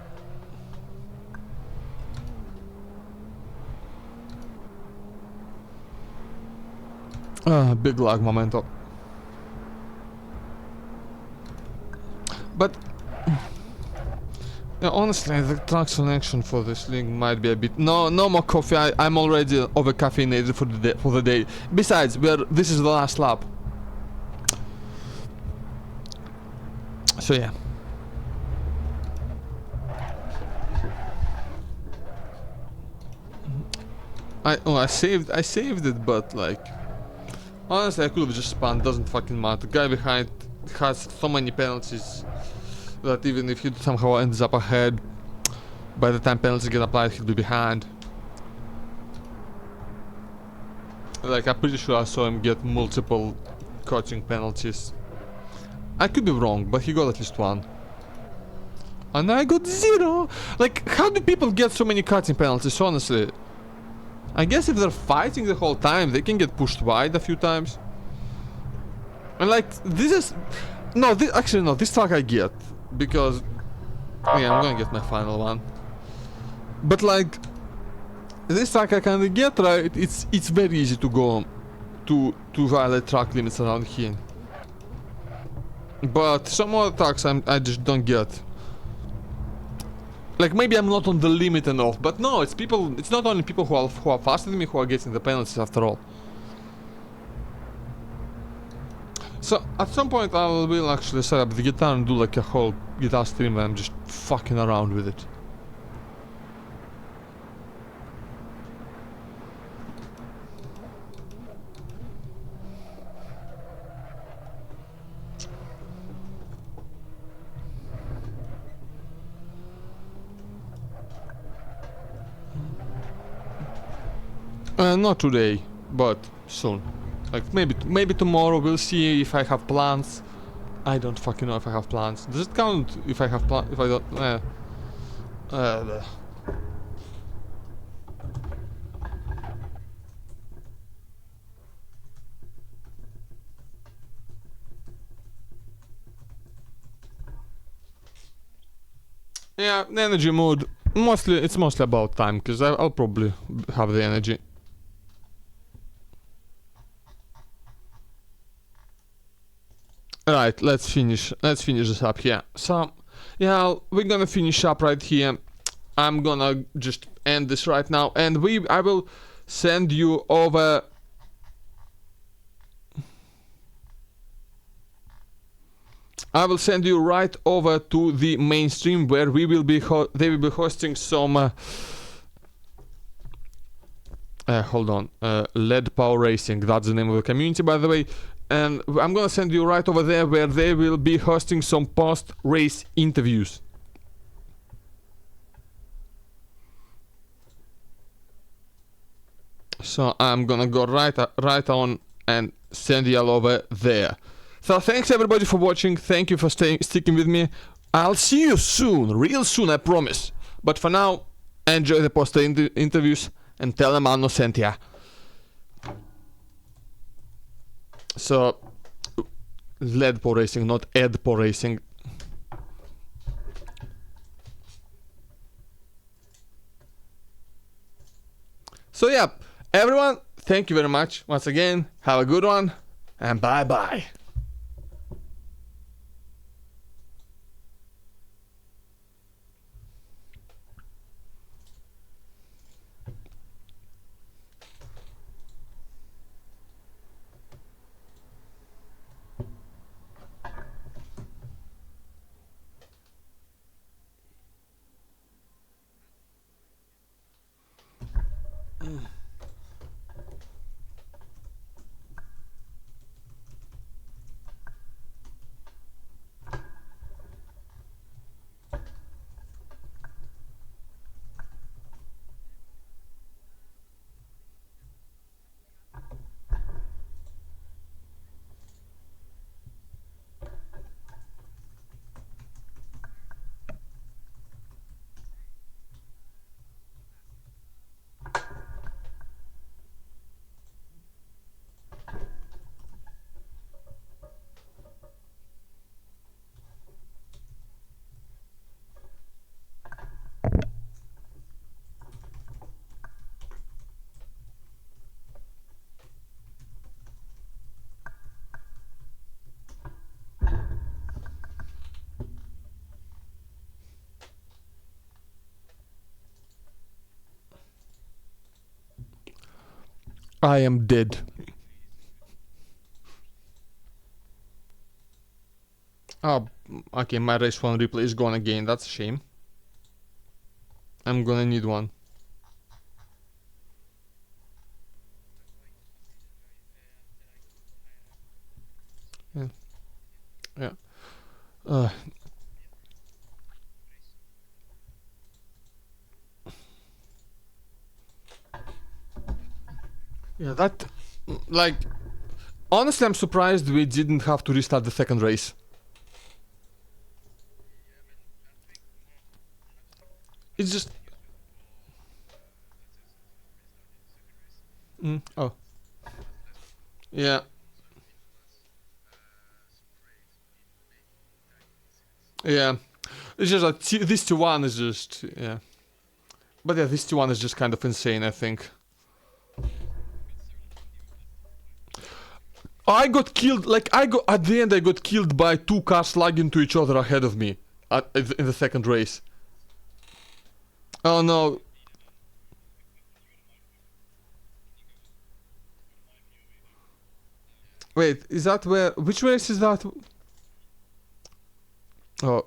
Big lag momento. But yeah, honestly, the track selection for this league might be a bit. No more coffee. I'm already over caffeinated for the day. Besides, this is the last lap. So yeah. I saved it, but like honestly, I could have just spun. Doesn't fucking matter. The guy behind has so many penalties that even if he somehow ends up ahead, by the time penalties get applied, he'll be behind. Like, I'm pretty sure I saw him get multiple coaching penalties. I could be wrong, but he got at least one. And I got 0! Like, how do people get so many cutting penalties, honestly? I guess if they're fighting the whole time, they can get pushed wide a few times. And like, this is... No, actually no, this track I get. Because, yeah, I'm gonna get my final one. But like, this track I kinda get, right? It's very easy to go to violate track limits around here. But some other attacks I just don't get. Like, maybe I'm not on the limit enough, but no, it's people, it's not only people who are faster than me who are getting the penalties after all. So, at some point I will actually set up the guitar and do like a whole guitar stream where I'm just fucking around with it. Not today, but soon. Like maybe tomorrow. We'll see if I have plans. I don't fucking know if I have plans. Does it count if I have plans? If I don't? Yeah, the energy mood. It's mostly about time, because I'll probably have the energy. Right, let's finish this up here. So, yeah, we're gonna finish up right here. I'm gonna just end this right now, and I will send you over. I will send you right over to the main stream where they will be hosting some. Hold on, LED Power Racing. That's the name of the community, by the way. And I'm gonna send you right over there where they will be hosting some post-race interviews. So I'm gonna go right on and send you all over there. So thanks everybody for watching. Thank you for sticking with me. I'll see you soon, real soon, I promise. But for now, enjoy the post-interviews and tell them Anno sent ya. So, LED Power Racing, not Ed Power Racing. So yeah, everyone, thank you very much once again. Have a good one, and bye bye. I am dead. Oh, okay, my race 1 replay is gone again, that's a shame. I'm gonna need one. Yeah. Yeah. Yeah, that... Like... Honestly, I'm surprised we didn't have to restart the second race. It's just... oh. Yeah. Yeah. It's just like, this T1 is just... Yeah. But yeah, this T1 is just kind of insane, I think. I got killed, like, at the end I got killed by 2 cars slugging into each other ahead of me in the second race. Oh no. Wait, is that which race is that? Oh,